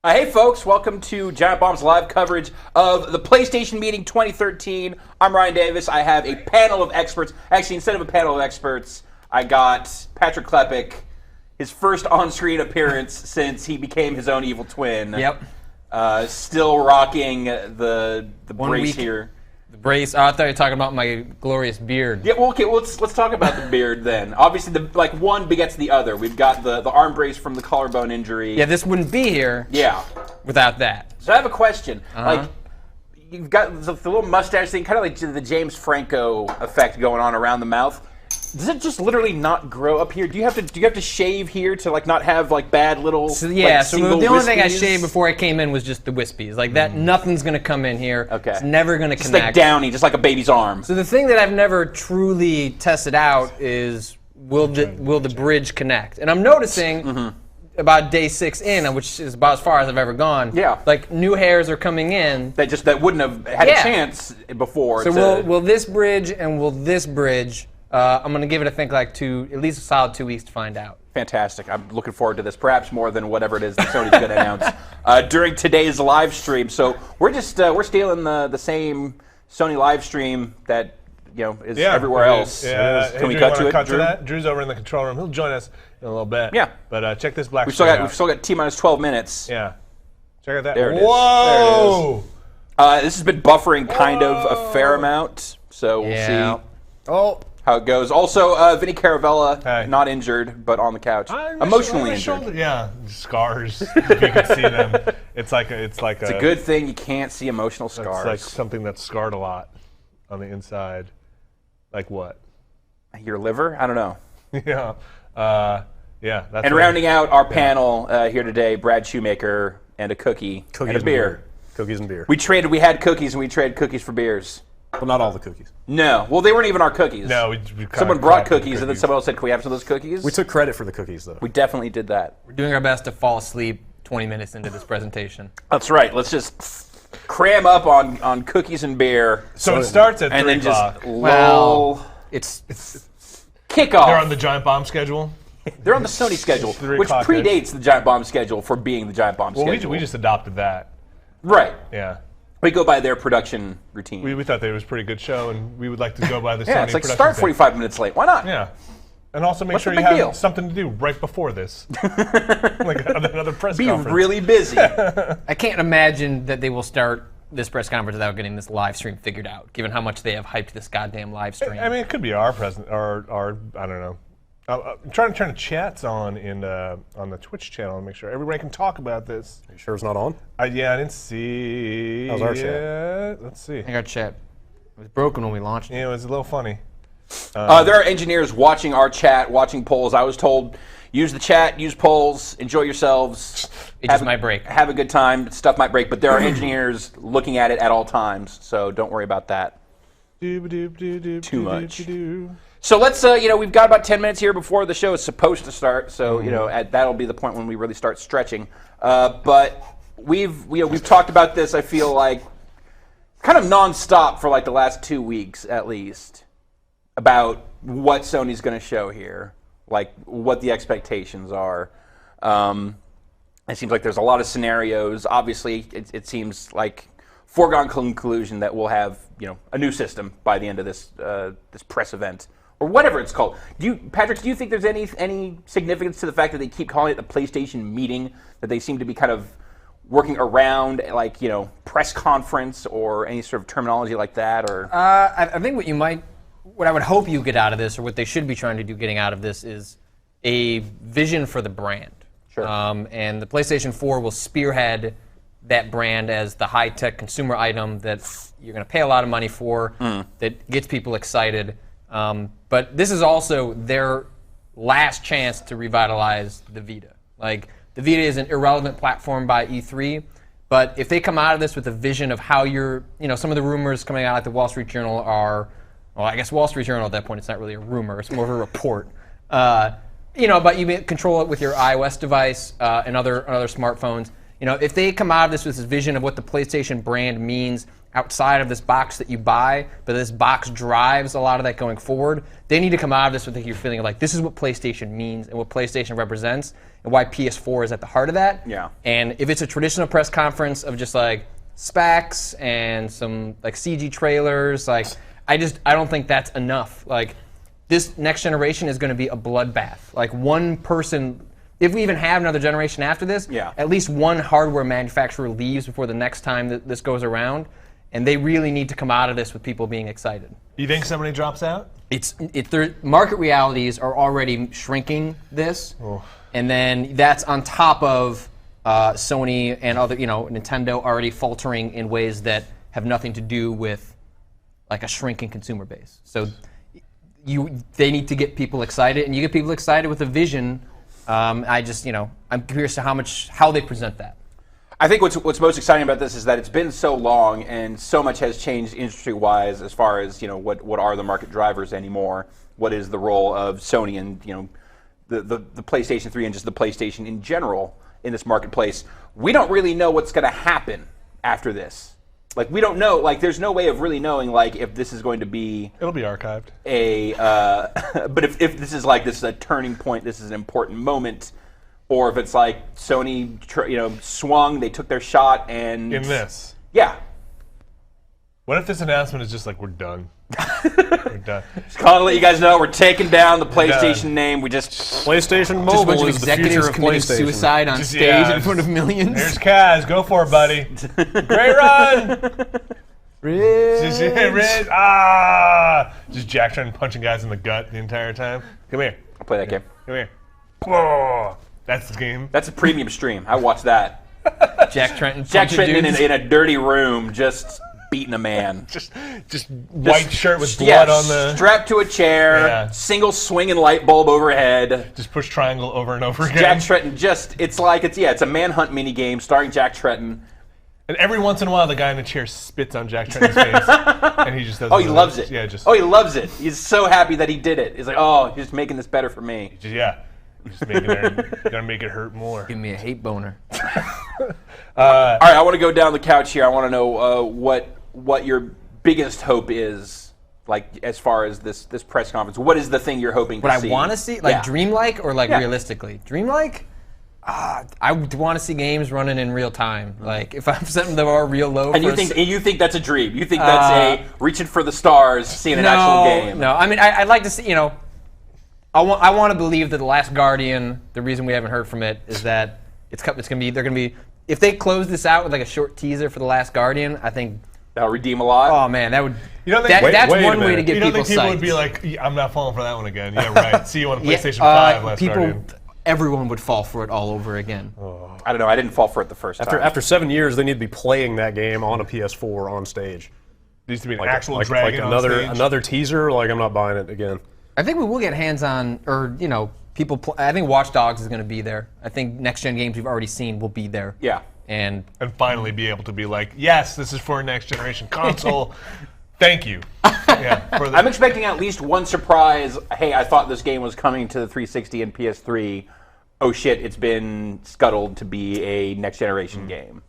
Hey folks, welcome to Giant Bomb's live coverage of the PlayStation Meeting 2013. I'm Ryan Davis. I have a panel of experts. Actually, instead of a panel of experts, I got Patrick Klepek, his first on-screen appearance since he became his own evil twin. Yep. Still rocking the brace here. The brace. Oh, I thought you were talking about my glorious beard. Yeah, well, okay, let's talk about the beard then. Obviously, one begets the other. We've got the arm brace from the collarbone injury. Yeah, this wouldn't be here. Yeah. Without that. So I have a question. Like, you've got the little mustache thing, kind of like the James Franco effect going on around the mouth. Does it just literally not grow up here? Do you have to shave here to not have bad little so the only thing I shaved before I came in was just the wispies. Like that, nothing's gonna come in here. Okay. It's never gonna just connect. Like downy, just like a baby's arm. So the thing that I've never truly tested out is will the bridge connect? And I'm noticing about day 6 in, which is about as far as I've ever gone. Yeah. Like new hairs are coming in. That wouldn't have had a chance before. So will this bridge and will this bridge? I'm going to give it, I think, at least a solid 2 weeks to find out. Fantastic. I'm looking forward to this, perhaps more than whatever it is that Sony's going to announce during today's live stream. So we're stealing the same Sony live stream that is everywhere else. Yeah. Can we cut to it, Drew? That? Drew's over in the control room. He'll join us in a little bit. Yeah. But check this black We've screen still got T-minus 12 minutes. Yeah. Check out that. There it is. Whoa! There it is. This has been buffering kind of a fair amount, so we'll see. Oh. How it goes. Also, Vinny Caravella, Hey. not injured, but on the couch, emotionally injured. Shoulder. Yeah, scars. If you can see them, it's a good thing you can't see emotional scars. It's like something that's scarred a lot on the inside. Like what? Your liver? I don't know. Yeah. That's and rounding out our panel here today, Brad Shoemaker and a cookie and a beer. Cookies and beer. We had cookies and we traded cookies for beers. Well, not all the cookies. No. Well, they weren't even our cookies. No, we someone brought cookies and then someone else said, can we have some of those cookies? We took credit for the cookies, though. We definitely did that. We're doing our best to fall asleep 20 minutes into this presentation. That's right. Let's just cram up on cookies and beer. So it starts at 3 and then o'clock. Just lull. It's kickoff. They're on the Giant Bomb schedule. They're on the Sony schedule, 3 which o'clock predates the Giant Bomb schedule for being the Giant Bomb schedule. We just adopted that. Right. Yeah. We go by their production routine. We thought that it was a pretty good show, and we would like to go by the Sony yeah, it's like production start thing. 45 minutes late. Why not? Yeah. And also make What's sure the you big have deal? something to do right before this. Like another press Be conference. really busy. I can't imagine that they will start this press conference without getting this live stream figured out, given how much they have hyped this goddamn live stream. I mean, it could be our our I don't know. I'm trying to turn the chats on on the Twitch channel and make sure everybody can talk about this. Are you sure it's not on? Yeah, I didn't see. How's our chat? Let's see. I think our chat was broken when we launched it. Yeah, it was a little funny. There are engineers watching our chat, watching polls. I was told, use the chat, use polls, enjoy yourselves. It just might break. Have a good time. Stuff might break, but there are engineers looking at it at all times, so don't worry about that. Too much. So let's, we've got about 10 minutes here before the show is supposed to start. So, that'll be the point when we really start stretching. But we've talked about this, I feel like, kind of nonstop for the last 2 weeks at least, about what Sony's going to show here, what the expectations are. It seems like there's a lot of scenarios. Obviously, it seems like foregone conclusion that we'll have, a new system by the end of this this press event. Or whatever it's called. Patrick, do you think there's any significance to the fact that they keep calling it the PlayStation meeting, that they seem to be kind of working around, press conference or any sort of terminology like that? Or I think what I would hope you get out of this, or what they should be trying to do getting out of this, is a vision for the brand. Sure. And the PlayStation 4 will spearhead that brand as the high-tech consumer item that you're going to pay a lot of money for, that gets people excited. But this is also their last chance to revitalize the Vita. The Vita is an irrelevant platform by E3, but if they come out of this with a vision of how some of the rumors coming out at the Wall Street Journal are, well, I guess Wall Street Journal at that point, it's not really a rumor, it's more of a report. But you control it with your iOS device and other smartphones. if they come out of this with this vision of what the PlayStation brand means outside of this box that you buy, but this box drives a lot of that going forward, they need to come out of this with your feeling of like, this is what PlayStation means and what PlayStation represents and why PS4 is at the heart of that. Yeah. And if it's a traditional press conference of just like specs and some like CG trailers, like I don't think that's enough. Like this next generation is going to be a bloodbath. Like one person, if we even have another generation after this, at least one hardware manufacturer leaves before the next time that this goes around. And they really need to come out of this with people being excited. You think somebody drops out? Their market realities are already shrinking this, and then that's on top of Sony and other, Nintendo already faltering in ways that have nothing to do with like a shrinking consumer base. So they need to get people excited, and you get people excited with a vision. I'm curious to how they present that. I think what's most exciting about this is that it's been so long and so much has changed industry-wise as far as what are the market drivers anymore. What is the role of Sony and the PlayStation 3 and just the PlayStation in general in this marketplace? We don't really know what's going to happen after this. Like we don't know. Like there's no way of really knowing like if this is going to be. It'll be archived. But if this is a turning point, this is an important moment. Or if it's like Sony, swung, they took their shot, and in this, yeah. What if this announcement is just like we're done? We're done. Just calling to let you guys know we're taking down the PlayStation name. We just PlayStation Just a bunch Mobile of is the future executives of committing PlayStation. suicide on stage in front of millions. Here's Kaz. Go for it, buddy. Great run. Riz. Just Jack trying punching guys in the gut the entire time. Come here. I'll play that game. Come here. Oh, that's the game. That's a premium stream. I watch that. Jack Trenton in a dirty room, just beating a man. Just white shirt with blood on the. Strapped to a chair, single swinging light bulb overhead. Just push triangle over and over again. Jack Tretton it's a manhunt mini game starring Jack Tretton. And every once in a while, the guy in the chair spits on Jack Tretton's face, and he just doesn't. Oh, he loves it. Yeah, just. Oh, he loves it. He's so happy that he did it. He's like, oh, he's just making this better for me. Just making it, gonna make it hurt more. Give me a hate boner. All right, I want to go down the couch here. I want to know what your biggest hope is, like as far as this press conference. What is the thing you're hoping to see? What I want to see, like dreamlike or like realistically? Dreamlike? I want to see games running in real time. Like if I'm setting the bar real low. And you think that's a dream? You think that's a reaching for the stars, seeing an actual game? No, I mean I'd like to see. I want to believe that The Last Guardian. The reason we haven't heard from it is that they're gonna be. If they close this out with like a short teaser for The Last Guardian, I think that'll redeem a lot. Oh man, that would. You don't think that's one way to get people psyched. You don't think people would be like, I'm not falling for that one again? Yeah, right. See you on PlayStation 5 Last Guardian. Everyone would fall for it all over again. I don't know. I didn't fall for it the first time. After 7 years, they need to be playing that game on a PS4 on stage. Needs to be an actual dragon on stage. Another teaser. Like I'm not buying it again. I think we will get hands-on, or people. I think Watch Dogs is going to be there. I think next-gen games we've already seen will be there. Yeah. And finally be able to be like, yes, this is for a next-generation console. Thank you. Yeah, I'm expecting at least one surprise. Hey, I thought this game was coming to the 360 and PS3. Oh shit, it's been scuttled to be a next-generation game.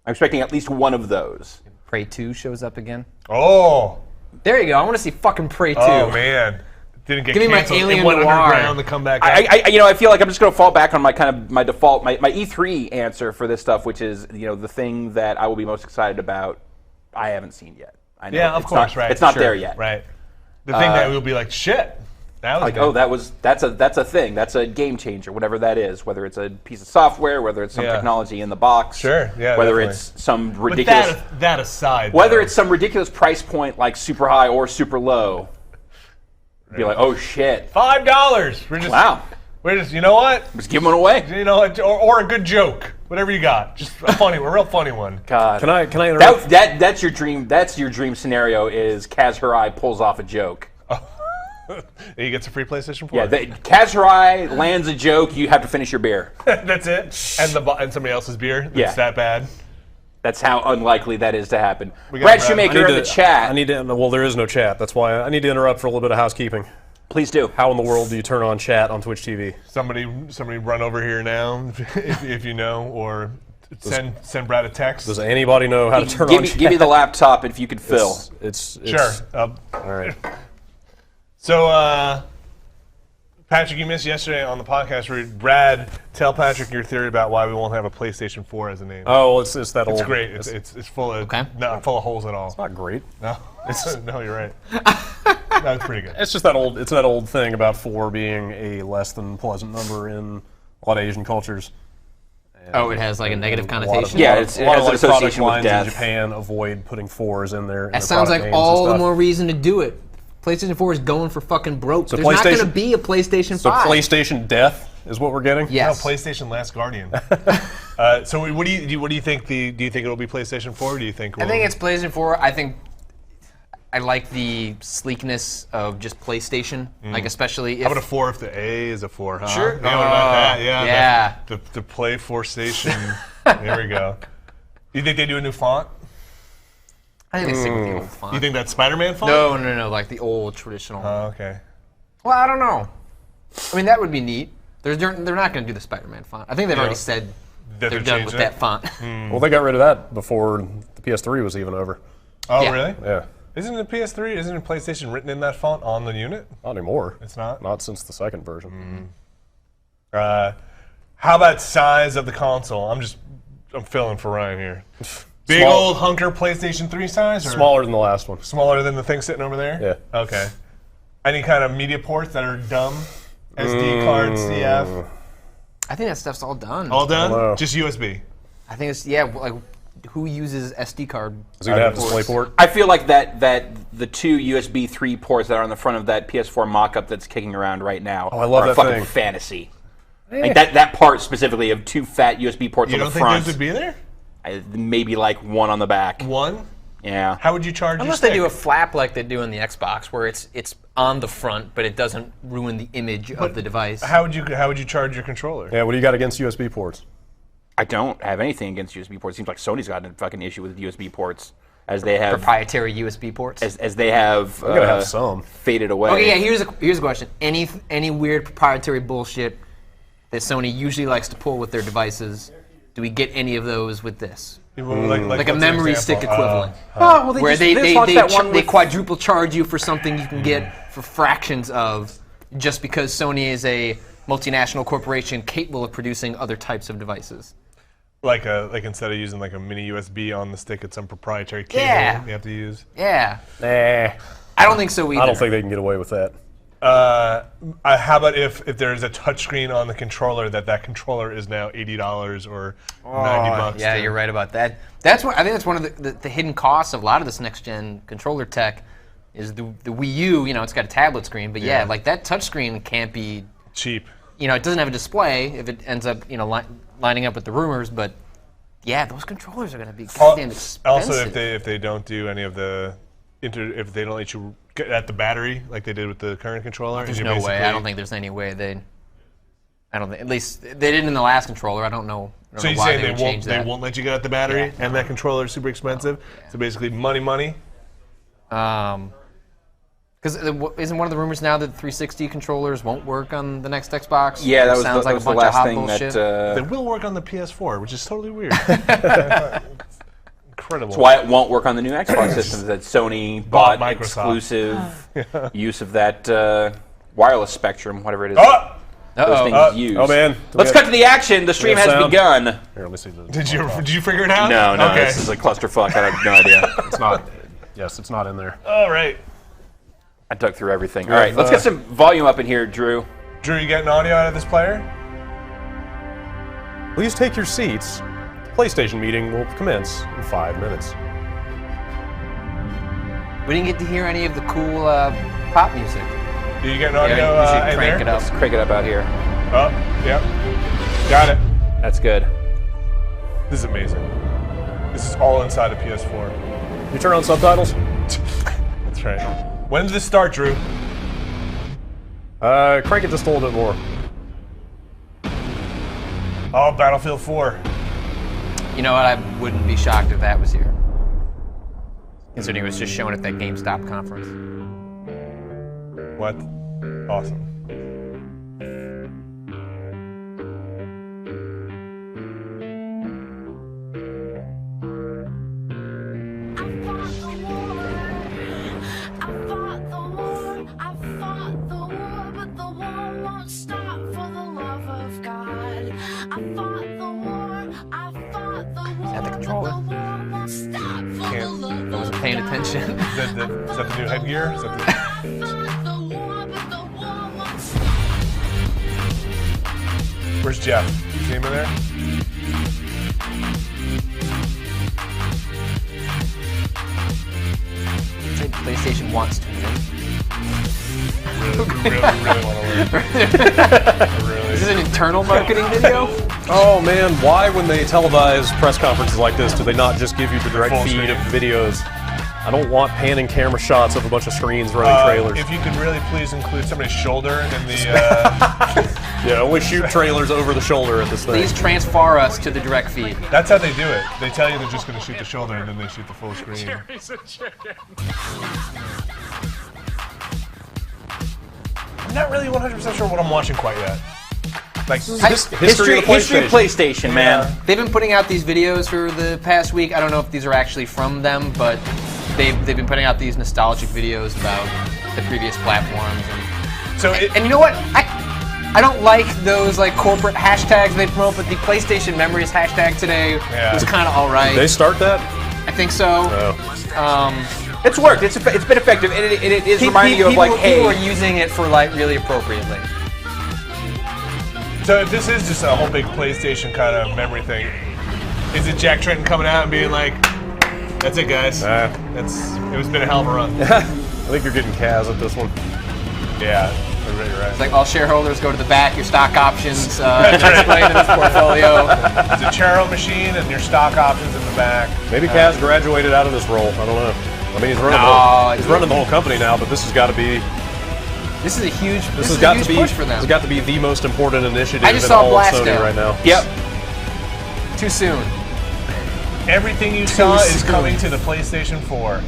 I'm expecting at least one of those. Prey 2 shows up again. Oh. There you go. I want to see fucking Prey 2. Oh man. Didn't get Give me canceled. my Alien It went Noir. underground to come back. I feel like I'm just going to fall back on my default, my E3 answer for this stuff, which is the thing that I will be most excited about. I haven't seen yet. I know yeah, of course, right. It's not there yet. Right. The thing that we'll be like, shit. That was good. That's a thing. That's a game changer, whatever that is. Whether it's a piece of software, whether it's some technology in the box, sure, yeah, whether definitely. it's some ridiculous that aside, whether it's some ridiculous price point like super high or super low. Be like, oh shit, $5. We're just, you know what? Just give one away. You know what? Or a good joke, whatever you got. Just a real funny one. God, can I interrupt? That's your dream. That's your dream scenario. Is Kaz Hirai pulls off a joke. He gets a free PlayStation 4. Yeah, Kaz Hirai lands a joke. You have to finish your beer. That's it. And somebody else's beer. It's that bad. That's how unlikely that is to happen. Brad Shoemaker in the chat. Well, there is no chat. That's why I need to interrupt for a little bit of housekeeping. Please do. How in the world do you turn on chat on Twitch TV? Somebody run over here now, if you know, or Send Brad a text. Does anybody know how to turn Give on me the laptop if you could fill. It's Sure. all right. So, Patrick, you missed yesterday on the podcast where Brad, tell Patrick your theory about why we won't have a PlayStation 4 as a name. Oh, it's that old. It's great. It's full of not full of holes at all. It's not great. No, no, you're right. That's pretty good. It's just that old. It's that old thing about 4 being a less than pleasant number in a lot of Asian cultures. Oh, it has like a negative connotation? Yeah, a it lot has of an like product association with lines death. in Japan avoid putting 4s in there. That sounds like all the more reason to do it. PlayStation 4 is going for fucking broke. So There's not going to PlayStation- be a PlayStation 5. So PlayStation death is what we're getting. Yes. No, PlayStation Last Guardian. So what do you think? Do you think it'll be PlayStation 4? Or do you think? I think it's PlayStation 4. I think I like the sleekness of just PlayStation, like especially if... How about a 4 if the A is a 4, huh? Sure. Yeah, what about that? Yeah. Yeah. The Play 4 Station. There we go. You think they do a new font? I think they stick with the old font. You think that's Spider-Man font? No, like the old traditional. Oh, okay. Well, I don't know. I mean, that would be neat. They're not going to do the Spider-Man font. I think they've already said That they're they're done with changing that it? font. Well, they got rid of that before the PS3 was even over. Oh, Yeah. really? Yeah. Isn't the PS3, isn't the PlayStation written in that font on the unit? Not anymore. It's not? Not since the second version. How about size of the console? I'm filling for Ryan here. Big Small. old hunker PlayStation 3 size? Or Smaller than the last one. smaller than the thing sitting over there? Yeah. Okay. Any kind of media ports that are dumb? SD cards, CF? I think that stuff's all done. All done? Hello. Just USB? I think it's, like, who uses SD card? Is it gonna have DisplayPort? I feel like that the 2 USB 3 ports that are on the front of that PS4 mock-up that's kicking around right now I love are that a fucking thing. fantasy. Like that part specifically of 2 fat USB ports You on don't the think front. those would be there? Maybe like one on the back. One? Yeah. How would you charge Unless your they do a stick? flap like they do in the Xbox, where it's on the front, but it doesn't ruin the image of the device. How would you charge your controller? Yeah, what do you got against USB ports? I don't have anything against USB ports. It seems like Sony's got a fucking issue with USB ports, as they have Proprietary USB ports. as they have, gotta have some. faded away. Okay, yeah. Here's a question. Any weird proprietary bullshit that Sony usually likes to pull with their devices? Do we get any of those with this? Like Like a what's an memory stick example? equivalent, Oh, well, they where just, they just launched that one they with- quadruple charge you for something you can get for fractions of, just because Sony is a multinational corporation capable of producing other types of devices. Like instead of using like a mini USB on the stick, it's some proprietary cable Yeah. you have to use. Yeah, Nah. I don't think so either. I don't think they can get away with that. How about if there's a touchscreen on the controller that controller is now $80 or $90? Yeah, you're right about that. I think that's one of the hidden costs of a lot of this next gen controller tech is the Wii U. You know, it's got a tablet screen, but yeah, like that touch screen can't be. Cheap. You know, it doesn't have a display if it ends up lining up with the rumors, but yeah, those controllers are going to be goddamn expensive. Also, if they don't do any of the if they don't let you get at the battery like they did with the current controller, There's and you no way. I basically- don't think there's any way they. I don't think. At least they did in the last controller. I don't know. So you why say they they would won't change that. they won't let you get at the battery, Yeah, and that controller is super expensive. So basically, money. Because isn't one of the rumors now that 360 controllers won't work on the next Xbox? Yeah, that It was sounds the, like that was a the bunch of last hot thing bullshit. that. They will work on the PS4, which is totally weird. Incredible. That's why it won't work on the new Xbox systems. That Sony bought Microsoft. exclusive use of that wireless spectrum, whatever it is. Oh! Those things use. Oh man. Let's cut to the action. The stream have has sound? begun. Here, let me see. Did you figure it out? No, Okay. this is a clusterfuck. I have no idea. It's not. Yes, it's not in there. All right. I dug through everything. All right, let's get some volume up in here, Drew. Drew, you getting audio out of this player? Please take your seats. The PlayStation meeting will commence in 5 minutes. We didn't get to hear any of the cool pop music. Are you getting audio Yeah, you should in crank there? it up. Let's crank it up out here. Oh, yep. Got it. That's good. This is amazing. This is all inside of PS4. You turn on subtitles? That's right. When did this start, Drew? Crank it just a little bit more. Oh, Battlefield 4. You know what? I wouldn't be shocked if that was here. Considering it was just shown at that GameStop conference. What? Awesome. At the controller. I wasn't paying attention. Is that the new headgear? Is that Where's Jeff? You see him in there? It's like PlayStation wants to win. Really want to learn. Really. Is this an internal marketing video? Oh man, why when they televise press conferences like this do they not just give you the direct Full feed screen. of videos? I don't want panning camera shots of a bunch of screens running trailers. If you could really please include somebody's shoulder in the. Yeah, only shoot trailers over the shoulder at this thing. Please transfer us to the direct feed. That's how they do it. They tell you they're just going to shoot the shoulder and then they shoot the full screen. I'm not really 100% sure what I'm watching quite yet. Like History of PlayStation, man. They've been putting out these videos for the past week. I don't know if these are actually from them, but they've been putting out these nostalgic videos about the previous platforms. And you know what? I don't like those like corporate hashtags they promote, but the PlayStation Memories hashtag today was kind of all right. Did they start that? I think so. Oh. It's worked. It's been effective, and it is reminding you of like, hey, people are using it for like really appropriately. So if this is just a whole big PlayStation kind of memory thing, is it Jack Tretton coming out and being like, "That's it, guys. It's been a hell of a run." I think you're getting Kaz at this one. Yeah, you're right. It's like all shareholders go to the back. Your stock options displayed in this portfolio. It's a Charo machine and your stock options in the back. Maybe Kaz graduated out of this role. I don't know. I mean, he's running the whole company now, but this has got to be. This is a huge. This has has got a huge to be. push for them. This has got to be the most important initiative I just in saw all of Blast Sony Down. right now. Yep. Too soon. Everything you saw is coming to the PlayStation 4.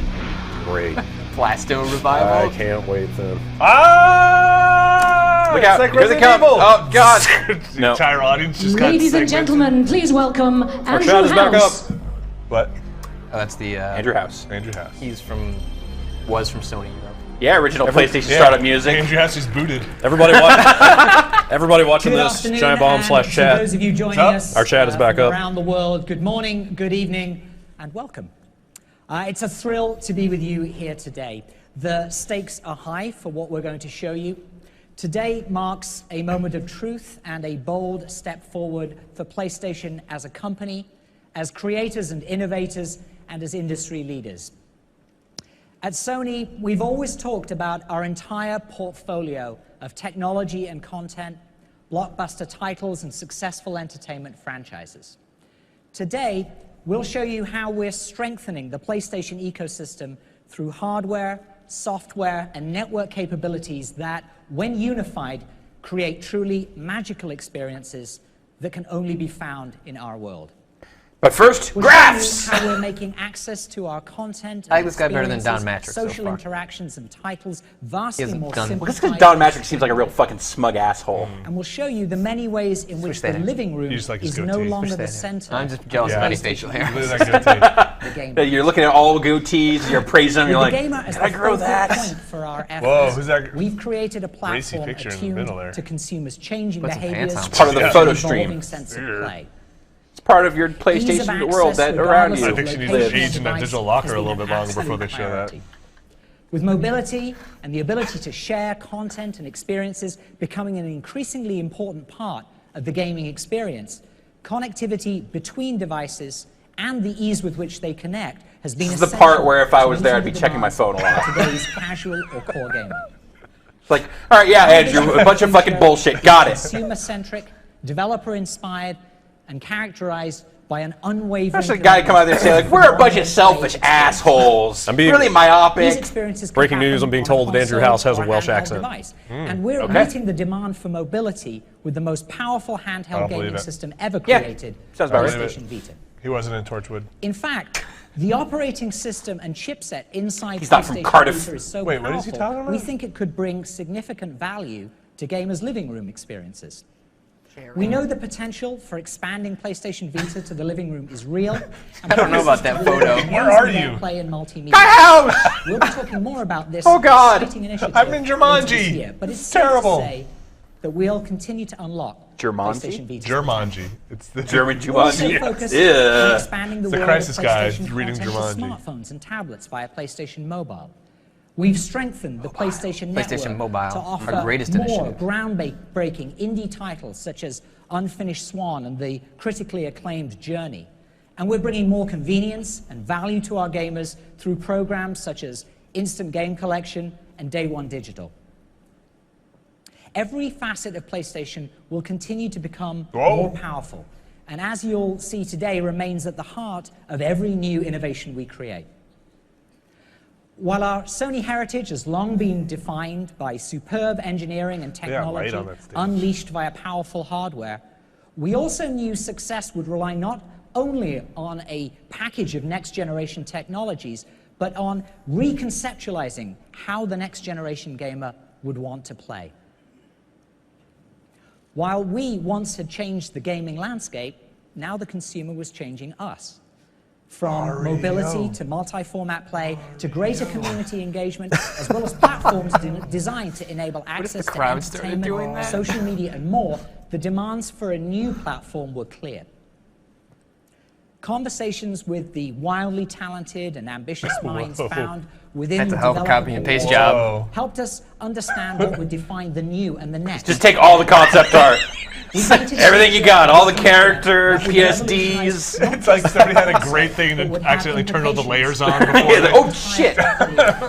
Great. Blasto revival. I can't wait then. Ah! Look out! Like Here they Resident come! Evil. Oh God! The No. entire audience just got Ladies and segmented. gentlemen, please welcome Our Andrew chat is back House. up. What? Oh, that's the Andrew House. Andrew House. was from Sony Europe. Yeah, original PlayStation startup music. Andrew House is booted. Everybody watching Good this, afternoon, Giant Bomb and / to chat. those of you joining up? us Our chat is back from up. around the world, good morning, good evening, and welcome. It's a thrill to be with you here today. The stakes are high for what we're going to show you. Today marks a moment of truth and a bold step forward for PlayStation as a company, as creators and innovators, and as industry leaders. At Sony, we've always talked about our entire portfolio of technology and content, blockbuster titles, and successful entertainment franchises. Today, we'll show you how we're strengthening the PlayStation ecosystem through hardware, software, and network capabilities that, when unified, create truly magical experiences that can only be found in our world. But first, We'll graphs! show you how we're making access to our content, I like this guy better than Don experiences, Matrick so social far. interactions and titles vastly hasn't more done- simplified. Well, that's because Don Matrick seems like a real fucking smug asshole. And we'll show you the many ways in which that the in. living room You just like his is no goatee. longer Push the that in. center. I'm just jealous Yeah. of any facial hair. Look at that goatee. The gamer. You're looking at all goatees, you're praising them, you're With like, the gamer as can I the grow focal that? point for our efforts, Whoa, who's that we've created a racy platform picture in the attuned middle there? to consumers' changing Put some behaviors, pants on. Part of the and photo an stream. evolving sense of play. It's part of your Ease of PlayStation world access that around regardless you I of think she needs location to or age in that device digital locker has a little been bit longer before absolute they show that. priority. With mobility and the ability to share content and experiences becoming an increasingly important part of the gaming experience, connectivity between devices and the ease with which they connect has been This is the essential part where if I to was there, I'd meeting be the checking my demands phone a lot. of today's casual or core gamer. It's like, all right, yeah, Andrew, a bunch of fucking bullshit. Got it. Consumer-centric, developer-inspired, and characterized by an unwavering. Especially the guy come out there and say, like, we're a bunch of selfish assholes. I'm being- really These myopic. experiences can Breaking news, happen I'm being on told that Andrew console House has a or Welsh handheld accent. device. And we're Okay. meeting the demand for mobility with the most powerful I handheld don't believe gaming it. system ever Yeah, created, sounds about right. PlayStation Vita. He wasn't in Torchwood. In fact, the operating system and chipset inside He's not from PlayStation Cardiff. Vita is so Wait, powerful, what is he talking about? we think it could bring significant value to gamers' living room experiences. We know the potential for expanding PlayStation Vita to the living room is real. I don't know about that photo. Where are you? Play and multimedia. My house! We'll be talking more about this Oh, God. exciting initiative I'm in Jumanji. later this year, but it's It's safe terrible. to say that we'll continue to unlock PlayStation Vita. Jumanji. It's the German We also Jumanji. focus Yeah. on expanding the The world Crisis of guy PlayStation reading content to Jumanji. smartphones and tablets via PlayStation Mobile. We've strengthened the PlayStation Network PlayStation Mobile, to our offer greatest more initiative. groundbreaking indie titles such as Unfinished Swan and the critically acclaimed Journey. And we're bringing more convenience and value to our gamers through programs such as Instant Game Collection and Day One Digital. Every facet of PlayStation will continue to become more powerful, and as you'll see today, remains at the heart of every new innovation we create. While our Sony heritage has long been defined by superb engineering and technology on that stage. unleashed via powerful hardware, we also knew success would rely not only on a package of next-generation technologies, but on reconceptualizing how the next-generation gamer would want to play. While we once had changed the gaming landscape, now the consumer was changing us. From mobility to multi-format play to greater community engagement, as well as platforms designed to enable access to crowd started doing entertainment, that? social media, and more, the demands for a new platform were clear. Conversations with the wildly talented and ambitious minds found within Had to the help developer copy and paste community job. helped us understand what would define the new and the next. Just take all the concept art. We painted Everything you got, all the character, that would PSDs. revolutionize not It's like just somebody had a concept, great thing but to would have accidentally turn all the layers implications on before. Yeah, oh shit!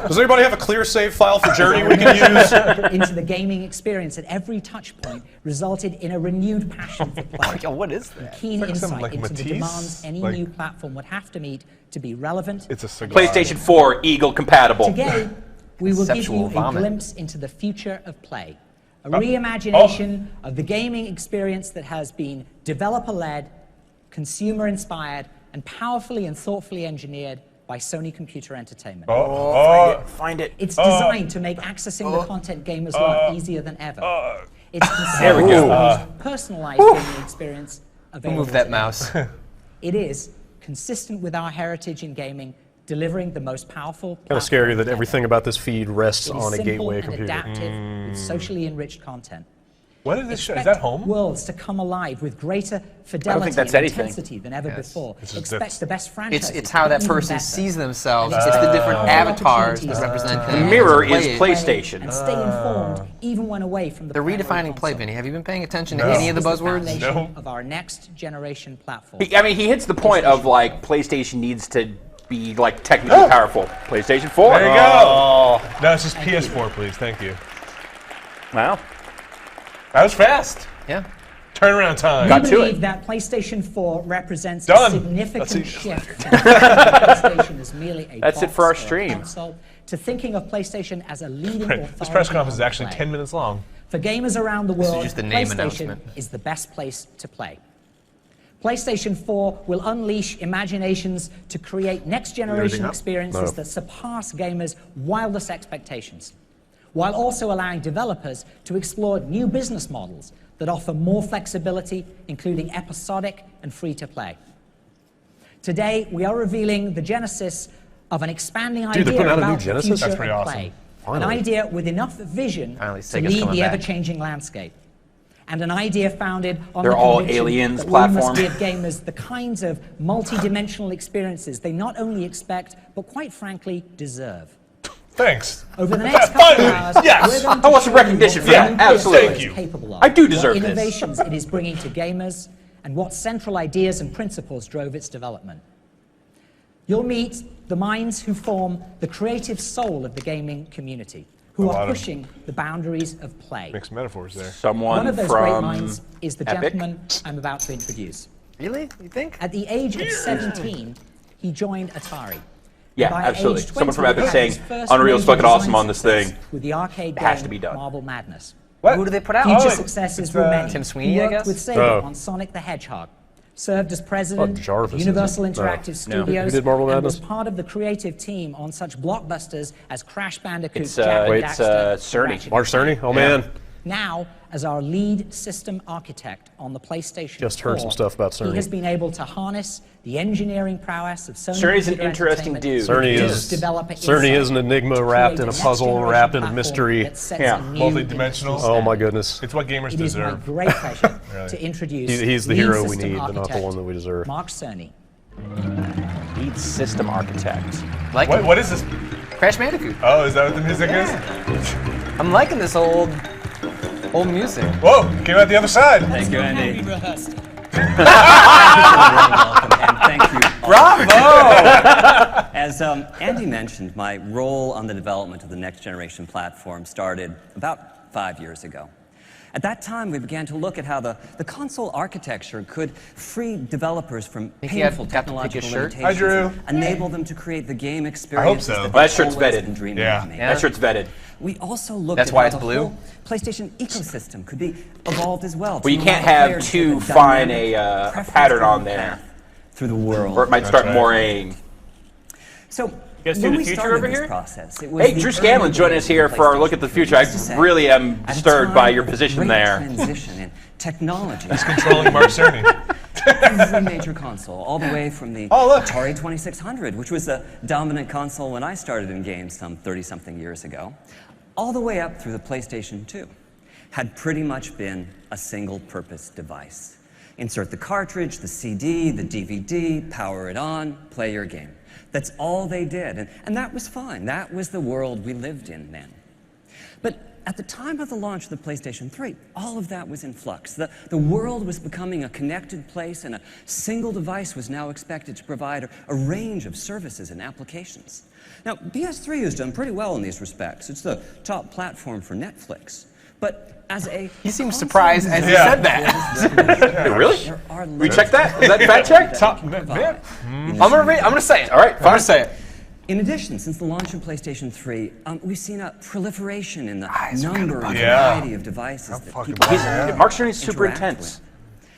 Does anybody have a clear save file for Journey we can use? into the gaming experience at every touch point resulted in a renewed passion for play. Yo, what is that? Keen It's like some, insight like, into the Matisse, demands any like- new platform would have to meet to be relevant. It's a cigar. PlayStation 4 Eagle compatible. Today, we will give Conceptual you a vomit. glimpse into the future of play. A reimagination of the gaming experience that has been developer-led, consumer-inspired, and powerfully and thoughtfully engineered by Sony Computer Entertainment. Find it. It's designed to make accessing the content gamers love easier than ever. It's There we considered go. the most personalized gaming experience available. Move that today. mouse. It is consistent with our heritage in gaming, delivering the most powerful. Kind of scary that platform everything about this feed rests ever. It is on a simple gateway and computer. adaptive with socially enriched content. What is this show? Is Expect that home? worlds to come alive with greater fidelity that's and anything. intensity than ever before. It's Expect the best franchises. It's how that even person better. sees themselves. And It's the different all avatars that opportunities represent to them. Mirror Play is it. PlayStation. And stay informed even when away from the They're primary redefining play, console. Vinny. Have you been paying attention to No. any of the This is buzzwords? foundation No. of our next generation platform. I mean, he hits the point of like PlayStation needs to be like technically powerful. PlayStation 4. There you go. No, it's just PS4, please. Thank you. Wow. That was fast. Yeah. Turnaround time. Got We to believe it. that PlayStation 4 represents Done. a significant That's it. shift from PlayStation as merely a That's it box for our or a stream. console to thinking of PlayStation as a leading authority. This press conference is on actually play. 10 minutes long. For gamers around the is world, just the name PlayStation announcement. is the best place to play. PlayStation 4 will unleash imaginations to create next-generation experiences that surpass gamers' wildest expectations, while also allowing developers to explore new business models that offer more flexibility, including episodic and free-to-play. Today, we are revealing the genesis of an expanding Dude, they're idea putting out a new about the Genesis? future That's pretty of awesome. play. An Finally. idea with enough vision Finally, to Sega's meet coming the back. ever-changing landscape. And an idea founded on They're the all conviction aliens that platform. we must give gamers the kinds of multi-dimensional experiences they not only expect, but quite frankly, deserve. Thanks. Over the next couple of hours, Yes. we're going I to want some show you recognition what for that. the new Absolutely. PS4 Thank is you. capable of, I do deserve what this. innovations it is bringing to gamers, and what central ideas and principles drove its development. You'll meet the minds who form the creative soul of the gaming community, who A lot are of pushing the boundaries of play. Mixed metaphors there. Someone One of those great from minds is the Epic? gentleman I'm about to introduce. Really? You think? At the age of 17, he joined Atari. Yeah, By absolutely. age Someone from 20, Epic he had his saying, first Unreal's major fucking awesome design on this success thing. with the arcade Has game to be done. Marble Madness. What? Who do they put out? Future Oh, successes it's, were many. Tim Sweeney, He I worked guess? with Sega Oh. on Sonic the Hedgehog, served as president Jarvis, of is it? Universal No. Interactive No. Studios, Who did Marble and was Madness? part of the creative team on such blockbusters as Crash Bandicoot, It's, Jack and it's, Daxter, Cerny. Ratchet Mark and Clank. Cerny? Oh, man. Now, as our lead system architect on the PlayStation Just heard 4, some stuff about Cerny. he has been able to harness the engineering prowess of Sony. Cerny's an Computer interesting Entertainment dude. Cerny is an enigma wrapped in a puzzle, wrapped in a mystery. Yeah. Multi-dimensional. Oh my goodness. It's what gamers It is my deserve. great pleasure to introduce He's the lead hero we system need, but not the architect, one that we deserve. Mark Cerny. Lead system architect. Like What is this? Crash Bandicoot. Oh, is that what the music is? I'm liking this old music. Whoa, came out the other side. Thank you, Andy. We rehearsed it. Welcome, and thank you. Bravo! As Andy mentioned, my role on the development of the next generation platform started about 5 years ago. At that time, we began to look at how the console architecture could free developers from Think you have painful got to pick technological his shirt? limitations, Hi, Drew. and enable them to create the game experiences so. that Well, that they've shirt's always vetted. been dreaming Yeah. of making. That shirt's vetted. We also looked That's at why how it's the blue? whole PlayStation ecosystem could be evolved as well. Well, you to can't allow have players to too take a fine dynamic, a preference pattern on driven there. path through the world. Or it might start right. moraying. So guys see when the we future started over this here? process, it was Hey, the Drew early Scanlon joining us days here of for our look at the PlayStation future. I 3. Needless to say, really am at a disturbed time by your of position great there. Transition in technology. Controlling Mark Cerny. Every major console, all the way from the Oh, look. Atari 2600, which was the dominant console when I started in games some 30-something years ago, all the way up through the PlayStation 2, had pretty much been a single-purpose device. Insert the cartridge, the CD, the DVD, power it on, play your game. That's all they did, and that was fine. That was the world we lived in then. But at the time of the launch of the PlayStation 3, all of that was in flux. The world was becoming a connected place, and a single device was now expected to provide a range of services and applications. Now, PS3 has done pretty well in these respects. It's the top platform for Netflix. But as a He seems console surprised as he designer, said that. Really? there are We check that? Is that fact check? I'm gonna say it. All right, I'm gonna say it. In addition, since the launch of PlayStation 3, we've seen a proliferation in the Eyes are number kinda and Yeah. variety of devices that fucking people bugging out. Mark Cerny's super interact intense. with.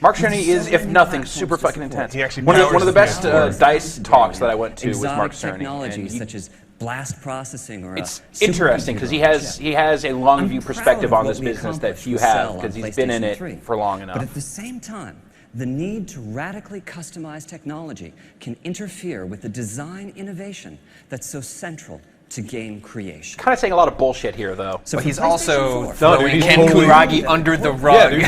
Mark Cerny With is, so if many nothing, platforms super to fucking support. intense. He actually One of the powers best the PS4. DICE talks that I went to was Exotic Mark Cerny. technologies and he- such as blast processing or It's a interesting because supercomputer he has a long I'm view proud perspective of on what this we business that accomplished few with have Cell because on he's been in PlayStation it 3. for long But enough. at the same time, the need to radically customize technology can interfere with the design innovation that's so central to game creation. Kind of saying a lot of bullshit here, though. So But for he's PlayStation also 4, throwing he's Ken totally- Kuragi under the rug. Yeah, dude,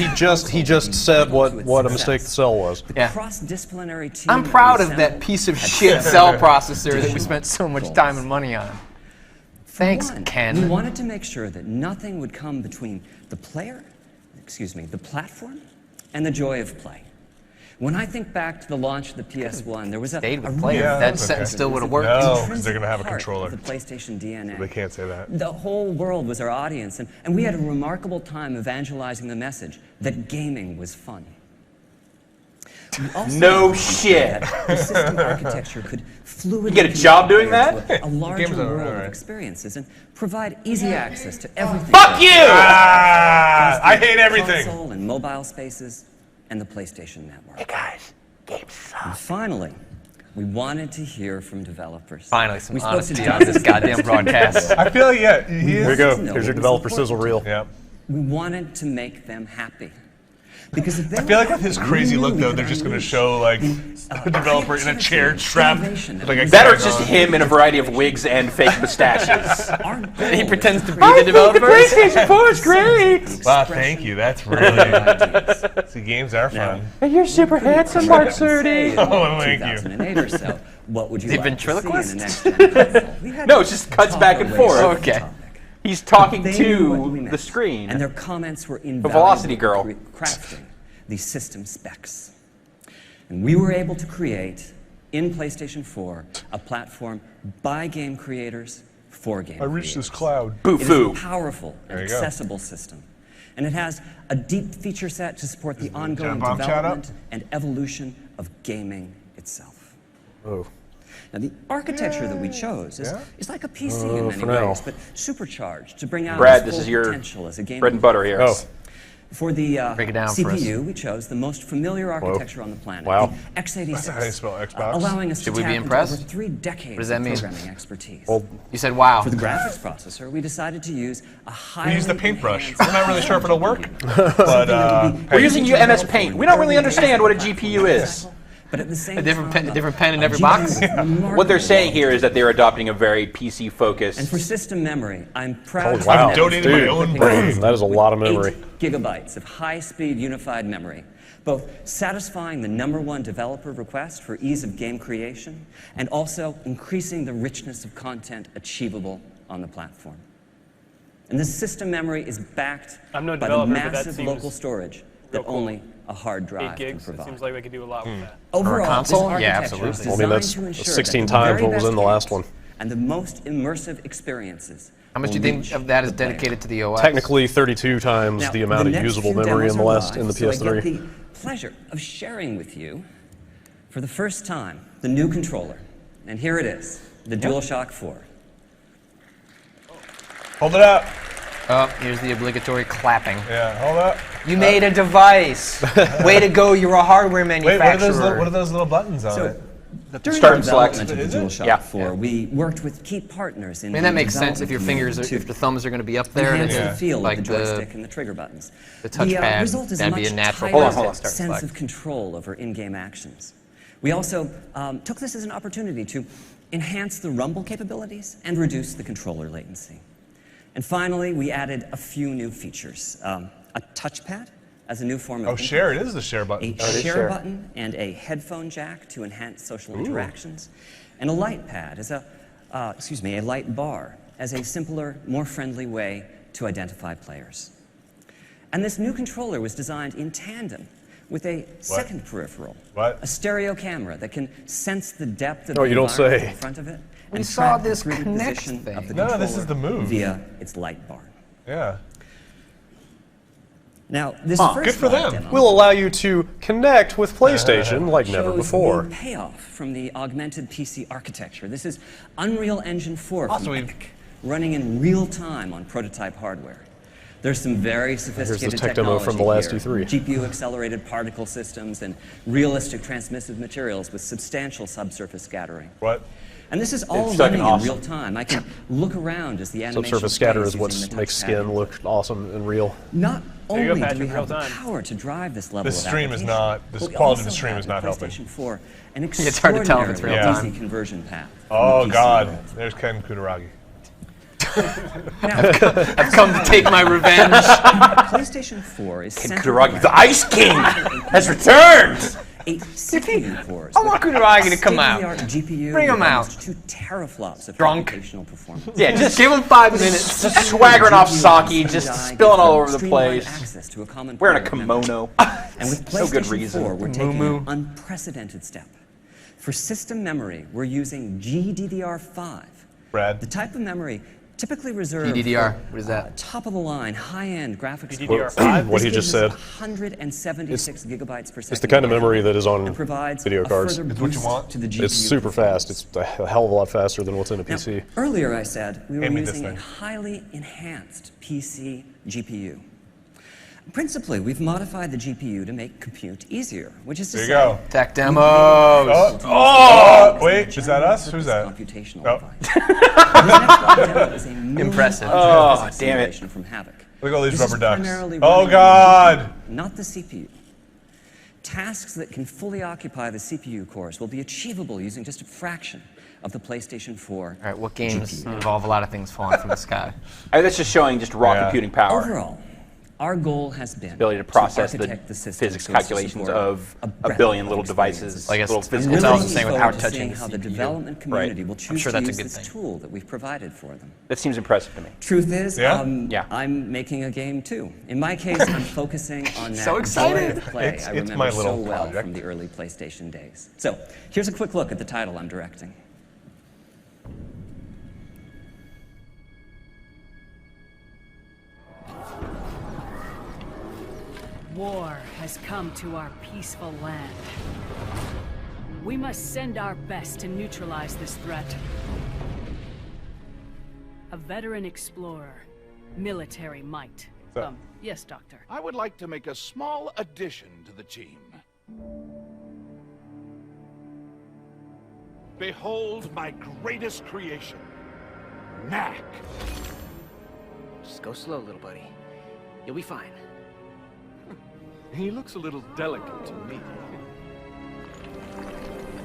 he just said what a mistake the cell was. Yeah. cross-disciplinary team I'm that proud we of that assembled piece of had shit several cell processor that we additional spent so much goals. time and money on. Thanks, One, Ken. We wanted to make sure that nothing would come between the the platform, and the joy of play. When I think back to the launch of the PS1, there was a Stayed with real player. Yeah, that that's sentence okay. still would have worked. No, 'cause intrinsic they're gonna have a part controller. of the PlayStation DNA. They can't say that. The whole world was our audience, and we had a remarkable time evangelizing the message that gaming was fun. We also No wanted shit. that The system architecture could fluidly get a job doing connect that? to a larger Games are world of alright. experiences and provide easy access to everything. Fuck you! Ah, I hate everything. Console and mobile spaces and the PlayStation Network. Guys, games suck. And finally, we wanted to hear from developers. Finally, some We spoke to honesty on dozens this of goddamn broadcast. I feel like, yeah, he Here you is. go. to know Here's your what was developer sizzle important reel. Yeah. We wanted to make them happy. Because if they I feel were like with his happy, crazy we knew look, we though, could they're just going to unleash show, like, the, a developer in a chair creativity, strapped innovation with, like, a that That or gag just on. him in a variety of wigs and fake mustaches. our goal He was pretends to be I the think the developer. PlayStation 4 is great. Wow, thank you. That's really. ideas. See, games are fun. And you're super handsome, Mark Cerny. Oh, thank you. 2008 or so. What would you The like to see in ventriloquist? the next gen console? We had No, to it just cuts talk back and our way forth. through the Okay. topic. He's talking They knew what we to the meant, screen. and their comments were invaluable. Velocity Girl. in crafting these system specs. And we were able to create, in PlayStation 4, a platform by game creators for game creators. cloud. It is a Boo-foo. powerful and There you go. accessible system. And it has a deep feature set to support the ongoing bomb shot up? development and evolution of gaming itself. Oh. Now, the architecture that we chose is like a PC in many for now. ways, but supercharged to bring out Brad, its this full is your potential as a game. bread and butter here. Oh. For the Break it down for us. CPU, we chose the most familiar architecture on the planet, Wow. the x86, That's how you spell Xbox. allowing us Should to we be tap into impressed? over 3 decades What does that of mean? programming expertise. You said wow. For the graphics processor, we decided to use a highly We use the paintbrush. enhanced We're not really sure if it'll work, GPU. but We're using MS Paint. We don't really understand what a GPU is. But at the same A different time, pen in every GPU box? is What they're remarkably saying here is that they're adopting a very PC-focused. And for system memory, I'm proud Oh, to wow. announce Donated that my we're own equipping brain. systems That is a lot of with memory. 8 gigabytes of high-speed unified memory, both satisfying the #1 developer request for ease of game creation and also increasing the richness of content achievable on the platform. And this system memory is backed I'm no by the developer, but that massive seems local storage that cool. only a hard 8 drive can gigs. It provide. seems like we could do a lot with that. Overall, console? this Yeah, architecture is absolutely. I mean, designed that's to ensure 16 that the times very what was best in the last games one. And the most immersive experiences. How much do you will think reach of that is the player. dedicated to the OS? Technically, 32 times Now, the amount of next usable few memory demos in the are last in the live, so I PS3. get the pleasure of sharing with you, for the first time, the new controller. And here it is, the DualShock 4. hold it up. Oh, here's the obligatory clapping. Yeah, hold up. You made a device. Way to go! You're a hardware Wait, manufacturer. what are those little buttons on it? During Start the and select. development of the Is it? DualShock Yeah. 4, we worked with key partners in I mean, that the makes sense if your development fingers, community if the to thumbs are going to be up there, and enhance it's the feel like of the joystick and the trigger buttons. the touchpad, result is that'd a be a much natural tighter hold on, start sense select. of control over in-game actions. We also took this as an opportunity to enhance the rumble capabilities and reduce the controller latency. And finally, we added a few new features. A touchpad as a new form of Oh, input, share. It is the share button. a share share. button and a headphone jack to enhance social interactions, and a light pad as a light bar as a simpler, more friendly way to identify players. And this new controller was designed in tandem with a second peripheral, What? a stereo camera that can sense the depth of Oh, the you don't environment say. in front of it We and saw track the this 3D Kinect position thing. of the No, controller this is the move. via its light bar. Yeah. Now, this Huh, first good for live them. demo Will allow you to connect with PlayStation like never shows before. the payoff from the augmented PC architecture. This is Unreal Engine 4 Also, from we've- Epic, running in real time on prototype hardware. There's some very sophisticated tech demo technology from the last here. E3. GPU-accelerated particle systems and realistic transmissive materials with substantial subsurface scattering. What? And this is all It's running fucking in awesome. real time. I can look around as the animation Subsurface scatter plays is what using the makes touchpad. skin look awesome and real. Not There you only go, do we Patrick, have the real time. power to drive this level This of stream is application, not- this but we quality of the also stream have is in not helping. PlayStation 4 an It's hard to tell if it's extraordinary real time. easy conversion path. from Oh, the PC God. world. There's Ken Kutaragi. I've come to take my revenge. PlayStation 4 is Ken centered Kutaragi, the around Ice King, has returned! 8 CPU cores. I want with Kutaragi to come out. state-of-the-art GPU Bring him with out. almost 2 teraflops of Drunk. computational performance. Yeah, just Give him 5 minutes. just swaggering off GPU sake, just gives spilling all them over the streamlined place, access to a common wearing a pool of memory. kimono. And with No good PlayStation reason. 4, we're taking Moo-moo. an unprecedented step. For system memory, we're using GDDR5, Brad. the type of memory typically reserved GDDR, for what is that? top-of-the-line, high-end graphics. GDDR5? What he just said. 176 gigabytes per second. It's the kind of memory that is on and provides video a cards. further It's what you boost want. to the GPU It's super fast. It's a hell of a lot faster than what's in a Now, PC. earlier I said we were Hand me this using a thing. highly enhanced PC GPU. Principally, we've modified the GPU to make compute easier, which is to There you say, go. Tech demos. Oh, wait, is that us? Who's that? Computational Oh. device. This next live demo is a Impressive. Oh, physics damn it. simulation from Havoc. Look at all these This rubber is ducks. primarily Oh, running on God. the GPU, not the CPU. Tasks that can fully occupy the CPU cores will be achievable using just a fraction of the PlayStation 4. All right, what games involve a lot of things falling from the sky? That's just showing just raw Yeah. computing power. Overall, our goal has been Ability to process the architect system physics so as to calculations support of a breadth billion of little devices, experiences. I guess little it's physical really intelligence. the same looking without forward to touching seeing the how the CPU. development community will choose sure to that's a use good this thing. tool that we've provided for them. That seems impressive to me. Truth is, Yeah? Yeah. I'm making a game too. In my case, I'm focusing on that So excited. joy of play It's I my remember so little well project. from the early PlayStation days. So here's a quick look at the title I'm directing. War has come to our peaceful land. We must send our best to neutralize this threat. A veteran explorer, military might. Yes, Doctor. I would like to make a small addition to the team. Behold my greatest creation, Knack. Just go slow, little buddy. You'll be fine. He looks a little delicate to me.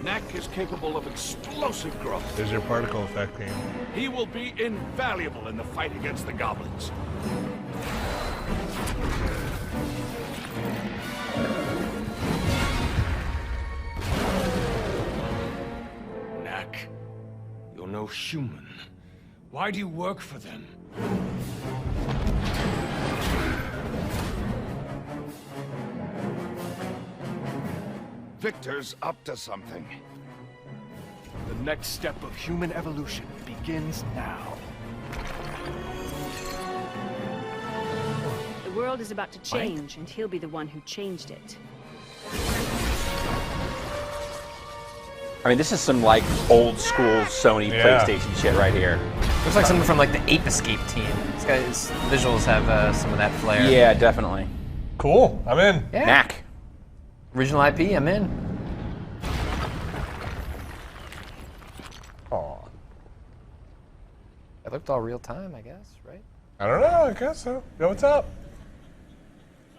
Knack is capable of explosive growth. There's your particle effect game. He will be invaluable in the fight against the goblins. Knack, you're no human. Why do you work for them? Victor's up to something. The next step of human evolution begins now. The world is about to change, and he'll be the one who changed it. I mean, this is some like old school Sony PlayStation shit right here. Looks like something from like the Ape Escape team. This guy's visuals have some of that flair. Yeah, definitely. Cool. I'm in. Yeah. Knack. Original IP, I'm in. Aw. It looked all real time, I guess, right? I don't know. I guess so. Yo, what's up?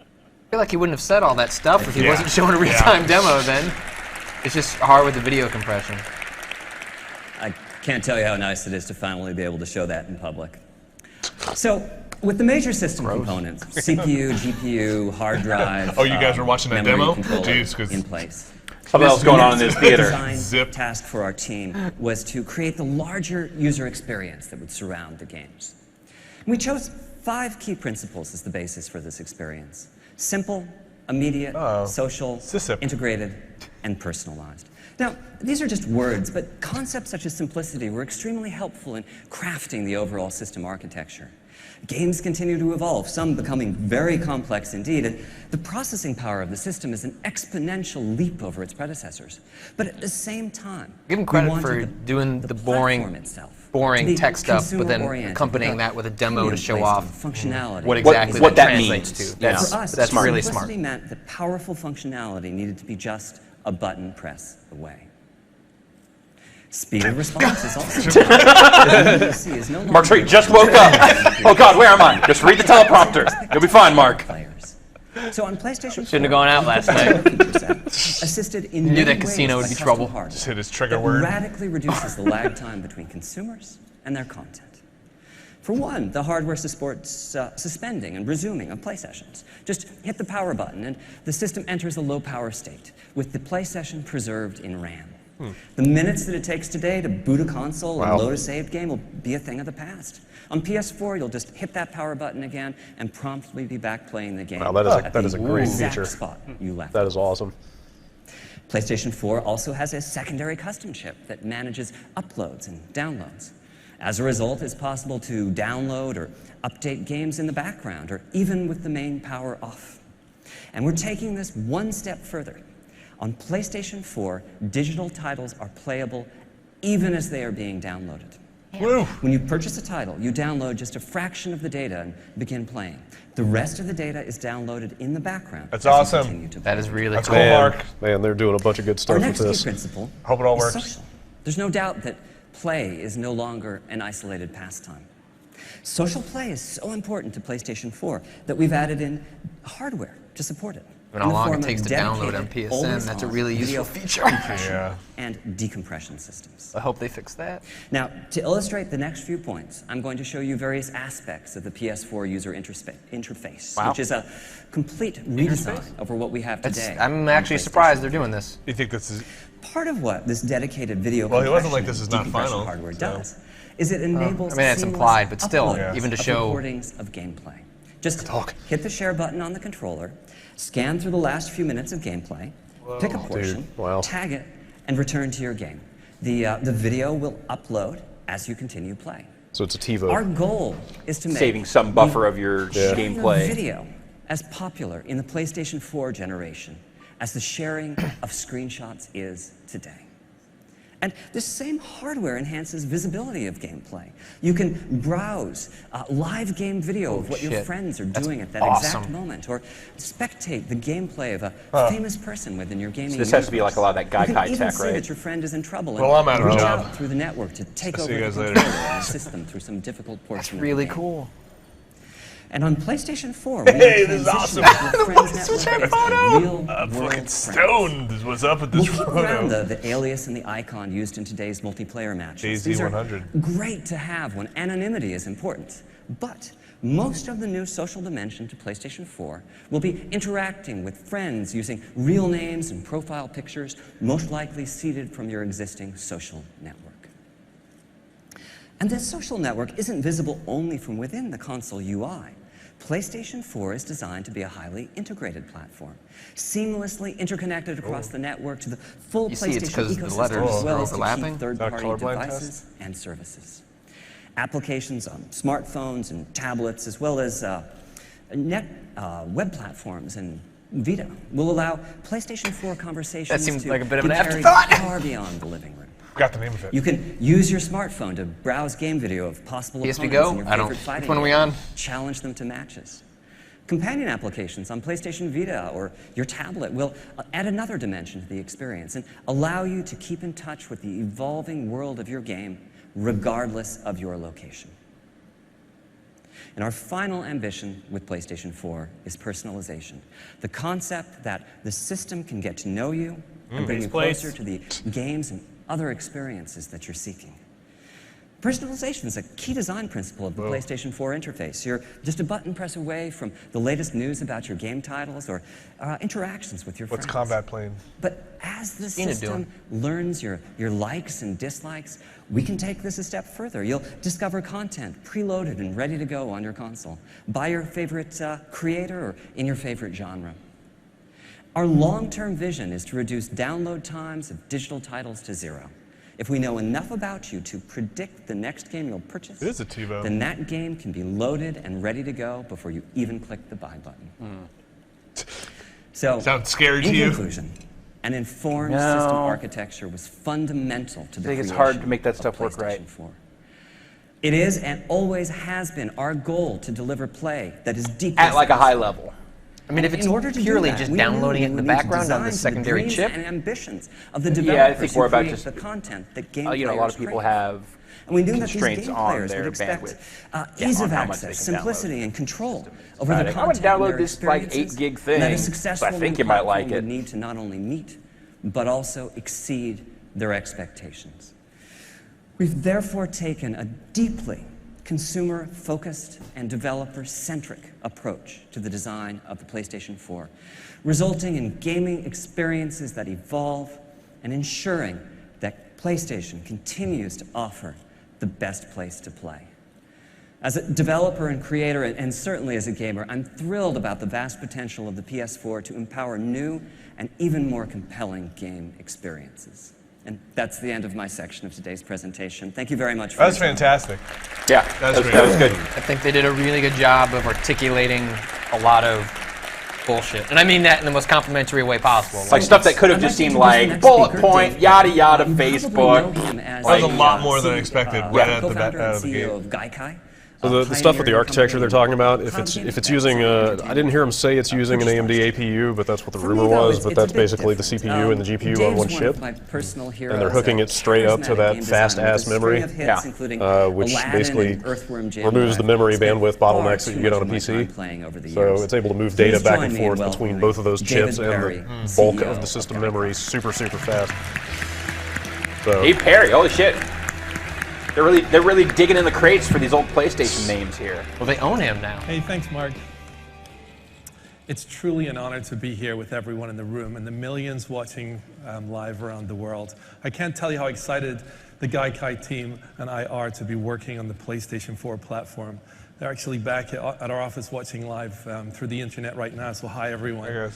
I feel like he wouldn't have said all that stuff if he Yeah. wasn't showing a real-time demo then. It's just hard with the video compression. I can't tell you how nice it is to finally be able to show that in public. So, with the major system components, CPU, GPU, hard drive, Oh, you guys were watching that memory demo? controller Jeez, 'cause in place. Something else going on in this theater. The Zip. design task for our team was to create the larger user experience that would surround the games. We chose 5 key principles as the basis for this experience. Simple, immediate, social, Sisip. integrated, and personalized. Now, these are just words, but concepts such as simplicity were extremely helpful in crafting the overall system architecture. Games continue to evolve, some becoming very complex indeed, and the processing power of the system is an exponential leap over its predecessors. But at the same time, Give him we credit wanted for doing the platform itself to boring be tech stuff, but then consumer-oriented, accompanying with that with a demo to show premium off placed on functionality. what exactly what that that translates means. to. That's, For us, that's really smart. simplicity meant that powerful functionality needed to be just a button press away. Speed of response is also PC is no longer Mark Tree just woke up. Oh God, where am I? Just read the teleprompter. You'll be fine, Mark. players. So on PlayStation 4, Shouldn't have gone out last night. 50% assisted in Knew that many casino ways would be by custom trouble. hardware Just hit his trigger that word. radically reduces the lag time between consumers and their content. For one, the hardware supports suspending and resuming of play sessions. Just hit the power button and the system enters a low power state with the play session preserved in RAM. The minutes that it takes today to boot a console and load a saved game will be a thing of the past. On PS4, you'll just hit that power button again and promptly be back playing the game. Wow, that is a- at that the is a great exact feature. spot you left. That is awesome. PlayStation 4 also has a secondary custom chip that manages uploads and downloads. As a result, it's possible to download or update games in the background or even with the main power off. And we're taking this one step further. On PlayStation 4, digital titles are playable even as they are being downloaded. Woo. When you purchase a title, you download just a fraction of the data and begin playing. The rest of the data is downloaded in the background. That's as you awesome. continue to That play. is really That's cool. cool, Mark. Man, they're doing a bunch of good Our stuff with next key this. principle Hope it all is works. social. There's no doubt that play is no longer an isolated pastime. Social play is so important to PlayStation 4 that we've added in hardware to support it. And how in the long it form of takes to download on dedicated, PSN, always that's a on really video useful feature. compression Yeah. and decompression systems. I hope they fix that. Now, to illustrate the next few points, I'm going to show you various aspects of the PS4 user interface, Wow. which is a complete redesign over what we have today. I'm on actually PlayStation surprised they're 4. doing this. You think this is? Part of what this dedicated video Well, he wasn't compression like, "This is and not decompression final," hardware so- does is it enables I mean, that's seamless implied, but still, upload even to of show- recordings of gameplay. Just hit the share button on the controller, scan through the last few minutes of gameplay, pick a portion, wow. tag it, and return to your game. The video will upload as you continue playing. So it's a TiVo. Our goal is to make Saving some buffer of your sharing gameplay. of video as popular in the PlayStation 4 generation as the sharing of screenshots is today. And this same hardware enhances visibility of gameplay. You can browse live game video of what your friends are doing at that exact moment, or spectate the gameplay of a famous person within your gaming This has to be like a lot of that Gaikai You can even tech, see right? that your friend is in trouble Well, I'm out and of a reach job. out through the network to take I'll over see you the guys later. controller and assist them through some difficult portion of the Really game. cool. And on PlayStation 4, we Hey, have this is transitioned awesome. to a friends network of real I'm world fucking friends. stoned. Is what's up with this We'll keep around photo? the alias and the icon used in today's multiplayer matches. These are DayZ100. great to have when anonymity is important. But most of the new social dimension to PlayStation 4 will be interacting with friends using real names and profile pictures, most likely seeded from your existing social network. And this social network isn't visible only from within the console UI. PlayStation 4 is designed to be a highly integrated platform, seamlessly interconnected across the network to the full You see, it's PlayStation 'cause the ecosystem, letters as well are as to overlapping? keep third-party colorblind devices and services. Applications on smartphones and tablets, as well as web platforms and Vita, will allow PlayStation 4 conversations That seems to like a bit of be an carried afterthought. far beyond the living room. Got the name of it. You can use your smartphone to browse game video of possible PSP opponents Go? in your I don't- favorite fighting which one are we game, on? challenge them to matches. Companion applications on PlayStation Vita or your tablet will add another dimension to the experience and allow you to keep in touch with the evolving world of your game regardless of your location. And our final ambition with PlayStation 4 is personalization. The concept that the system can get to know you and bring you closer to the games and other experiences that you're seeking. Personalization is a key design principle of the PlayStation 4 interface. You're just a button press away from the latest news about your game titles or interactions with your friends. What's combat plane? But as the Cena system learns your likes and dislikes, we can take this a step further. You'll discover content preloaded and ready to go on your console by your favorite creator or in your favorite genre. Our long-term vision is to reduce download times of digital titles to 0. If we know enough about you to predict the next game you'll purchase, It is a TiVo. then that game can be loaded and ready to go before you even click the buy button. So, Sounds scary to in you? conclusion, an informed No. system architecture was fundamental to the I think it's creation hard to make that of stuff work right. PlayStation 4. It is and always has been our goal to deliver play that is deeply At like a high level. I mean, if it's in order to do purely that, just we downloading knew it in we the would need to background on the design to secondary dreams chip, and ambitions of the Yeah, I developers think who we're about create just- the content that game A lot players of people create. have And we knew that these constraints game on players their would expect bandwidth. ease on of how much they access, can download. simplicity, and control over the Right. I would content in download their this, like, experiences, 8 gig and that a thing, successful so I think new you might like platform it. would need to not only meet, but also exceed their expectations. We've therefore taken a deeply consumer-focused and developer-centric approach to the design of the PlayStation 4, resulting in gaming experiences that evolve and ensuring that PlayStation continues to offer the best place to play. As a developer and creator, and certainly as a gamer, I'm thrilled about the vast potential of the PS4 to empower new and even more compelling game experiences. And that's the end of my section of today's presentation. Thank you very much for That was your time. fantastic. Yeah, That's that was great. good. I think they did a really good job of articulating a lot of bullshit. And I mean that in the most complimentary way possible. Like stuff that could have I'd just like to seemed introduce the like next bullet speaker, point, Dave yada Clark. yada, You probably Facebook. know him as That was a the, lot more than I CEO, expected right yeah, out the co-founder out and of the CEO gate. of Gaikai. So the stuff with the architecture they're talking about, if it's using, I didn't hear them say it's using an AMD APU, but that's what the rumor was, but that's basically the CPU and the GPU on one chip. And they're hooking it straight up to that fast-ass memory, which basically removes the memory bandwidth bottlenecks that you get on a PC. So it's able to move data back and forth between both of those chips and the bulk of the system memory super fast. So, Dave Perry, holy shit. They're really digging in the crates for these old PlayStation names here. Well, they own him now. Hey, thanks, Mark. It's truly an honor to be here with everyone in the room and the millions watching live around the world. I can't tell you how excited the Gaikai team and I are to be working on the PlayStation 4 platform. They're actually back at our office watching live through the internet right now, so hi, everyone. As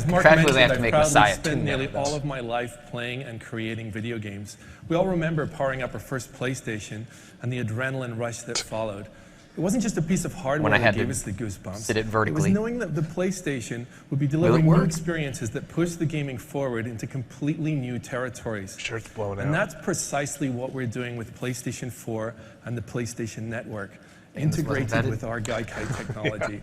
Mark Contractually, they have mentioned, to make I've Messiah proudly 2 spent nearly now with all us. of my life playing and creating video games. We all remember powering up our first PlayStation and the adrenaline rush that followed. It wasn't just a piece of hardware When I had that gave to us the goosebumps. sit it It was vertically. knowing that the PlayStation would be delivering new work? experiences that push the gaming forward into completely new territories. Shirt's blowing And out. that's precisely what we're doing with PlayStation 4 and the PlayStation Network, this wasn't integrated vetted? with our Gaikai technology.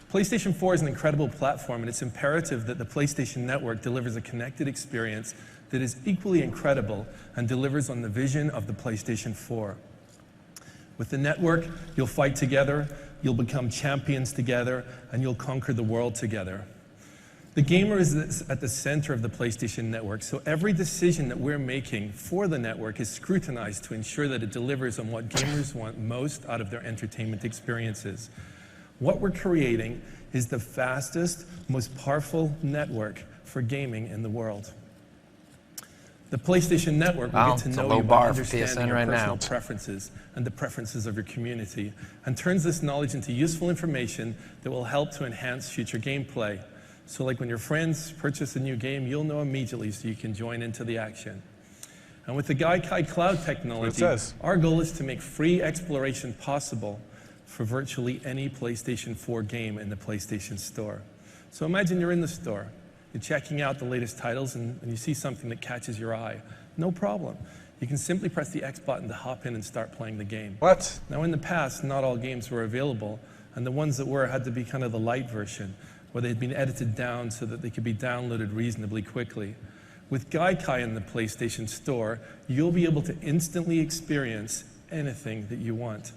PlayStation 4 is an incredible platform, and it's imperative that the PlayStation Network delivers a connected experience that is equally incredible and delivers on the vision of the PlayStation 4. With the network, you'll fight together, you'll become champions together, and you'll conquer the world together. The gamer is at the center of the PlayStation Network, so every decision that we're making for the network is scrutinized to ensure that it delivers on what gamers want most out of their entertainment experiences. What we're creating is the fastest, most powerful network for gaming in the world. The PlayStation Network will Wow, get to it's a know low you bar by for understanding PSN your right personal now. preferences and the preferences of your community, and turns this knowledge into useful information that will help to enhance future gameplay. So like when your friends purchase a new game, you'll know immediately so you can join into the action. And with the Gaikai cloud technology, says. our goal is to make free exploration possible for virtually any PlayStation 4 game in the PlayStation Store. So imagine you're in the store, you're checking out the latest titles, and you see something that catches your eye. No problem. You can simply press the X button to hop in and start playing the game. What? Now, in the past, not all games were available, and the ones that were had to be kind of the light version, where they had been edited down so that they could be downloaded reasonably quickly. With Gaikai in the PlayStation Store, you'll be able to instantly experience anything that you want.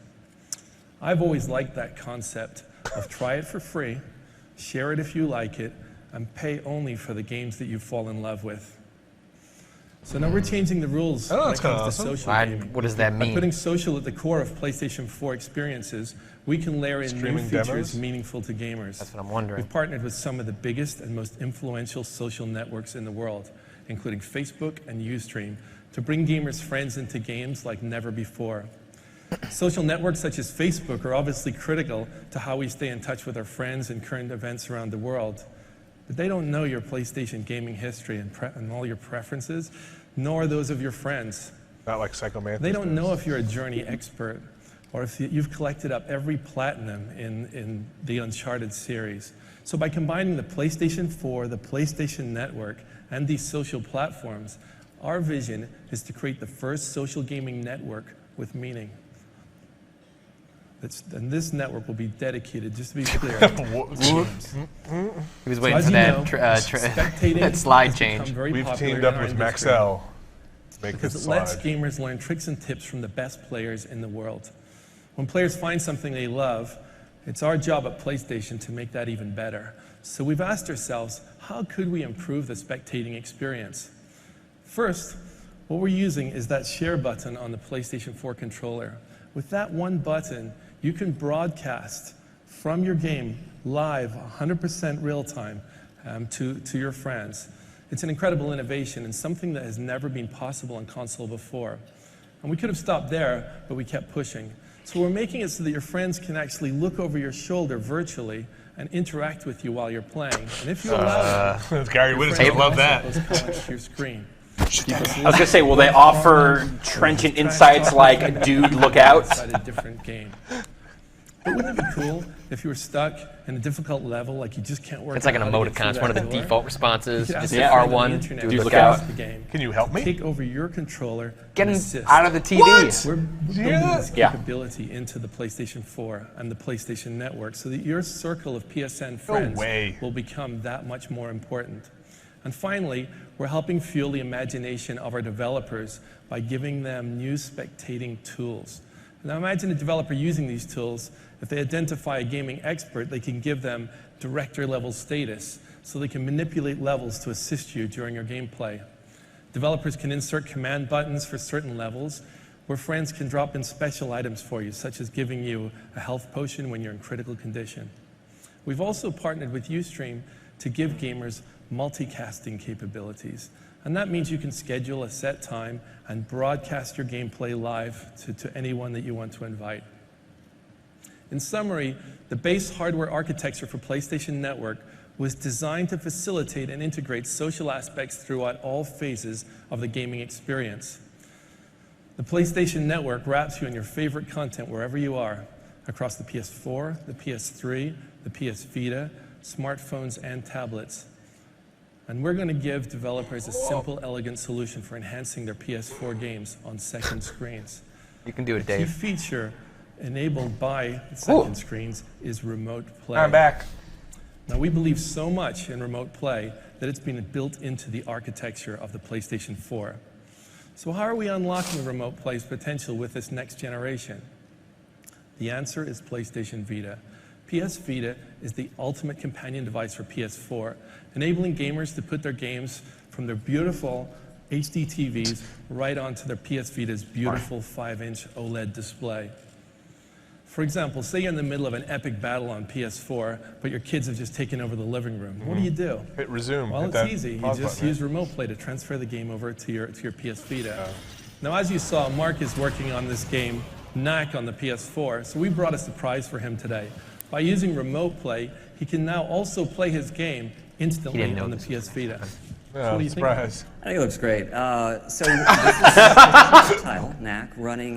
I've always liked that concept of try it for free, share it if you like it, and pay only for the games that you fall in love with. So now we're changing the rules when it comes to social gaming. What does that By mean? putting social at the core of PlayStation 4 experiences, we can layer in new Streaming features demos? meaningful to gamers. That's what I'm wondering. We've partnered with some of the biggest and most influential social networks in the world, including Facebook and Ustream, to bring gamers' friends into games like never before. Social networks such as Facebook are obviously critical to how we stay in touch with our friends and current events around the world. But they don't know your PlayStation gaming history and all your preferences, nor those of your friends. Not like Psychomantis. They don't know if you're a Journey expert or if you've collected up every platinum in the Uncharted series. So by combining the PlayStation 4, the PlayStation Network, and these social platforms, our vision is to create the first social gaming network with meaning. And this network will be dedicated, just to be clear. He was waiting as for you that, know, that spectating slide has become change. very We've popular teamed in up our with industry Maxell to make because this it lets slide. gamers learn tricks and tips from the best players in the world. When players find something they love, it's our job at PlayStation to make that even better. So we've asked ourselves, how could we improve the spectating experience? First, what we're using is that share button on the PlayStation 4 controller. With that one button, you can broadcast from your game live, 100% real time, to your friends. It's an incredible innovation and something that has never been possible on console before. And we could have stopped there, but we kept pushing. So we're making it so that your friends can actually look over your shoulder virtually and interact with you while you're playing. And if you allow them, Gary Whittaker's gonna love that. those comments to your screen. I was going to say, will they offer trenchant insights like, dude, look out? A different game. But wouldn't it be cool if you were stuck in a difficult level, like you just can't work It's like an out how to get emoticon. It's through one of the that door? default responses. You could ask Just your friend on the R1, internet dude, to look pause out. the game. Can you help me? Take over your controller Get and him assist. out of the TV. We're building this Yeah. capability into the PlayStation 4 and the PlayStation Network so that your circle of PSN friends way. will become that much more important. And finally, we're helping fuel the imagination of our developers by giving them new spectating tools. Now imagine a developer using these tools. If they identify a gaming expert, they can give them director-level status so they can manipulate levels to assist you during your gameplay. Developers can insert command buttons for certain levels, where friends can drop in special items for you, such as giving you a health potion when you're in critical condition. We've also partnered with Ustream to give gamers multicasting capabilities. And that means you can schedule a set time and broadcast your gameplay live to anyone that you want to invite. In summary, the base hardware architecture for PlayStation Network was designed to facilitate and integrate social aspects throughout all phases of the gaming experience. The PlayStation Network wraps you in your favorite content wherever you are, across the PS4, the PS3, the PS Vita, smartphones, and tablets. And we're going to give developers a simple, elegant solution for enhancing their PS4 games on second screens. You can do it, The key Dave. feature enabled by second screens is remote play. I'm back. Now, we believe so much in remote play that it's been built into the architecture of the PlayStation 4. So how are we unlocking remote play's potential with this next generation? The answer is PlayStation Vita. PS Vita is the ultimate companion device for PS4, enabling gamers to put their games from their beautiful HD TVs right onto their PS Vita's beautiful 5-inch OLED display. For example, say you're in the middle of an epic battle on PS4, but your kids have just taken over the living room. What do? Hit resume. Well, Hit it's that easy. You pause just button, use remote play to transfer the game over to your PS Vita. Now, as you saw, Mark is working on this game, Knack, on the PS4, so we brought a surprise for him today. By using remote play, he can now also play his game instantly on the PS Vita. So what do you think? I think it looks great. So this is a title, Knack, running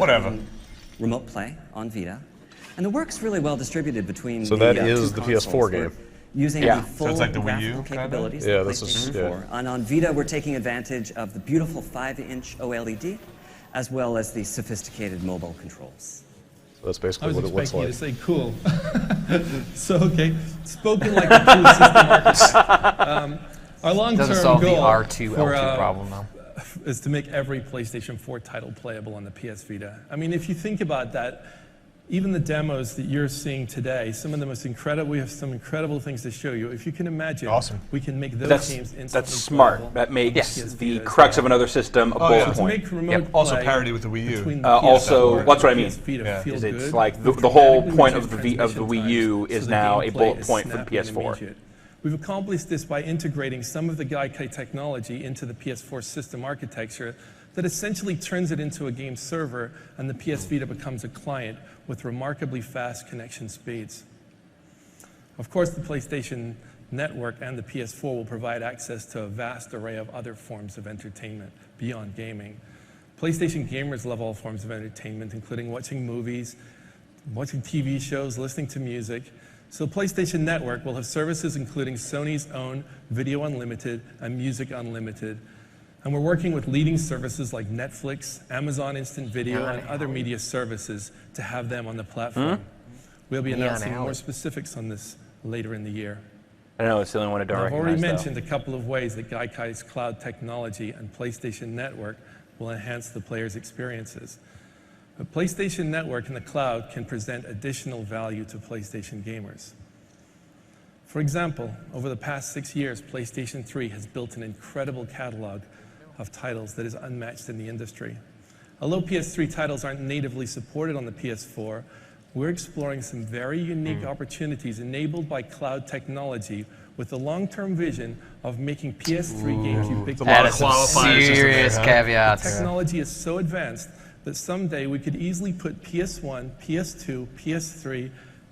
remote play on Vita. And the work's really well distributed between So that two is the consoles. PS4 We're game. using the full So it's like the Wii U graphical capabilities Yeah, of this is PlayStation 4. And on Vita, we're taking advantage of the beautiful 5-inch OLED, as well as the sophisticated mobile controls. So that's I basically was what it looks expecting you like. to say cool. So, okay, spoken like a cool system architect. Our long-term Doesn't solve the goal R2, for, L2 problem, though. is to make every PlayStation 4 title playable on the PS Vita. I mean, if you think about that, even the demos that you're seeing today, some of the most incredible, we have some incredible things to show you. If you can imagine, we can make those games instantly That's smart. playable That makes on PS the Vita crux as of well. another system a Oh, bullet yeah. To point. make remote Also play parity with the Wii U. between the Also, PS4 that's what I and mean. PS Vita feel Is it's good. like the We've whole dramatically point of reduced the Wii transmission U times, is so the now a gameplay bullet is point for the snappy and PS4. immediate. We've accomplished this by integrating some of the Gaikai technology into the PS4 system architecture that essentially turns it into a game server, and the PS Vita becomes a client with remarkably fast connection speeds. Of course, the PlayStation Network and the PS4 will provide access to a vast array of other forms of entertainment beyond gaming. PlayStation gamers love all forms of entertainment, including watching movies, watching TV shows, listening to music. So PlayStation Network will have services including Sony's own Video Unlimited and Music Unlimited. And we're working with leading services like Netflix, Amazon Instant Video, and other media services to have them on the platform. We'll be announcing more specifics on this later in the year. I know, it's the only one I don't I've recognize, already though. mentioned a couple of ways that Gaikai's cloud technology and PlayStation Network will enhance the player's experiences. The PlayStation Network and the cloud can present additional value to PlayStation gamers. For example, over the past 6 years, PlayStation 3 has built an incredible catalog of titles that is unmatched in the industry. Although PS3 titles aren't natively supported on the PS4, we're exploring some very unique opportunities enabled by cloud technology with the long-term vision of making PS3 games ubiquitous. That is some serious caveats. The technology is so advanced that someday we could easily put PS1, PS2, PS3,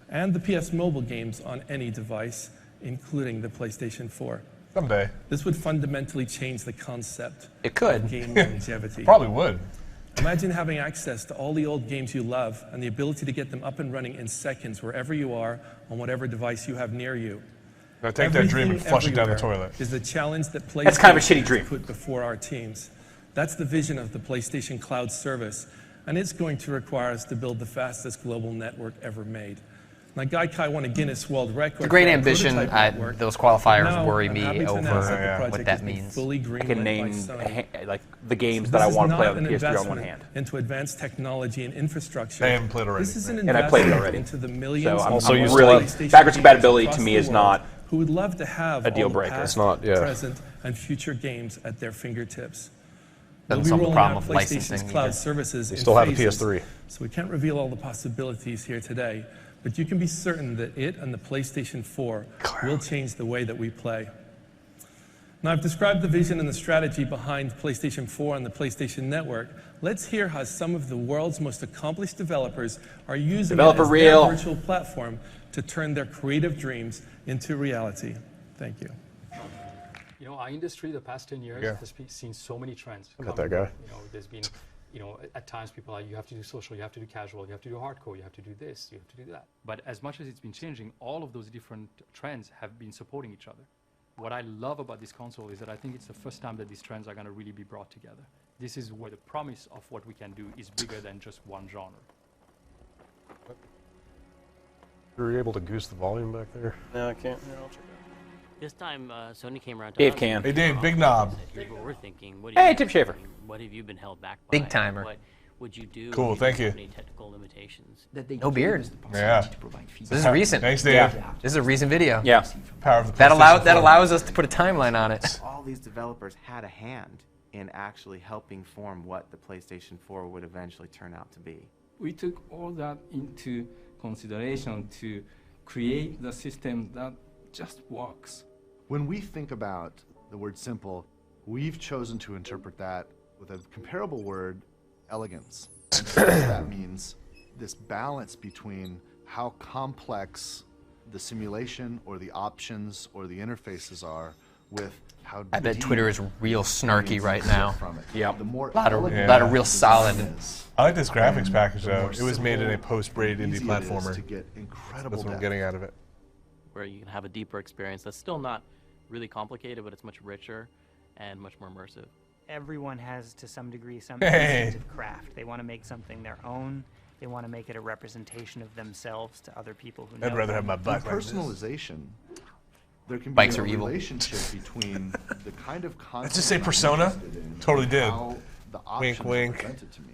and the PS Mobile games on any device, including the PlayStation 4. Someday. This would fundamentally change the concept of game longevity. Probably would. Imagine having access to all the old games you love and the ability to get them up and running in seconds wherever you are on whatever device you have near you. Now take that dream and flush it down the toilet. Is the challenge that PlayStation That's kind of a shitty dream. put before our teams. That's the vision of the PlayStation Cloud service, and it's going to require us to build the fastest global network ever made. Now, Gaikai won a Guinness World Record. It's a great for our ambition. prototype network. Those qualifiers Now, worry I'm me happy to over announce that the what project that has been means. fully I can greenlit by name Sony. like the games So that I this is want to not play on an the PS3 on one investment hand. into advanced technology and infrastructure. And played already. This is an And I played it investment already. into the millions So I'm, of I'm used really PlayStation backwards gamers compatibility to across me the is world not who would love to have a deal all the breaker. past, It's not, yeah. present, and future games at their fingertips. Doesn't We'll be solve the rolling problem out of PlayStation's licensing cloud either. services They in still have a phases, PS3. so we can't reveal all the possibilities here today, but you can be certain that it and the PlayStation 4 will change the way that we play. Now, I've described the vision and the strategy behind PlayStation 4 and the PlayStation Network. Let's hear how some of the world's most accomplished developers are using it as their virtual platform to turn their creative dreams into reality. Thank you. You know, our industry the past 10 years has seen so many trends. Got that guy. You know, there's been you know, at times people are, you have to do social, you have to do casual, you have to do hardcore, you have to do this, you have to do that. But as much as it's been changing, all of those different trends have been supporting each other. What I love about this console is that I think it's the first time that these trends are going to really be brought together. This is where the promise of what we can do is bigger than just one genre. Were you able to goose the volume back there? No, I can't. Here, I'll check it. This time, Sony came around to Dave us can. and Hey, Dave, said, big knob. Here's what we're thinking. What Hey, Tim Schafer. What have you been held back by? Big timer. What would you do? Cool, if thank didn't you. have any technical limitations? No beard. Yeah. This is recent. Thanks, Dave. Yeah. This is a recent video. Yeah. Power of the That PlayStation 4. allows us to put a timeline on it. All these developers had a hand in actually helping form what the PlayStation 4 would eventually turn out to be. We took all that into consideration to create the system that just works. When we think about the word simple, we've chosen to interpret that with a comparable word, elegance. That means this balance between how complex the simulation or the options or the interfaces are with how I bet deep Twitter is real snarky right now. from it. Yeah. The more Lot elegant of real the solid. design is, I like this graphics and package, the though. more It was made in a simple post-braid and indie easy it is platformer. to get incredible That's what I'm depth. getting out of it. Where you can have a deeper experience that's still not really complicated, but it's much richer and much more immersive. Everyone has, to some degree, some Hey. instinct of craft. They want to make something their own. They want to make it a representation of themselves to other people who know I'd rather have them. my butt In like this. personalization, there can be Bikes a are evil. relationship between the kind of content Let's just say I'm Persona. interested in Totally and did. how the Wink, options are wink. presented to me.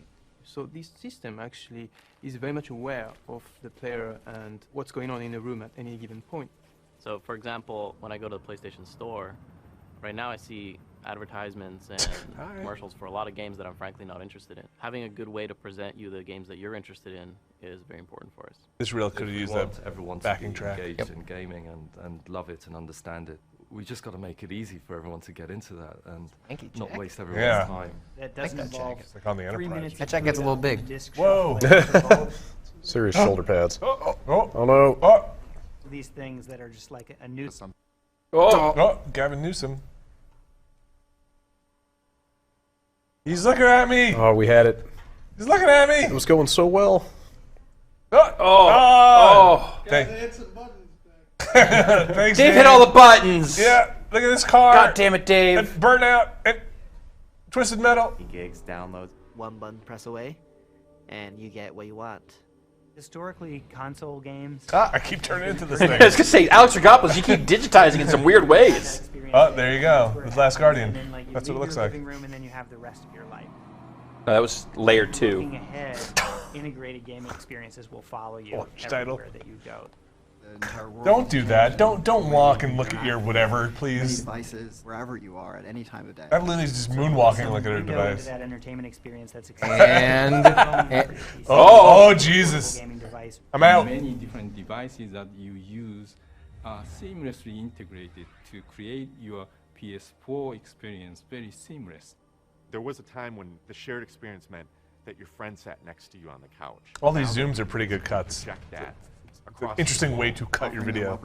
So this system actually is very much aware of the player and what's going on in the room at any given point. So, for example, when I go to the PlayStation Store, right now I see advertisements and commercials for a lot of games that I'm frankly not interested in. Having a good way to present you the games that you're interested in is very important for us. This reel could have used that everyone backing to be track. engaged in gaming and love it and understand it. We just got to make it easy for everyone to get into that and Thank you, not Jack. waste everyone's Yeah. time. That doesn't involve It's like on the 3 Enterprise. minutes That of check gets a boot little up, big. disc Whoa. shuffling. It involves Serious shoulder pads. Oh no. Oh. these things that are just like a new. Oh, Gavin Newsom. He's looking at me. Oh, we had it. He's looking at me. It was going so well. Oh. Thanks, Dave Dave. hit all the buttons. Yeah, look at this car. God damn it, Dave. And Burnout and Twisted Metal. Gigs, downloads. One button press away, and you get what you want. Historically, console games. I keep turning into this I thing. was gonna say, Alex Rogopoulos, you keep digitizing in some weird ways. Oh, there you go. With Last Guardian. And then, like, you That's what leave it looks your like. living room, and then you have the rest of your life. No, that was layer 2. Looking ahead, integrated gaming experiences will follow you Launch title. everywhere that you go. Don't do that. Don't walk and look at your whatever, please. Devices wherever you are at any time of day. That Lily's just moonwalking and looking at her Window into device. that entertainment experience that's Oh, Jesus. Gaming device. I'm out. Many different devices that you use are seamlessly integrated to create your PS4 experience very seamless. There was a time when the shared experience meant that your friend sat next to you on the couch. All these zooms are pretty good cuts. Project that It's an across interesting the way world. to cut your video.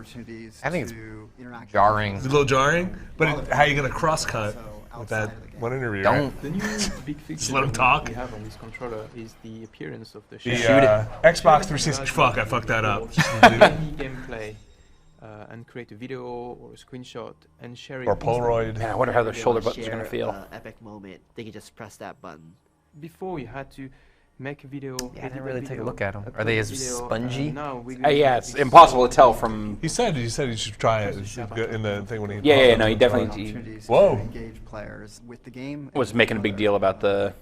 I think it's jarring. It's a little jarring, but how are you going to cross-cut with that one interview, Don't. right? The new big feature Just let him that talk. we have on this controller is the appearance of the The shader. Xbox 360, fuck, I fucked that up. Any gameplay and create a video or a screenshot and share it. Or Polaroid. instantly. Man, I wonder how those They shoulder wanna buttons are going to share, feel. Epic moment. They can just press that button. Before you had to make a video. Yeah, I didn't edit really the take a video, look at 'em. Are upload they the as video, spongy? now we Yeah, it's impossible to tell from. He said you should try it in the thing when he. Yeah, no, he definitely Opportunities Whoa. to engage players with the game. was making a big deal about the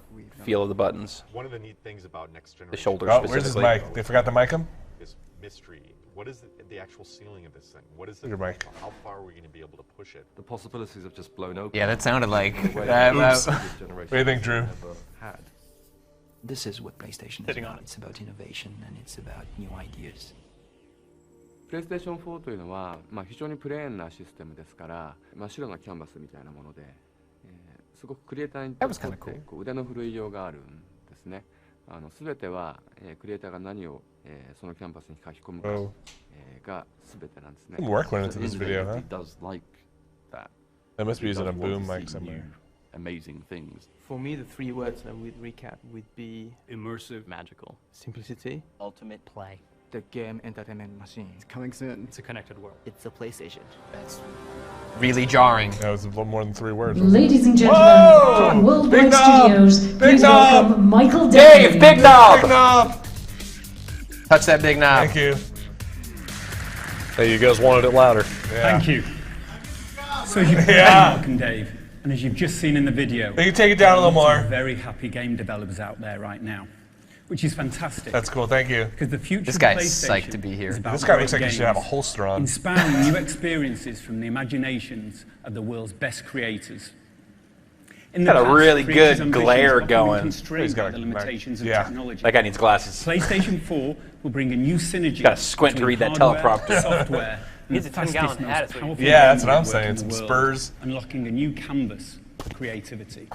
feel of the buttons. One of the neat things about next generation. The shoulder Oh, where's his specifically. mic? They forgot to mic him? Is mystery. What is the actual ceiling of this thing? What is it? Your mic. How far are we going to be able to push it? The possibilities have just blown open. Yeah, that sounded like. Oops. What do you think, Drew? Had. This is what PlayStation is about. It's about innovation and it's about new ideas. PlayStation 4というのは、非常にプレーンなシステムですから、真っ白なキャンバスみたいなもので、すごくクリエイターにとってこう腕の振るいようがあるんですね。全ては、クリエイターが何を、そのキャンバスに書き込むか、が全てなんですね。Some work went into this video, huh? He does like that. That must be using a boom mic somewhere. amazing things. For me, the 3 words that would recap would be Immersive, magical, simplicity, Ultimate play. The game entertainment machine. It's coming soon. It's a connected world. It's the PlayStation. That's really jarring. That was a little more than 3 words. Ladies and gentlemen, from Worldwide Studios, please welcome Michael Dave, Big Knob! Big Knob! Touch that big knob. Thank you. Hey, you guys wanted it louder. Yeah. Thank you. So as you've welcome Dave, and as you've just seen in the video, you can take it down a little more. Very happy game developers out there right now, which is fantastic. That's cool, thank you. Because the future This of guy's PlayStation psyched to be here. is about This guy great looks like he should have a games, holster on. inspiring new experiences from the imaginations of the world's best creators. In Got a past, really creators' good ambitions glare have often been going. constrained He's got by a- the limitations of yeah. technology. That guy needs glasses. PlayStation 4 will bring a new synergy. Gotta squint to between read that hardware, teleprompter. software, and Needs the a 10-gallon fastest, hat, most that's what you- powerful Yeah, that's game what I'm network saying, in some the world, spurs. unlocking a new canvas for creativity.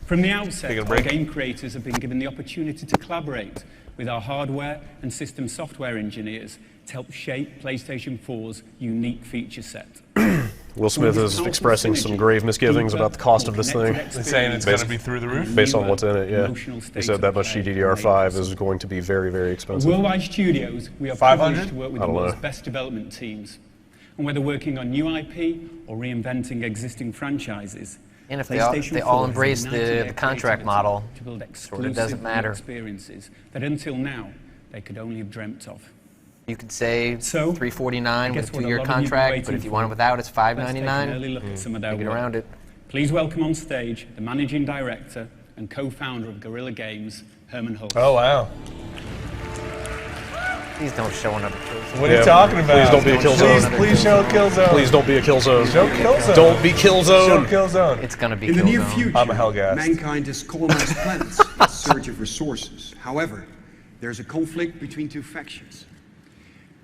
From the outset, Taking a our break. game creators have been given the opportunity to collaborate with our hardware and system software engineers to help shape PlayStation 4's unique feature set. Will Smith is expressing some grave misgivings about the cost of this thing. He's saying it's going to be through the roof? Based on what's in it, yeah. He said that much GDDR5 is going to be very, very At expensive. Worldwide Studios, we are 500? privileged to work with I the don't world's know. best development teams. And whether working on new IP or reinventing existing franchises, And if they all PlayStation 4 all has embrace ignited the their contract creativity model, to build sort of exclusive doesn't matter. experiences that until now they could only have dreamt of. You could say So, $349 with guess a what a 2-year lot of you have been contract, but waiting if you want it for? without, it's Let's take an $599. early look at some of their Get work. around it. Please welcome on stage the managing director and co-founder of Guerrilla Games, Herman Hulse. Oh, wow. Please don't show another Killzone. What are you talking about? Please don't be a Killzone. Please show Killzone. Please don't be a Killzone. Show Killzone. Don't be Killzone. Show Killzone. It's gonna be In the near Killzone. future, I'm a Hellgast. mankind has colonized planets in search of resources. However, there's a conflict between 2 factions.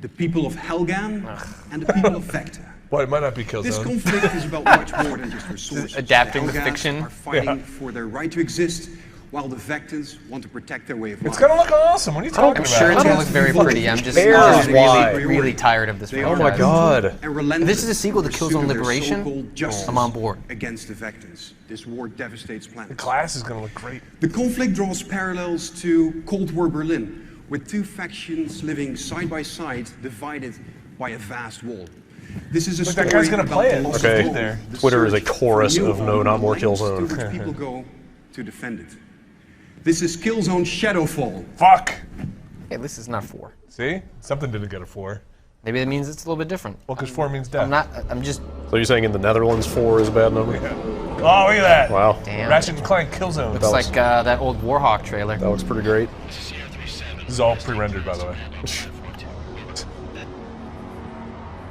The people of Helghan and the people of Vector. Well, it might not be Killzone. This conflict is about much more than just resources. Adapting the the Helghans fiction. are fighting Yeah. for their right to exist, while the Vectans want to protect their way of life. It's going to look awesome. What are you talking I'm about? sure it's gonna look very pretty. I'm just Bears, why? really tired of this They franchise. are Oh my God. and If this is a sequel to pursuit Killzone of their Liberation, so-called justice I'm on board. against the Vectans. This war devastates planets. The glass is going to look great. The conflict draws parallels to Cold War Berlin, with 2 factions living side by side, divided by a vast wall. This is a Look, story that guy's gonna about play the it. loss Okay, of home, there. the Twitter is a search for chorus new of no, not more lands Killzone. to which people go to defend it. This is Killzone Shadowfall. Fuck. Hey, this is not 4. See? Something didn't get a 4. Maybe that means it's a little bit different. Well, because 4 means death. I'm just. So you're saying in the Netherlands 4 is a bad number? Oh, look at that. Wow. Damn. Ratchet and Clank Killzone. Looks like that old Warhawk trailer. That looks pretty great. This is all pre-rendered, by the way.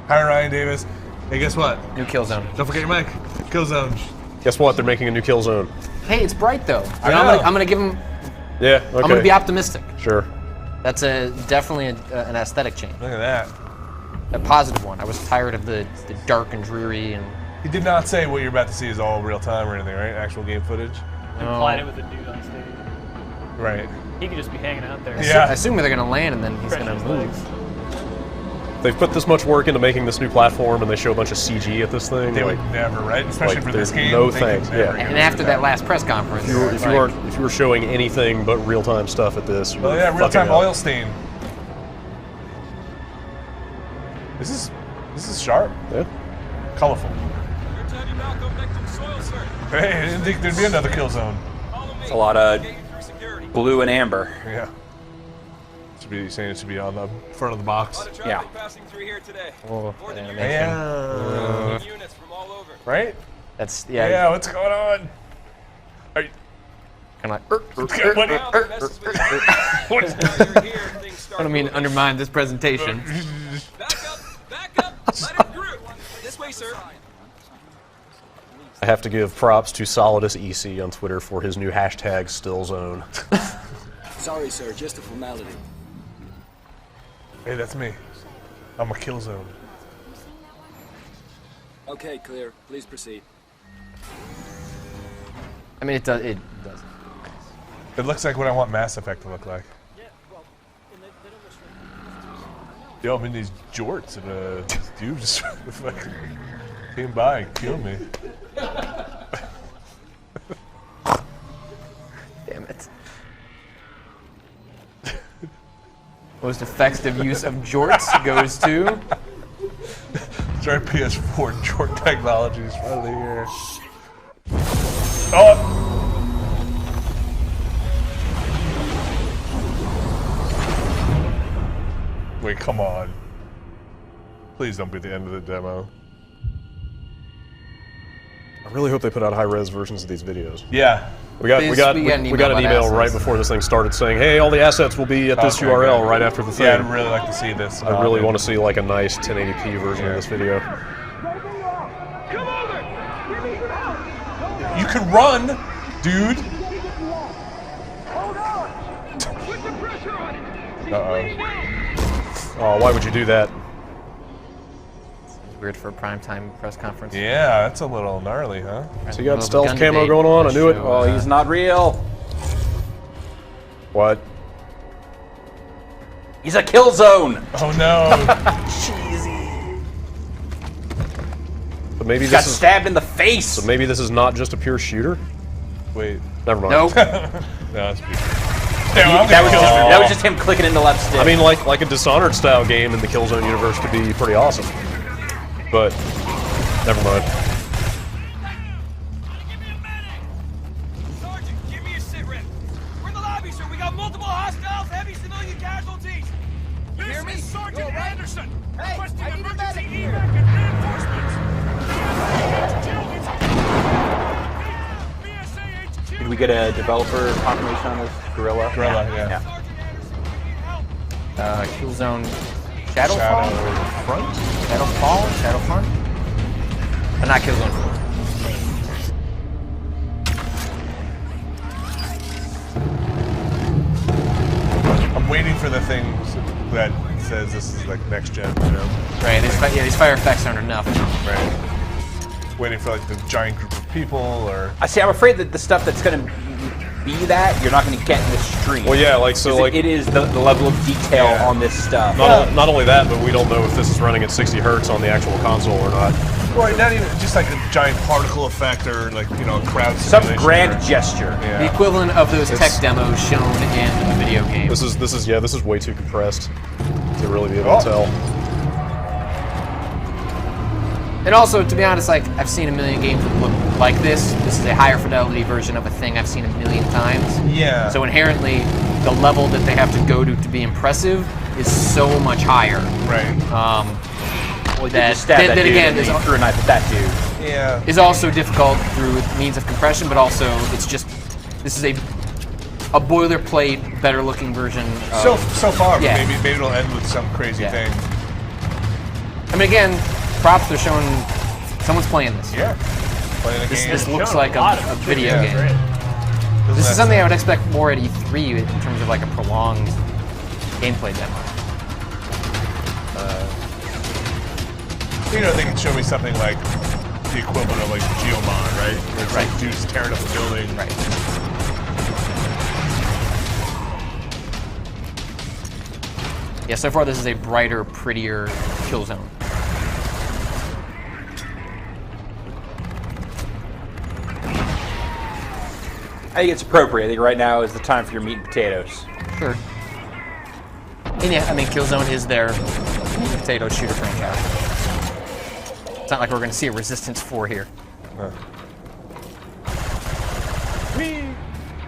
Hi, Ryan Davis. Hey, guess what? New Killzone. Don't forget your mic. Killzone. Guess what? They're making a new Killzone. Hey, it's bright though. I I'm know. gonna give him. Yeah, okay. I'm gonna be optimistic. Sure. That's definitely an aesthetic change. Look at that. A positive one. I was tired of the dark and dreary and. He did not say what you're about to see is all real time or anything, right? Actual game footage. Implied it with a dude on stage. Right. He could just be hanging out there. Yeah. I assume they're gonna land and then he's gonna move. They've put this much work into making this new platform, and they show a bunch of CG at this thing. They like, would never, right? Especially like, for this there's game. no they thanks. could never Yeah. And after that last press conference, If you were showing anything but real-time stuff at this, you Oh were yeah, real-time fucking up. oil stain. This is sharp. Yeah. Colorful. Hey, I didn't think there'd be another Killzone. It's a lot of blue and amber. Yeah. Should be saying it should be on the front of the box. Yeah. Oh, animation. Yeah. Right? That's yeah. Yeah. What's going on? Are you? Kind of What? I don't mean to undermine this presentation. This way, sir. I have to give props to Solidus EC on Twitter for his new hashtag #StillZone. Sorry, sir. Just a formality. Hey, that's me. I'm a Killzone. Okay, clear. Please proceed. I mean, it does. It does. It looks like what I want Mass Effect to look like. Yo, I'm in these jorts and dude just fucking came by and killed me. Most effective use of jorts goes to... Try PS4 jort technologies for the year. Oh! Wait, come on. Please don't be the end of the demo. I really hope they put out high-res versions of these videos. Yeah. We got an email right before this thing started saying, "Hey, all the assets will be at this URL right after the thing." Yeah, I'd really like to see this. I really want to see like a nice 1080p version of this video. You can run, dude. Uh-oh. Oh, why would you do that? Weird for a primetime press conference. Yeah, that's a little gnarly, huh? So you got stealth camo going on? I knew it. Oh, he's not real. What? He's a kill zone. Oh no. Cheesy. But maybe He this got is stabbed in the face. So maybe this is not just a pure shooter. Wait. Never mind. Nope. No, that's beautiful. That was just him clicking in the left stick. I mean, like a Dishonored style game in the Killzone universe could be pretty awesome. But never mind. Sergeant, give me a sit rep. We're in the lobby, sir. We got multiple hostiles, heavy civilian casualties. You hear me? Sergeant Anderson. Requesting emergency evac and reinforcements. Did we get a developer confirmation on this? Gorilla? Gorilla, yeah. Killzone Shadowfall? Shadowfront? But not Killzone 4. I'm waiting for the things that says this is like next gen, you know? Right, these fire effects aren't enough. Right. Waiting for like the giant group of people or... I see, I'm afraid that the stuff that's going to be that, you're not going to get in the stream. Well, yeah, like, so, like... It is the level of detail on this stuff. Not only that, but we don't know if this is running at 60 hertz on the actual console or not. Right, not even just like a giant particle effect or like, you know, a crowd Some simulation grand or- gesture. Yeah. The equivalent of those tech demos shown in a video game. This is way too compressed to really be able to tell. And also, to be honest, like, I've seen a million games that look like this. This is a higher fidelity version of a thing I've seen a million times. Yeah. So inherently, the level that they have to go to be impressive is so much higher. Right. Well, just stab that dude again, and then you threw a knife at that dude. Yeah. Is also difficult through means of compression, but also it's just, this is a boilerplate, better looking version of... So far, Yeah. but maybe it'll end with some crazy thing. I mean, again, props, they're showing someone's playing this. Yeah. Playing a game. This looks like a video game. This is something I would expect more at E3 in terms of like a prolonged gameplay demo. You know, they could show me something like the equivalent of like Geomon, right? Where it's like dudes tearing up a building. Right. Yeah, so far this is a brighter, prettier Killzone. I think it's appropriate. I think right now is the time for your meat and potatoes. Sure. And yeah, I mean, Killzone is their meat and potato shooter franchise. It's not like we're going to see a Resistance 4 here.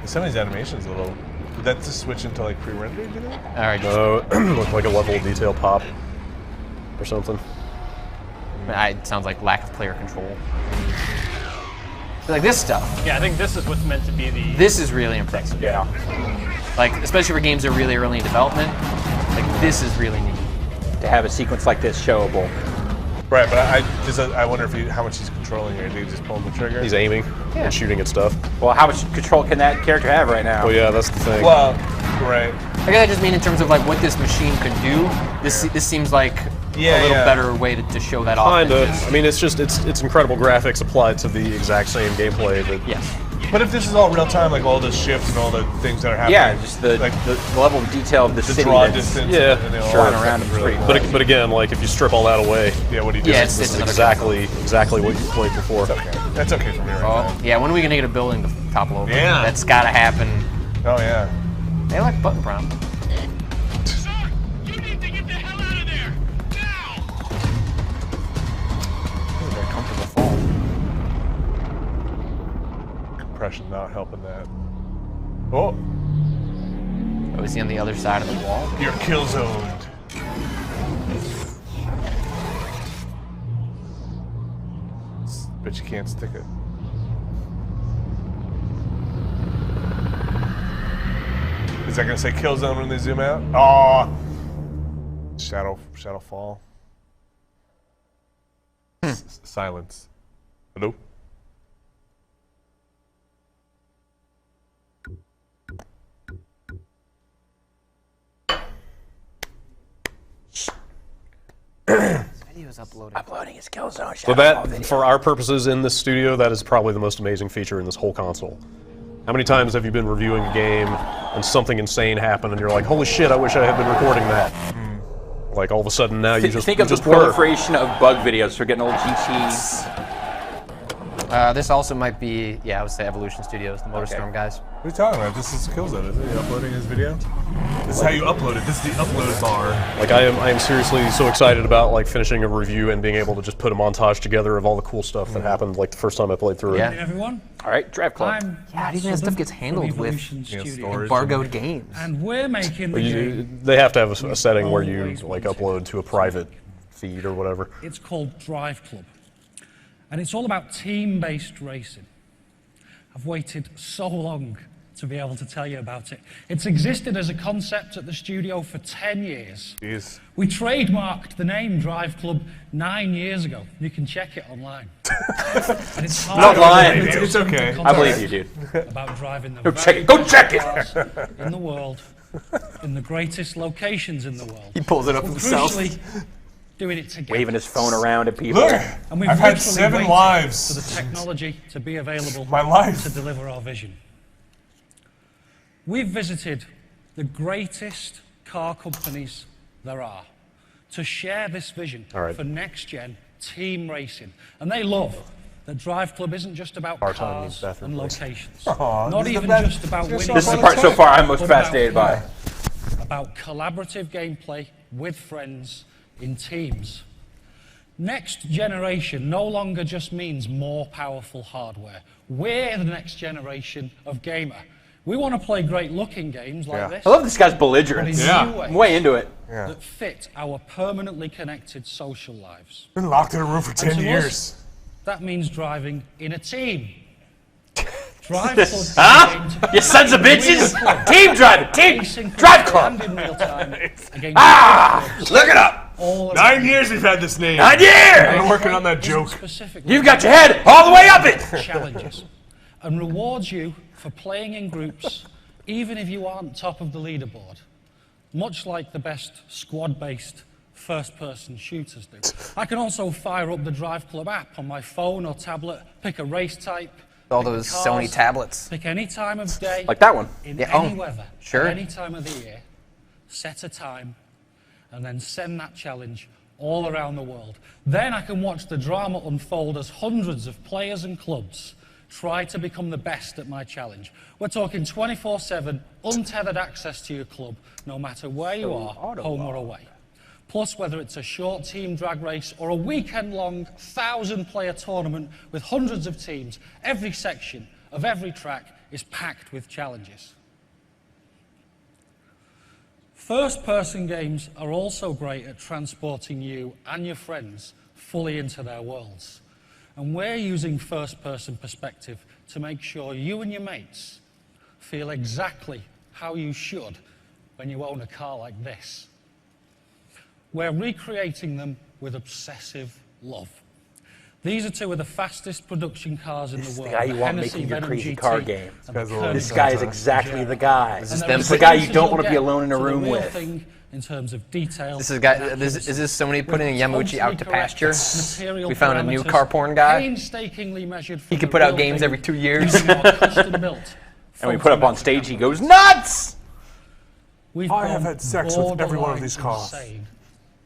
Some of these animations a little... Did that just switch into like pre-rendered, you know? All right. No, looked like a level of detail pop or something. It sounds like lack of player control. Like this stuff. Yeah, I think this is what's meant to be the... This is really impressive. Yeah. Like, especially for games that are really early in development, like this is really neat. To have a sequence like this showable. Right, but I wonder if how much he's controlling here. Did he just pull the trigger? He's aiming and shooting at stuff. Well, how much control can that character have right now? Well, yeah, that's the thing. Well, right. I guess I just mean in terms of like what this machine could do. This seems like a little better way to show that off. Kinda. I mean, it's just it's incredible graphics applied to the exact same gameplay. That yes. But if this is all real time, like all the shifts and all the things that are happening. Yeah, just the level of detail of the city draw that's distance. Yeah, and they all flying affect around it is really pretty well. But again, like if you strip all that away, Yeah, what do you do? Yeah, this it's is another exactly what you played before. That's okay for me right now. Yeah, when are we gonna get a building to topple over? Yeah. That's gotta happen. Oh yeah. They like button prompt. compression not helping that. Oh. Oh, is he on the other side of the wall? You're kill zoned. Bet you can't stick it. Is that gonna say kill zone when they zoom out? Oh, shadow fall. Silence. Hello. Video's uploading. Uploading his kill zone. So that, for our purposes in this studio, that is probably the most amazing feature in this whole console. How many times have you been reviewing a game and something insane happened and you're like, holy shit, I wish I had been recording that. Like all of a sudden now you just think of the proliferation of bug videos for getting old GTs. This also might be, I would say Evolution Studios, the MotorStorm guys. What are you talking about? This is Killzone, isn't it? You uploading his video? This is how you upload it. This is the upload bar. Like I am seriously so excited about like finishing a review and being able to just put a montage together of all the cool stuff that happened like the first time I played through it. Hey everyone. All right, Drive Club. How do you think that stuff gets handled with embargoed games? And we're making the game. They have to have a setting where you like upload to a private feed or whatever. It's called Drive Club. And it's all about team-based racing. I've waited so long to be able to tell you about it. It's existed as a concept at the studio for 10 years. Jeez. We trademarked the name Drive Club 9 years ago. You can check it online. And it's Not lying. It's okay. I believe you, dude. About driving the Go check it. Go check it. cars in the world, in the greatest locations in the world. He pulls it up himself. Crucially, doing it together. Waving his phone around at people. Look, And we've I've had literally 7 waited lives. for the technology to be available My life. to deliver our vision. We've visited the greatest car companies there are to share this vision for next-gen team racing. And they love that Drive Club isn't just about cars and locations. Not even just about winning. This is the part so far I'm most fascinated by. About collaborative gameplay with friends in teams. Next generation no longer just means more powerful hardware. We're the next generation of gamer. We want to play great looking games like this. I love this guy's belligerence. I'm way into it. That fit our permanently connected social lives. Been locked in a room for 10 years. Us, that means driving in a team. Drive Club. You sons of bitches! Team driving! Team! Drive Club! Look it up! 9 years we've had this name. 9 years! I've been working on that joke. You've got your head all the way up it! Challenges. And rewards you for playing in groups, even if you aren't top of the leaderboard. Much like the best squad-based first-person shooters do. I can also fire up the Drive Club app on my phone or tablet, pick a race type, all those cars, Sony tablets. pick any time of day, like that one. in any weather, sure. at any time of the year, set a time, and then send that challenge all around the world. Then I can watch the drama unfold as hundreds of players and clubs try to become the best at my challenge. We're talking 24/7, untethered access to your club, no matter where you are, home or away. Plus, whether it's a short team drag race or a weekend-long 1,000-player tournament with hundreds of teams, every section of every track is packed with challenges. First-person games are also great at transporting you and your friends fully into their worlds. And we're using first-person perspective to make sure you and your mates feel exactly how you should when you own a car like this. We're recreating them with obsessive love. These are 2 of the fastest production cars in the world. The guy you want Hennessy making your Venom crazy GT car game. and This guy is exactly the guy. And This there is are the guy you pieces don't you'll want to be get alone in a to the room real with. thing in terms of detail. This is this Sony putting Yamauchi out to pasture? We found a new parameters, car porn guy. painstakingly measured He from could the put out real games thing every 2 years. to our custom-built And when we put up on stage, he goes nuts! I have had sex with every one of these cars.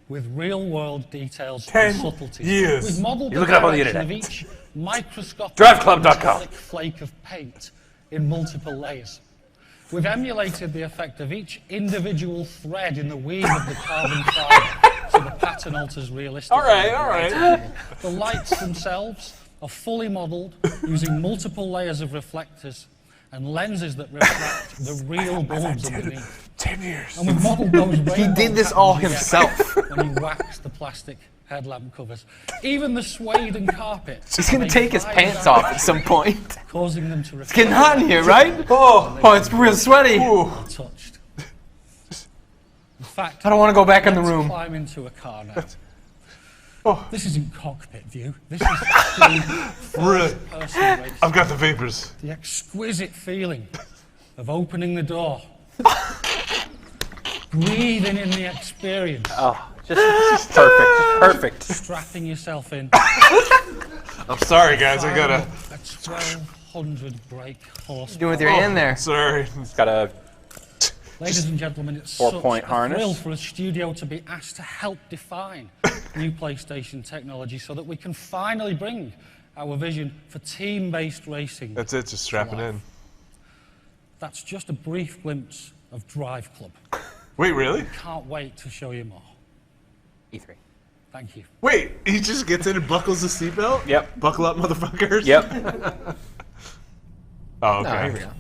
With real-world details 10 and subtleties. years. We've modeled You the look it up on the direction internet. of each microscopic DriveClub.com. metallic flake of paint in multiple layers. We've emulated the effect of each individual thread in the weave of the carbon fiber so the pattern alters realistically. All right. The lights themselves are fully modelled using multiple layers of reflectors and lenses that reflect the real bulbs underneath. 10 years. And we've modelled those rainbow He did this all patterns you himself. get when you wax the plastic headlamp covers. Even the suede and carpet. He's gonna take his pants off at some point. Causing them to It's getting hot in here, right? Oh, it's real sweaty. touched. In fact, I don't want to go back in the let's room. climb into a car now. This isn't cockpit view. This is true first-person race. I've got the vapors. The exquisite feeling of opening the door, breathing in the experience. Oh, just perfect. Strapping yourself in. I'm sorry, guys. I gotta. A 1,200 brake horsepower. Doing with your hand there. Sorry. It's got a Ladies and gentlemen, it's 4-point such harness. a thrill for a studio to be asked to help define new PlayStation technology so that we can finally bring our vision for team-based racing. That's it. Just strap it in. That's just a brief glimpse of Drive Club. Wait, really? Can't wait to show you more. E3. Thank you. Wait, he just gets in and buckles the seatbelt? Yep. Buckle up, motherfuckers. Yep. Oh, okay. Oh, here we go.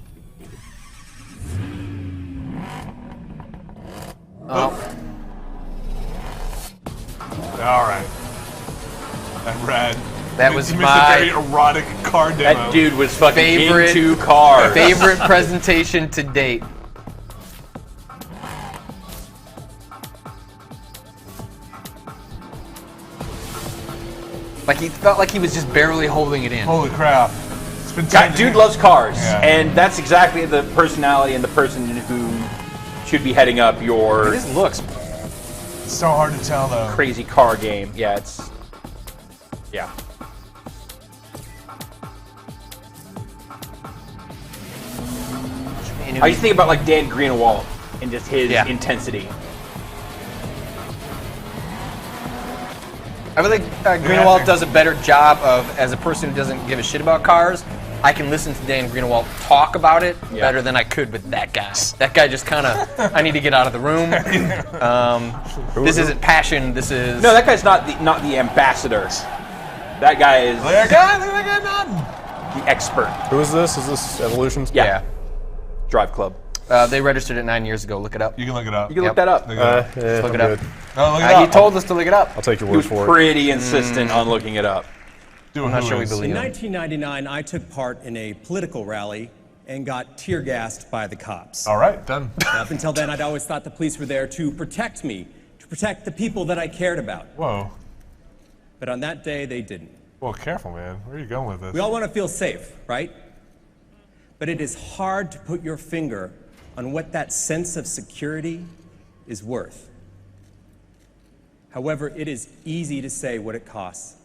Oh. All right. That rad. That was you missed my a very erotic car demo. That dude was fucking favorite into cars. Favorite presentation to date. Like he felt like he was just barely holding it in. Holy crap. It's been God, dude loves cars, Yeah. and that's exactly the personality and the person who should be heading up your This looks It's so hard to tell, though. crazy car game. Yeah, it's yeah. I used to think about like Dan Greenwald and just his intensity. I feel like Greenwald does a better job of, as a person who doesn't give a shit about cars, I can listen to Dan Greenwald talk about it better than I could with that guy. That guy just kind of, I need to get out of the room. This isn't passion, this is... No, that guy's not the ambassador. That guy is Look at that guy nodding. the expert. Who is this? Is this Evolution? Yeah. Drive Club. They registered it 9 years ago. Look it up. You can look it up. You can look that up. Look it up. Look it I'm up. good. No, look it up. He told us to look it up. I'll take your He word was for it. pretty insistent on looking it up. I'm not sure we believe In him. 1999, I took part in a political rally and got tear gassed by the cops. All right, done. Up until then, I'd always thought the police were there to protect me, to protect the people that I cared about. Whoa. But on that day, they didn't. Well, careful, man. Where are you going with this? We all want to feel safe, right? But it is hard to put your finger on what that sense of security is worth. However, it is easy to say what it costs.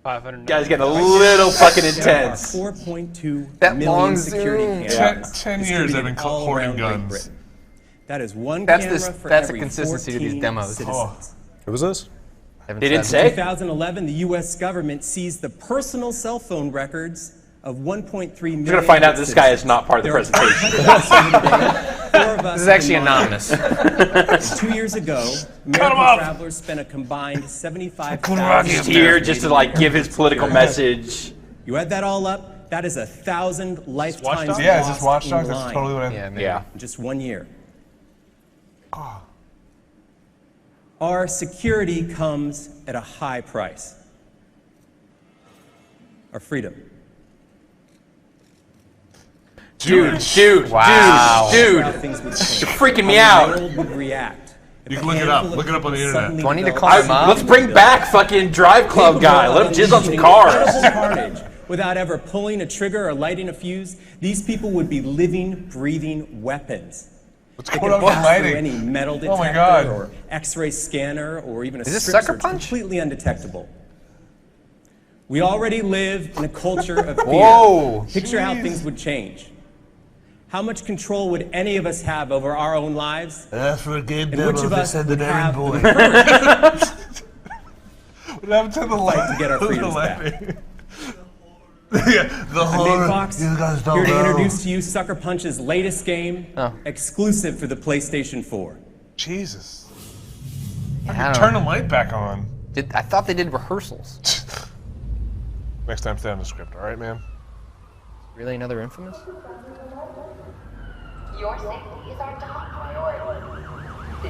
500. Guy's getting a little fucking intense. There are 4.2 That million long security zoom. cameras 10 years I've been distributed all hoarding around Great guns. Britain. That is one That's camera this- for that's the every consistency to these 14 demos. citizens. Who was this? They didn't In say? 2011, the U.S. government seized the personal cell phone records of 1.3 million. We're gonna find out this guy is not part of the There are presentation. 4 of us This is actually in Moscow. anonymous. 2 years ago, him American up. travelers spent a combined He's here $75,000. just to like give his political message. You add that all up, that is 1,000 lifetimes Dogs? Yeah, is this lost Watch in Dogs? That's line totally what I... Yeah, maybe. Yeah. in just 1 year. Our security comes at a high price. Our freedom. Dude, Wow. dude, How things would change. you're freaking me How the out. world would react. You can look it up. Look it up on the internet. Do I need to call my mom? Let's bring back fucking Drive Club guy. Let him jizz on some cars. Carnage. Without ever pulling a trigger or lighting a fuse, these people would be living, breathing weapons. What's They going could on with pass through lighting? any metal Oh my detector God. or X-ray scanner or even a Is this strip Sucker search, Punch? completely undetectable. We already live in a culture of fear. Whoa. Picture how things would change. How much control would any of us have over our own lives? That's for a game And which of us would have boy. the courage What happened to the light? to get our freedoms back? Yeah, the I'm horror. Dave Fox, You guys don't here to know. introduce to you Sucker Punch's latest game, exclusive for the PlayStation 4. Jesus. I How do you don't turn know. the light back on? I thought they did rehearsals. Next time, stay on the script. All right, man. Really, another Infamous? Your safety is our top priority. The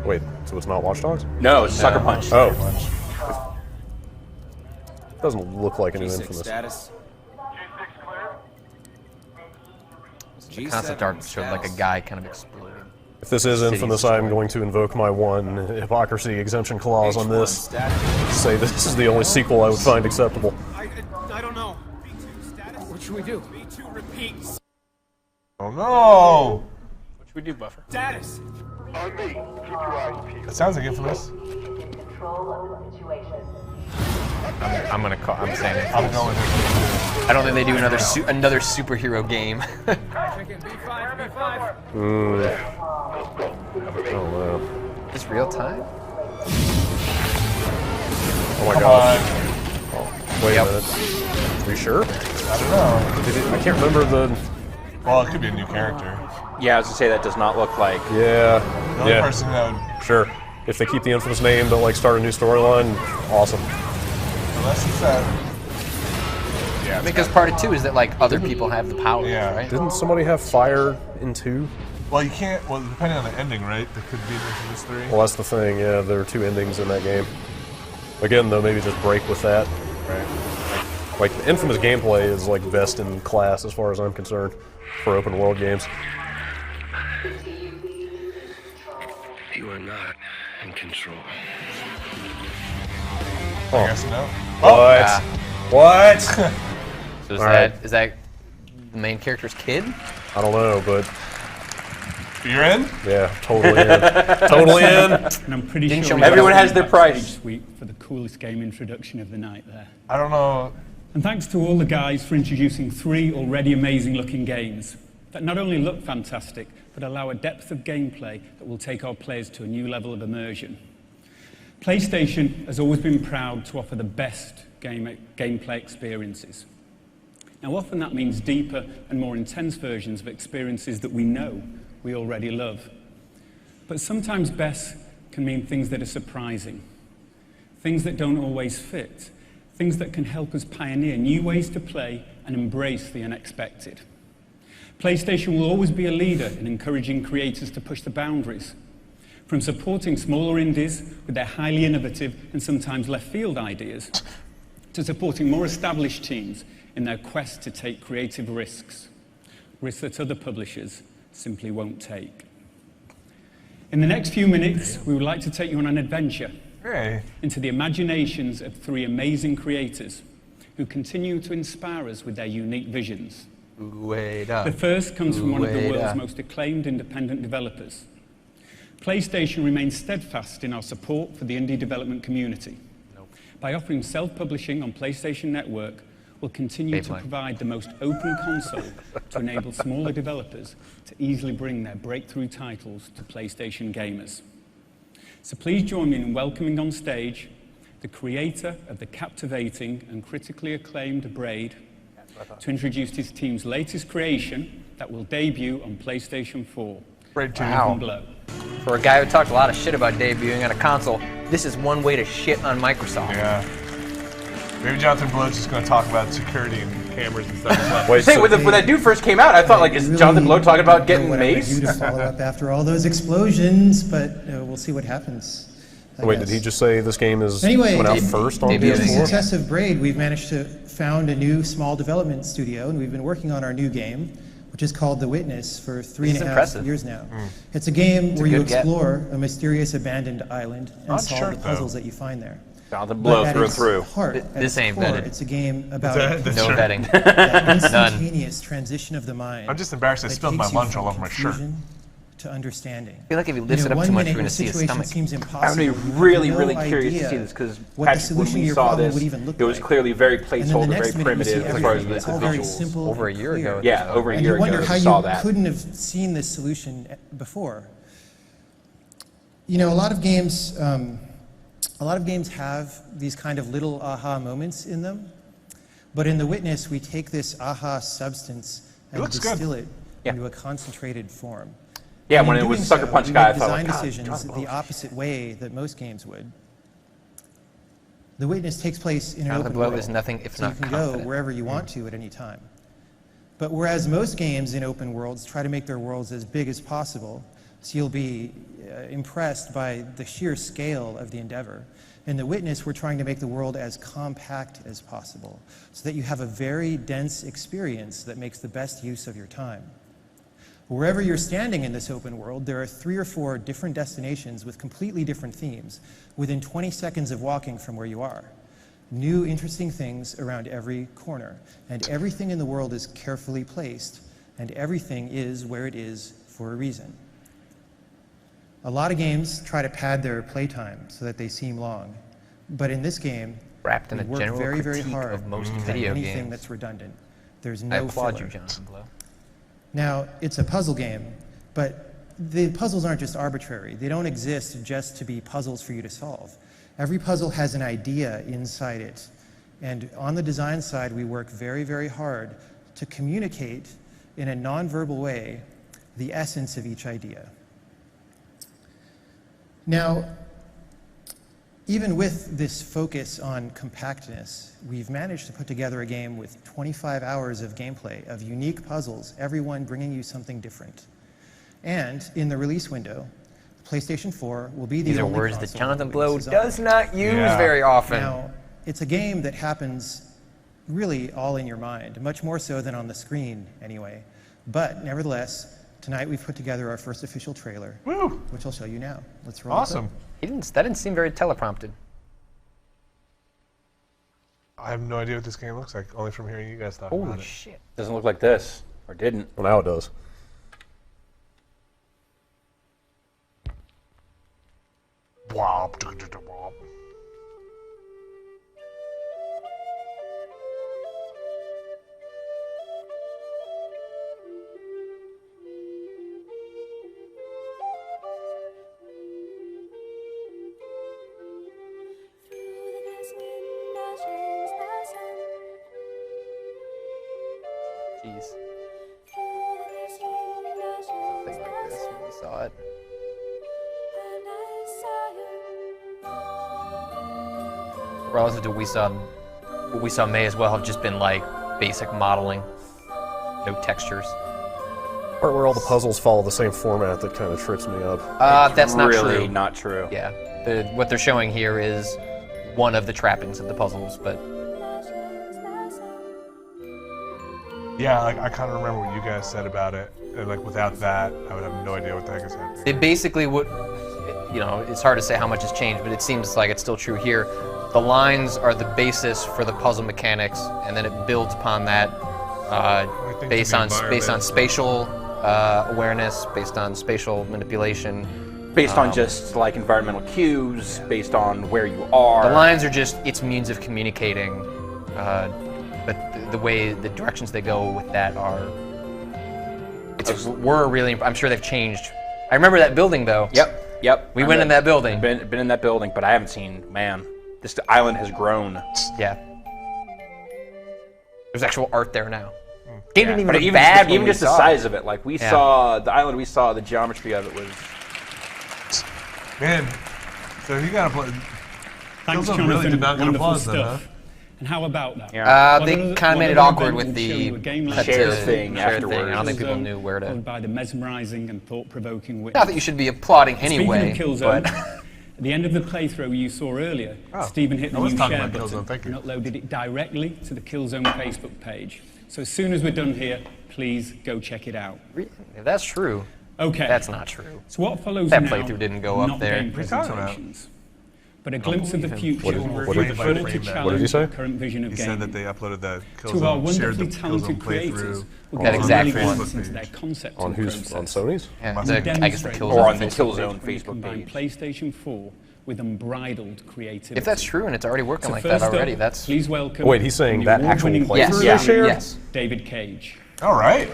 Wait, so it's not Watch Dogs? No, it's Sucker Punch. Oh. Doesn't look like a new Infamous. Status. The concept art showed like a guy kind of exploding. If this is Infamous, I'm going to invoke my one hypocrisy exemption clause on this. Say this is the only sequel I would find acceptable. I don't know. B2 status. What should we do? B2 repeats. Oh no! What should we do, Buffer? Status. That sounds like Infamous. I'm gonna call. I'm saying it. I'm going with it. I don't think they do another superhero game. Oh, Is real time? Oh my god. Oh, wait a minute. Are you sure? I don't know. I can't remember the... Well, it could be a new character. Yeah, I was gonna say that does not look like. Yeah. The only person that would... Sure. If they keep the Infamous name, but like start a new storyline, awesome. Unless it's that... Yeah. Because part of 2 is that like other people have the power, Yeah. right? Didn't somebody have fire in 2? Well, you can't... Well, depending on the ending, right? There could be an Infamous 3. Well, that's the thing, yeah, there are 2 endings in that game. Again, though, maybe just break with that. Right. Like, the Infamous gameplay is like best in class as far as I'm concerned for open world games. You are not in control. I guess no. What? What? So is that the main character's kid? I don't know, but... You're in? Yeah, totally in. Totally in. And I'm pretty sure everyone has their price. Suite for the coolest game introduction of the night there. I don't know. And thanks to all the guys for introducing 3 already amazing looking games that not only look fantastic, but allow a depth of gameplay that will take our players to a new level of immersion. PlayStation has always been proud to offer the best gameplay experiences. Now often that means deeper and more intense versions of experiences that we know we already love. But sometimes best can mean things that are surprising, things that don't always fit, things that can help us pioneer new ways to play and embrace the unexpected. PlayStation will always be a leader in encouraging creators to push the boundaries, from supporting smaller indies with their highly innovative and sometimes left-field ideas, to supporting more established teams in their quest to take creative risks that other publishers simply won't take. In the next few minutes, we would like to take you on an adventure into the imaginations of 3 amazing creators who continue to inspire us with their unique visions. The first comes from one of the world's most acclaimed independent developers. PlayStation remains steadfast in our support for the indie development community. By offering self-publishing on PlayStation Network, we'll continue to provide the most open console to enable smaller developers to easily bring their breakthrough titles to PlayStation gamers. So please join me in welcoming on stage the creator of the captivating and critically acclaimed Braid to introduce his team's latest creation that will debut on PlayStation 4. Braid 2. Wow. For a guy who talked a lot of shit about debuting on a console, this is one way to shit on Microsoft. Yeah. Maybe Jonathan Blow's just going to talk about security and cameras and stuff. Wait, when that dude first came out, I thought, like, is Jonathan Blow talking about getting maced? To follow up after all those explosions, but we'll see what happens. Wait, did he just say this game is anyway, went out first on PS4? With the PS4? success of Braid, we've managed to found a new small development studio, and we've been working on our new game, which is called The Witness, for 3.5 years now. It's a game where you explore a mysterious abandoned island and solve the puzzles that you find there. Jonathan Blow through and through. This ain't vetted. It's a game about no vetting. That instantaneous transition of the mind. I'm just embarrassed I spilled my lunch all over my shirt. To understanding. I feel like if you lift it up too much, you're going to see his stomach. I'm really, really curious to see this because Patrick, when we saw this, it was clearly very placeholder, very primitive as far as the visuals. Over a year ago. Yeah, over a year ago. And you wonder how saw that. you couldn't have seen this solution before. You know, a lot of games have these kind of little aha moments in them, but in The Witness, we take this aha substance and distill it into a concentrated form. Yeah, And when in it was doing Sucker so, Punch we guy, I make thought, design like, God, decisions the opposite way that most games would. The Witness takes place in an Jonathan open Blow world, is nothing if so not you can confident. go wherever you want to at any time. But whereas most games in open worlds try to make their worlds as big as possible, so you'll be impressed by the sheer scale of the endeavor, in The Witness, we're trying to make the world as compact as possible, so that you have a very dense experience that makes the best use of your time. Wherever you're standing in this open world, there are 3 or 4 different destinations with completely different themes within 20 seconds of walking from where you are. New interesting things around every corner, and everything in the world is carefully placed, and everything is where it is for a reason. A lot of games try to pad their playtime so that they seem long, but in this game, wrapped in we a work general very, very critique hard of most to cut video anything games. that's redundant. There's I no applaud filler. you, Jonathan Blow. Now, it's a puzzle game, but the puzzles aren't just arbitrary. They don't exist just to be puzzles for you to solve. Every puzzle has an idea inside it. And on the design side, we work very, very hard to communicate in a nonverbal way the essence of each idea. Now, even with this focus on compactness, we've managed to put together a game with 25 hours of gameplay of unique puzzles, every one bringing you something different. And in the release window, PlayStation 4 will be the These are only words that console Jonathan that Blow Witness is does on. not use very often. Now, it's a game that happens really all in your mind, much more so than on the screen anyway. But nevertheless, tonight we've put together our first official trailer, which I'll show you now. Let's roll. Awesome. That didn't seem very teleprompted. I have no idea what this game looks like, only from hearing you guys talk about it. Holy shit. Doesn't look like this, or didn't. Well, now it does. Wop. Jeez. Something like this when we saw it. Relative to what we saw may as well have just been like basic modeling, no textures. Or where all the puzzles follow the same format that kind of trips me up. That's not really true. not true. Yeah, what they're showing here is one of the trappings of the puzzles, but Yeah, like I kind of remember what you guys said about it, and like without that, I would have no idea what the heck is happening. it basically would, you know, it's hard to say how much has changed, but it seems like it's still true here. The lines are the basis for the puzzle mechanics, and then it builds upon that based on spatial awareness, based on spatial manipulation, based on just like environmental cues, based on where you are. The lines are just its means of communicating, but the directions they go with that are. I'm sure they've changed. I remember that building though. Yep. We went in that building. Been in that building, but I haven't seen. Man, this island has grown. Yeah. There's actual art there now. Game didn't even but look even bad just, when even we just the saw size it. of it. Like we Yeah. saw the island, we saw the geometry of it was. Man, so you got to play. Thanks, Killzone Jonathan. really did not get Wonderful applause then, huh? stuff. And how about that? They kind of made it awkward with the share thing afterwards. I don't think people knew where to. Followed by the mesmerizing and thought-provoking witness. Not that you should be applauding anyway, Speaking of Killzone, but at the end of the playthrough you saw earlier, Oh, Stephen hit the I was new talking share about button Killzone, thank you. and uploaded it directly to the Killzone Facebook page. So as soon as we're done here, please go check it out. if that's true, Okay. that's not true. So what follows That now, playthrough didn't go up not there. game What are you talking about? presentations, but a glimpse of the What future did- what through did- the what did- further to what challenge did he say? the current vision of He gaming. said that they uploaded the To our Killzone, shared wonderfully the talented Killzone creators, playthrough we'll That get exact really one. glimpse into their concept On and whose? process. On Sony's? Yeah, And I guess the demonstrate Killzone. Or on the what's Killzone possible when you Facebook combine page. PlayStation 4 with unbridled creativity. If that's true and it's already working So like that first up, already, that's please welcome Wait, he's saying the that actual award-winning playthrough Yes. they shared? Yes. David Cage. All right.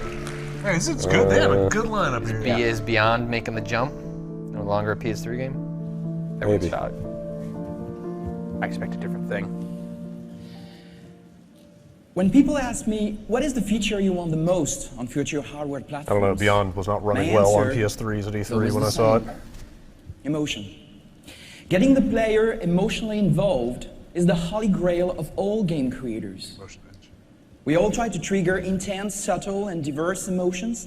Hey, this is good. They have a good lineup here. B is beyond making the jump. No longer a PS3 game. Maybe. I expect a different thing. When people ask me, what is the feature you want the most on future hardware platforms? I don't know, Beyond was not running well on PS3s at E3 when I saw it. Emotion. Getting the player emotionally involved is the holy grail of all game creators. We all try to trigger intense, subtle, and diverse emotions.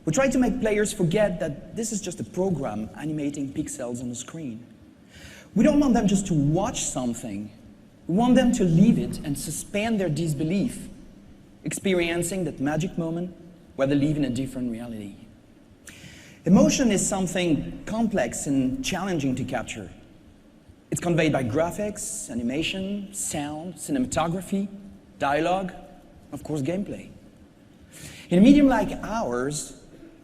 We try to make players forget that this is just a program animating pixels on the screen. We don't want them just to watch something. We want them to live it and suspend their disbelief, experiencing that magic moment where they live in a different reality. Emotion is something complex and challenging to capture. It's conveyed by graphics, animation, sound, cinematography, dialogue, of course, gameplay. In a medium like ours,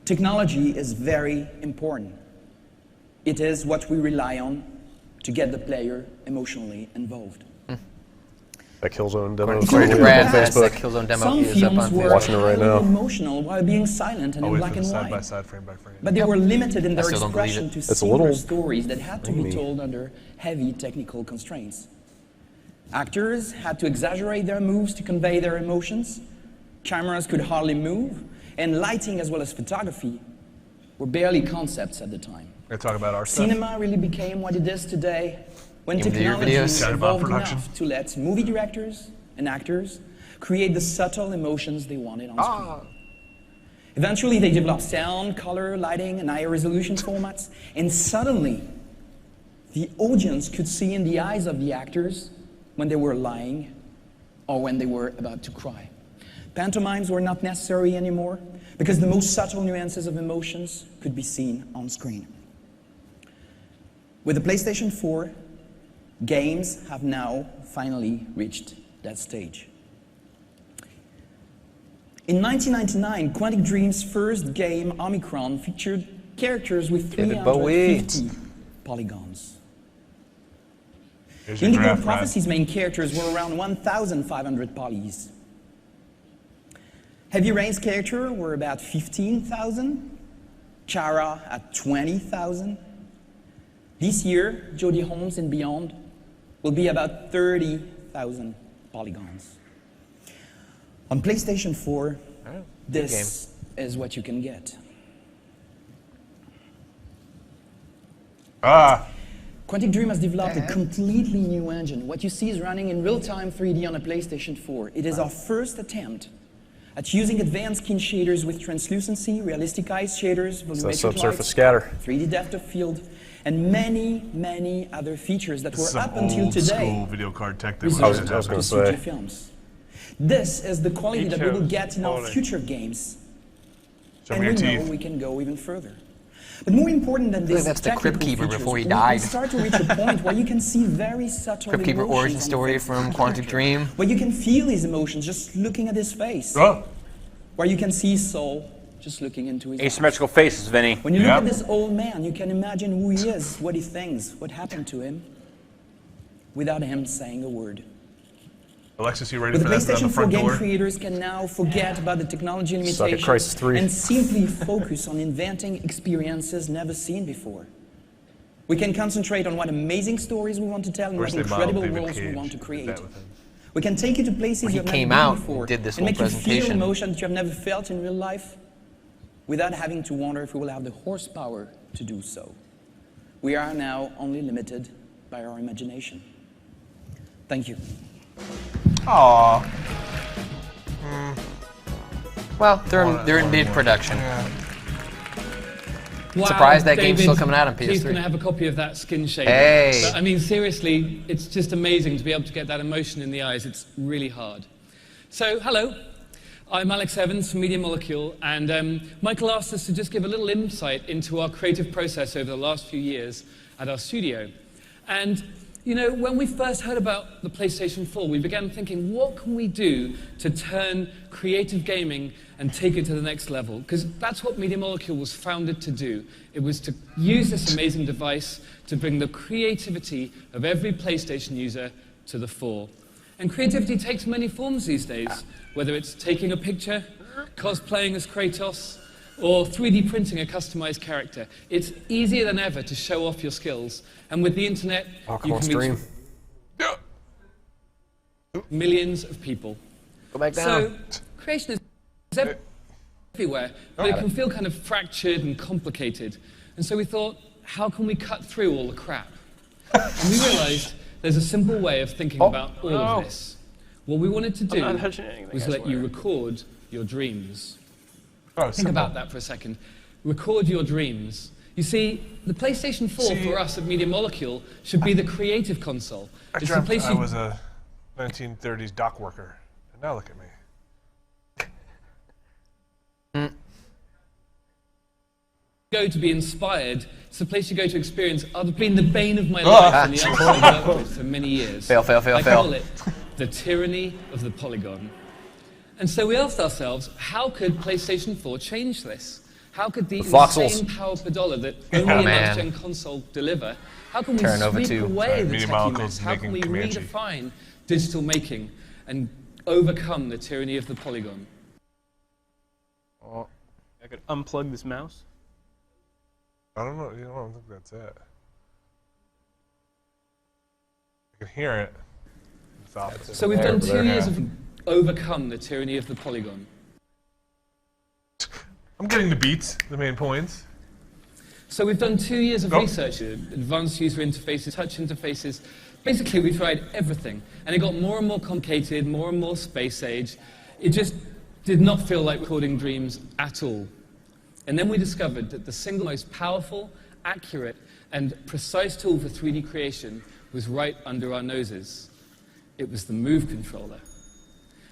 technology is very important. It is what we rely on to get the player emotionally involved. That Killzone demo. According to Brad, that Killzone demo is up on were watching it right now. Emotional while being silent and in black and side white. by side, frame by frame. But they were limited in their expression to singular stories that had to be dreamy. told under heavy technical constraints. Actors had to exaggerate their moves to convey their emotions. Cameras could hardly move, and lighting as well as photography were barely concepts at the time. We're talking about our stuff. Cinema really became what it is today when Even technology videos. evolved enough to let movie directors and actors create the subtle emotions they wanted on screen. Eventually, they developed sound, color, lighting, and higher resolution formats, and suddenly, the audience could see in the eyes of the actors when they were lying or when they were about to cry. Pantomimes were not necessary anymore because the most subtle nuances of emotions could be seen on screen. With the PlayStation 4, games have now finally reached that stage. In 1999, Quantic Dream's first game, Omicron, featured characters with 350 polygons. Indigo Prophecy's main characters were around 1,500 polys. Heavy Rain's character were about 15,000, Chara at 20,000. This year, Jodie Holmes and Beyond will be about 30,000 polygons. On PlayStation 4, this is what you can get. Quantic Dream has developed a completely new engine. What you see is running in real-time 3D on a PlayStation 4. It is our first attempt at using advanced skin shaders with translucency, realistic ice shaders, volumetric subsurface lights, scatter, 3D depth of field, and many, many other features that were up until today school video card tech that reserved was to studio films. This is the quality that we will get in our future games, and we know we can go even further. But more important than this, that's the Crypt Keeper before he we died. start to reach a point where you can see very subtle Crypt Keeper emotions origin on the story face of from the Quantic character, Dream. where you can feel his emotions just looking at his face. Where you can see his soul just looking into his asymmetrical faces, Vinny. When you look at this old man, you can imagine who he is, what he thinks, what happened to him, without him saying a word. Alexis, you ready With for the that? PlayStation 4 front game door? creators can now forget about the technology Suck at limitations Crysis 3. and simply focus on inventing experiences never seen before. We can concentrate on what amazing stories we want to tell and what incredible worlds we want to create. We can take you to places When he you've never came been out before and did this and whole make you feel presentation. emotions that you have never felt in real life without having to wonder if we will have the horsepower to do so. We are now only limited by our imagination. Thank you. Aww. Well, they're in mid-production. Wow, Surprised that game's David, still coming out on Please PS3. can I have a copy of that skin shader? Hey. But, I mean, seriously, it's just amazing to be able to get that emotion in the eyes. It's really hard. So, hello. I'm Alex Evans from Media Molecule, and Michael asked us to just give a little insight into our creative process over the last few years at our studio. And, you know, when we first heard about the PlayStation 4, we began thinking, what can we do to turn creative gaming and take it to the next level? Because that's what Media Molecule was founded to do. It was to use this amazing device to bring the creativity of every PlayStation user to the fore. And creativity takes many forms these days, whether it's taking a picture, cosplaying as Kratos, or 3D printing a customized character. It's easier than ever to show off your skills. And with the internet, you can reach millions of people. Go back down. So, creation is everywhere, but it can feel kind of fractured and complicated. And so we thought, how can we cut through all the crap? And we realized there's a simple way of thinking about all of this. What we wanted to do was let you record your dreams. Think about that for a second. Record your dreams. You see, the PlayStation 4 for us at Media Molecule should be the creative console. I dreamt I was a 1930s dock worker, and now look at me. Go to be inspired. It's the place you go to experience. I've been the bane of my life and the artist I've worked with for many years. I call it the tyranny of the polygon. And so we asked ourselves, how could PlayStation 4 change this? How could the insane power per dollar that only a next-gen console deliver, how can we sweep away the techie mess? How can we redefine digital making and overcome the tyranny of the polygon? Oh, I could unplug this mouse. I don't know. I don't think that's it. I can hear it. It's off. So we've done 2 years of overcome the tyranny of the polygon. I'm getting the beats, the main points. So we've done 2 years of research, advanced user interfaces, touch interfaces. Basically, we tried everything, and it got more and more complicated, more and more space age. It just did not feel like recording dreams at all. And then we discovered that the single most powerful, accurate, and precise tool for 3D creation was right under our noses. It was the Move controller.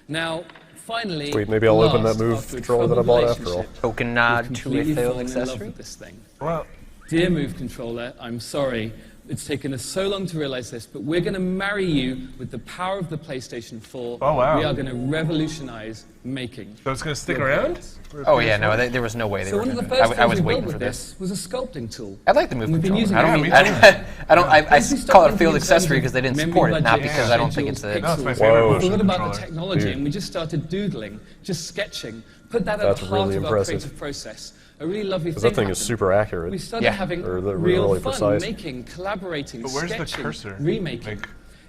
Now, finally, sweet, maybe I'll open that Move controller that I bought after all. Token nod to a failed accessory. This thing. Well, dear Move controller, I'm sorry. It's taken us so long to realize this, but we're going to marry you with the power of the PlayStation 4. Oh, wow. We are going to revolutionize making. So it's going to stick around? Oh, yeah, no, there was no way they were going to. So one of the first I was things we waiting built for with this. was a sculpting tool. I like the Move controller. I call it a field accessory because they didn't support it, not because I don't think it's a... No, it's my favorite We thought about the technology and we just started doodling, just sketching, put that at the heart of our creative process. A really lovely thing. That thing is super accurate. We started having real fun precise. Making, collaborating, but where's sketching, the cursor? remaking.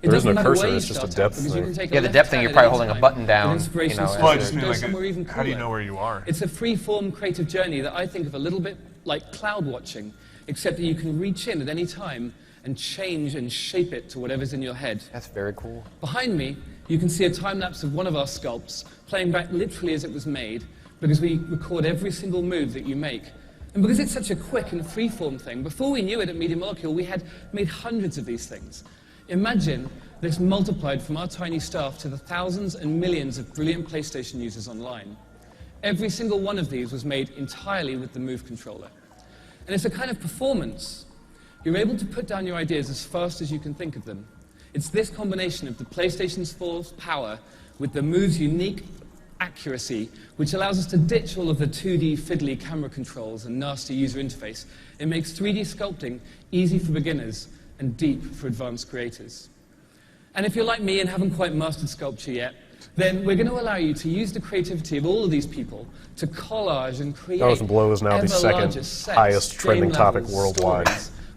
There is no cursor, it's just a depth thing. Yeah, the depth thing, you're probably holding a button down. Well, I just mean, like, how do you know where you are? It's a free-form creative journey that I think of a little bit like cloud watching, except that you can reach in at any time and change and shape it to whatever's in your head. That's very cool. Behind me, you can see a time-lapse of one of our sculpts, playing back literally as it was made, because we record every single move that you make. And because it's such a quick and free-form thing, before we knew it at Media Molecule, we had made hundreds of these things. Imagine this multiplied from our tiny staff to the thousands and millions of brilliant PlayStation users online. Every single one of these was made entirely with the Move controller. And it's a kind of performance. You're able to put down your ideas as fast as you can think of them. It's this combination of the PlayStation 4's power with the Move's unique accuracy, which allows us to ditch all of the 2D fiddly camera controls and nasty user interface. It makes 3D sculpting easy for beginners and deep for advanced creators. And if you're like me and haven't quite mastered sculpture yet, then we're going to allow you to use the creativity of all of these people to collage and create Thousand Blow is now the second highest trending topic worldwide.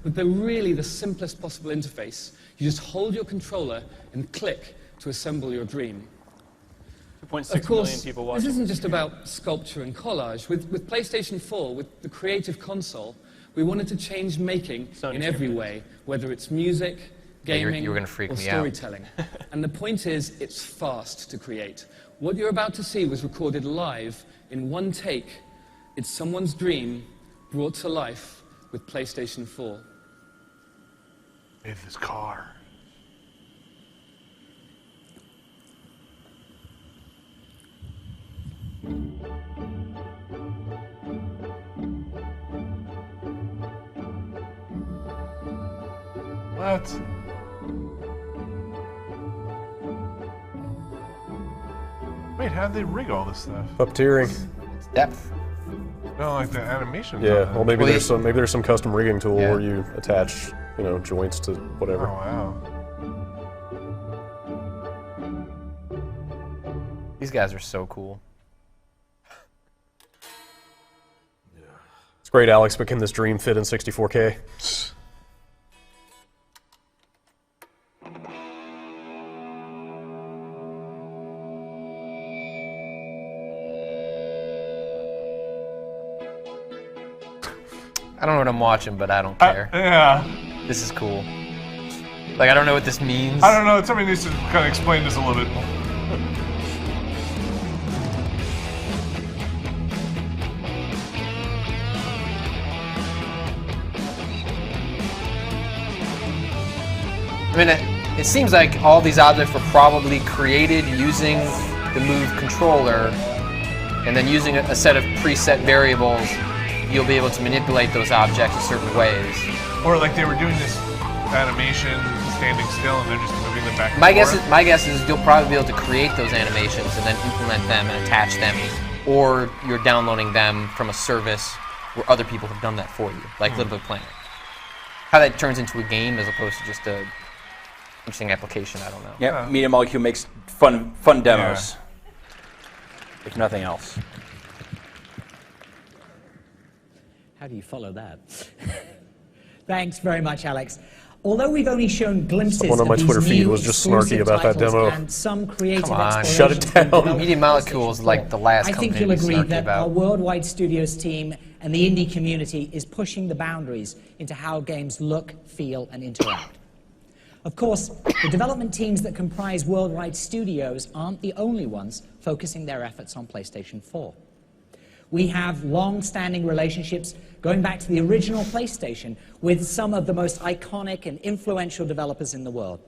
With the simplest possible interface. You just hold your controller and click to assemble your dream. 2.6 million people watching. This isn't just about sculpture and collage. With PlayStation 4, with the creative console, we wanted to change making in every way, whether it's music, gaming, or storytelling. And the point is, it's fast to create. What you're about to see was recorded live in one take. It's someone's dream brought to life with PlayStation 4. Made this car. What? Wait, how'd they rig all this stuff? Puppeteering. It's depth. No, like the animation. Yeah, well maybe there's some custom rigging tool where you attach, joints to whatever. Oh wow. These guys are so cool. It's great, Alex, but can this dream fit in 64K? I don't know what I'm watching, but I don't care. Yeah. This is cool. Like, I don't know what this means. I don't know. Somebody needs to kind of explain this a little bit. I mean, it seems like all these objects were probably created using the Move controller, and then using a set of preset variables, you'll be able to manipulate those objects in certain ways. Or like they were doing this animation, standing still, and they're just moving them back and My forth. guess is you'll probably be able to create those animations and then implement them and attach them, or you're downloading them from a service where other people have done that for you, like Little Big Planet. How that turns into a game as opposed to just a interesting application, I don't know. Yep, Media Molecule makes fun demos, if nothing else. How do you follow that? Thanks very much, Alex. Although we've only shown glimpses Someone on my of these Twitter feed new was just snarky about that exclusive demo. titles and some creative Come on, explorations shut it from down. development Media Molecule is like the last I think company you'll to be agree snarky that about. our worldwide studios team and the indie community is pushing the boundaries into how games look, feel, and interact. Of course, the development teams that comprise worldwide studios aren't the only ones focusing their efforts on PlayStation 4. We have long-standing relationships going back to the original PlayStation with some of the most iconic and influential developers in the world.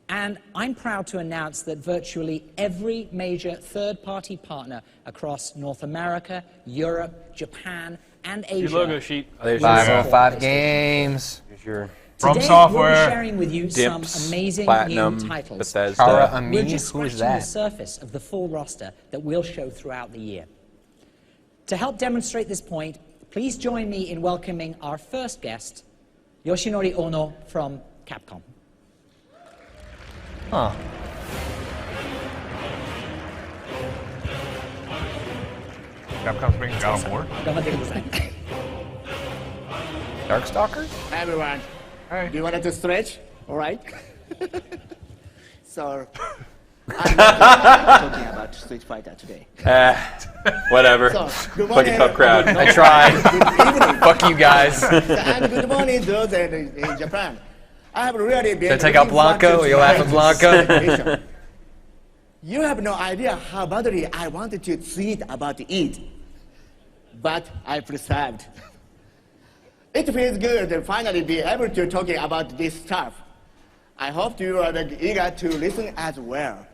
And I'm proud to announce that virtually every major third-party partner across North America, Europe, Japan, and Asia... Your logo sheet. 505 games. Here's your... From Today, Software. we'll be sharing with you some Dimps, amazing Platinum, new titles. Bethesda. We're just scratching the surface of the full roster that we'll show throughout the year. To help demonstrate this point, please join me in welcoming our first guest, Yoshinori Ono from Capcom. Huh. Capcom's making God of War. Darkstalkers? Hi everyone. Hi. Do you want to stretch? All right. So, I'm talking about Street Fighter today. Whatever. So, good Fucking morning. tough crowd. I tried. Good evening. Fuck you guys. And good morning those in Japan. I have really been. Should I take out Blanco? Are you laughing, Blanco? You have no idea how badly I wanted to tweet about it, but I preserved. It feels good to finally be able to talk about this stuff. I hope you are eager to listen as well.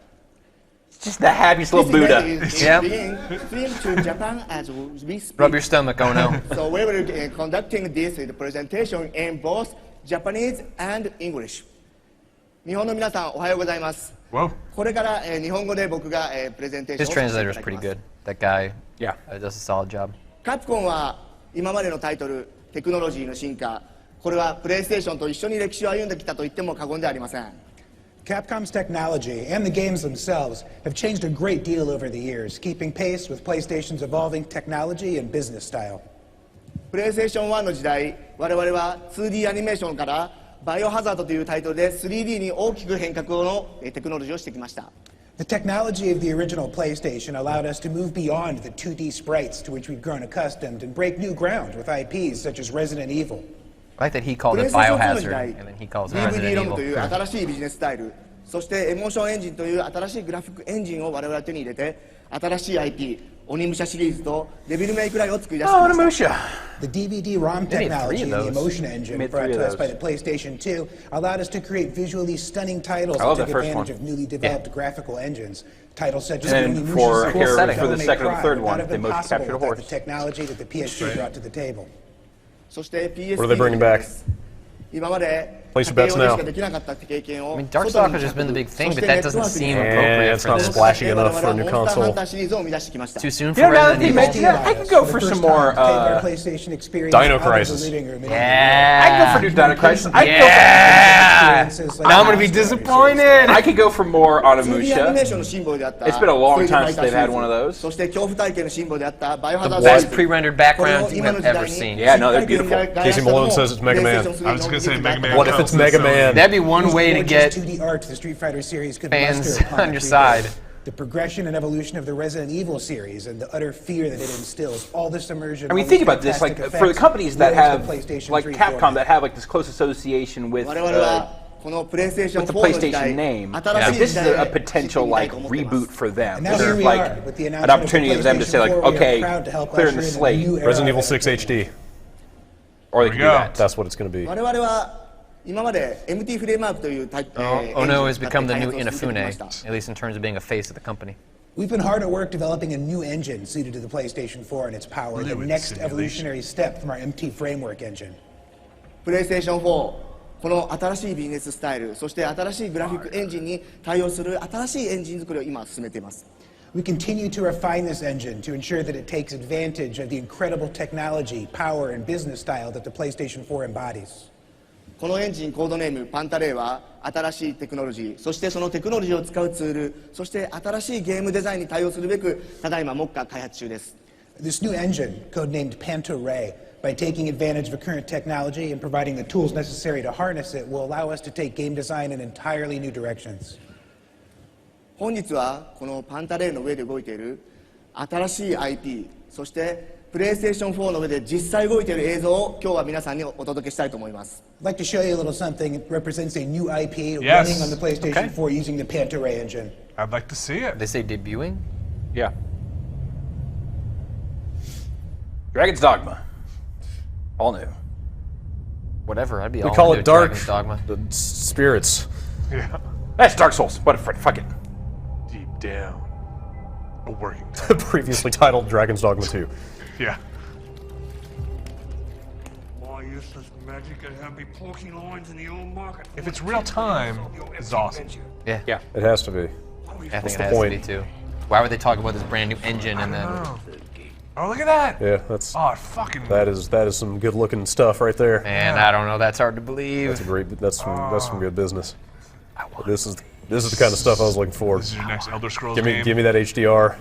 Just the happiest little Buddha. This event is being streamed to Japan as we speak. Rub your stomach, oh no. So we will be conducting this presentation in both Japanese and English. 日本の皆さんおはようございます。これから日本語で僕がプレゼンテーショ His ンをさせて translator い is ただき pretty ます。 good. That guy yeah. Does a solid job. カプコンは今までのタイトル、テクノロジーの進化、これはプレイステーションと一緒に歴史を歩んできたと言っても過言ではありません。Capcom's technology and the games themselves have changed a great deal over the years, keeping pace with PlayStation's evolving technology and business style. プレイステーション1の時代、我々は 2D アニメーションからバイオハザードというタイトルで 3D に大きく変革のテクノロジーをしてきました。The technology of the original PlayStation allowed us to move beyond the 2D sprites to which we've grown accustomed and break new ground with IPs such as Resident Evil. I like that he called it Biohazard and then he calls it DVD Resident ロム Evil. という新しいビジネススタイル、そしてエモーションエンジンという新しいグラフィックエンジンを我々は手に入れて、新しい IP、鬼武者シリーズとデビルメイクライを作り出してきました。The DVD-ROM They made technology three and of the those. emotion engine Made brought three of to us by those. the PlayStation 2 allowed us to create visually stunning titles I love that that took first advantage one. of newly developed graphical engines. Titles such as And Onimusha for Series here, and for the Devil May second and Cry third would one, not have they been motion possible captured a without horse. the technology that the PS3 brought to the table. そして PSP What are they bringing back? 今まで Place your 家 bets 庭用で now. しかできなかった経験を I mean, Darkstalkers has been the big thing, but that doesn't seem Yeah, appropriate it's for not this. splashy enough for a new モンスターハン console. ターシリーズを生み出してきました。 Too soon You for know, now that Resident you Evil. mention that, I could go for some more. PlayStation experience Dino out of the Crisis. living room and Yeah. I could go for new Dino Crisis. I could Yeah. experiences like Now I'm gonna be disappointed. I could go for more 2D アニメー Onimusha. ションのシンボルであった It's been a long time since ストリートファイター they've had シリーズ one of those. そして恐怖体験のシンボルであったバイオハザー The ド best pre-rendered backgrounds you have ever seen. Yeah, no, they're beautiful. Casey Malone says it's Mega Man. I was gonna say Mega Man. What if it's Mega Man? That'd be one way to get the 2D art the Street Fighter series could fans muster upon on your its side. The progression and evolution of the Resident Evil series and the utter fear that it instills, all this immersion. I mean, think about this, like, for the companies that have, like Capcom, that have like this close association with the PlayStation name, like, this is a potential like reboot for them. This is like an opportunity for them to say like, okay, clearing the slate. Resident Evil 6 HD. Or they can do that. That's what it's going to be. Ono has become the new Inafune, at least in terms of being a face of the company. We've been hard at work developing a new engine suited to the PlayStation 4 and its power, the next evolutionary step from our MT Framework engine. PlayStation 4この新しいビジネススタイル、そして新しいグラフィックエンジンに対応する新しいエンジン作りを今進めています。We continue to refine this engine to ensure that it takes advantage of the incredible technology, power, and business style that the PlayStation 4 embodies. このエンジンコードネームパンタレイは新しいテクノロジー、そしてそのテクノロジーを使うツール、そして新しいゲームデザインに対応するべくただいま目下開発中です。This new engine, codenamed Panto-Ray, by taking advantage of current technology and providing the tools necessary to harness it, will allow us to take game design in entirely new directions. 本日はこのパンタレイの上で動いている新しい IP、そしてPlayStation 4の上で実際動いている映像を今日は皆さんにお届けしたいと思います。I'd like to show you a little something. It represents a new IP running on the PlayStation 4 using the Panto-Ray engine. I'd like to see it. They say debuting? Yeah. Dragon's Dogma. All new. Whatever, I'd be We all call into it Dark Dragon's Dogma. Spirits. Yeah. That's Dark Souls. What? Fuck it. Deep down. A working Previously titled Dragon's Dogma 2. Yeah. More useless magic could have me poking lines in the old market. If it's real time, it's awesome. Yeah. Yeah. It has to be. I think What's it the has point? to be too. Why would they talk about this brand new engine and then? Oh, look at that! Yeah, that's. Oh, fucking. That is some good looking stuff right there. Man, I don't know. That's hard to believe. That's a great. That's some good business. This is the kind of stuff I was looking for. This is your next Elder Scrolls give me game. give me that HDR.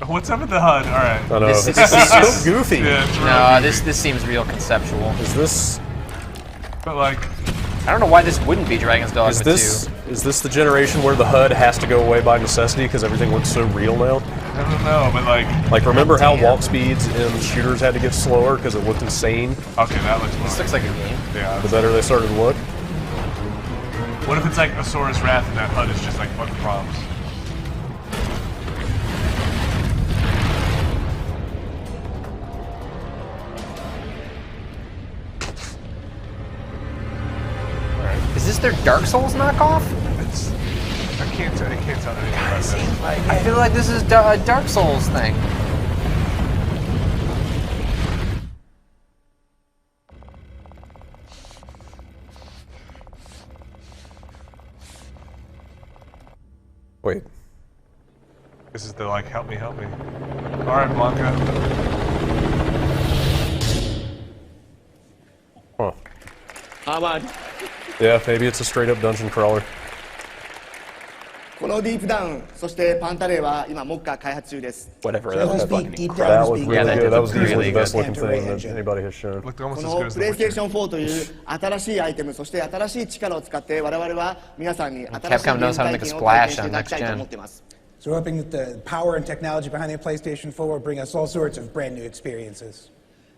What's up with the HUD? All right. I know. This It's is so goofy. Yeah, it's No, really this seems real conceptual. Is this? But like, I don't know why this wouldn't be Dragon's Dogma 2. Is this the generation where the HUD has to go away by necessity because everything looks so real now? I don't know, but like remember how walk speeds in shooters had to get slower because it looked insane? Okay, that looks. This looks like a game. Yeah. The better they started to look. What if it's like Asora's Wrath and that HUD is just like fucking prompts? Is this their Dark Souls knockoff? I can't tell anything about this. I feel like this is a Dark Souls thing. Wait. This is the like, help me. All right, Blanca. Huh. How about Yeah, maybe it's a straight up dungeon crawler. このディープダウン、そしてパンタレイは今目下開発中です Whatever. So That was those fucking deep incredible. That was down really that good. did That was look easily really the best good. looking thing that Engine. anybody has shown. Looked こ almost as の good as the Witcher. PlayStation 4という新しいアイテム、そして新しい力を使って我々は皆さんに新しいゲーム Capcom knows how to 体 make a 験を体験 splash してい on ただきたい next と gen. 思っています So we're hoping that the power and technology behind the PlayStation 4 will bring us all sorts of brand new experiences.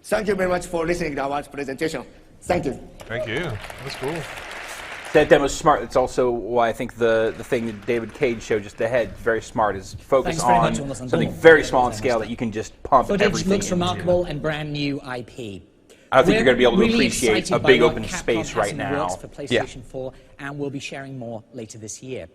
Thank you very much for listening to our presentation. Thank you. Thank you. That's cool. That demo's smart. It's also why I think the thing that David Cage showed just ahead is very smart. Is focus Thanks very on much, Wilson. something very small in scale that you can just pump Footage everything looks into. remarkable and brand new IP. I don't think you're going to be able to We're really appreciate excited a by big what open Capcom space has right in now. works for PlayStation 4, and we'll be sharing more later this year.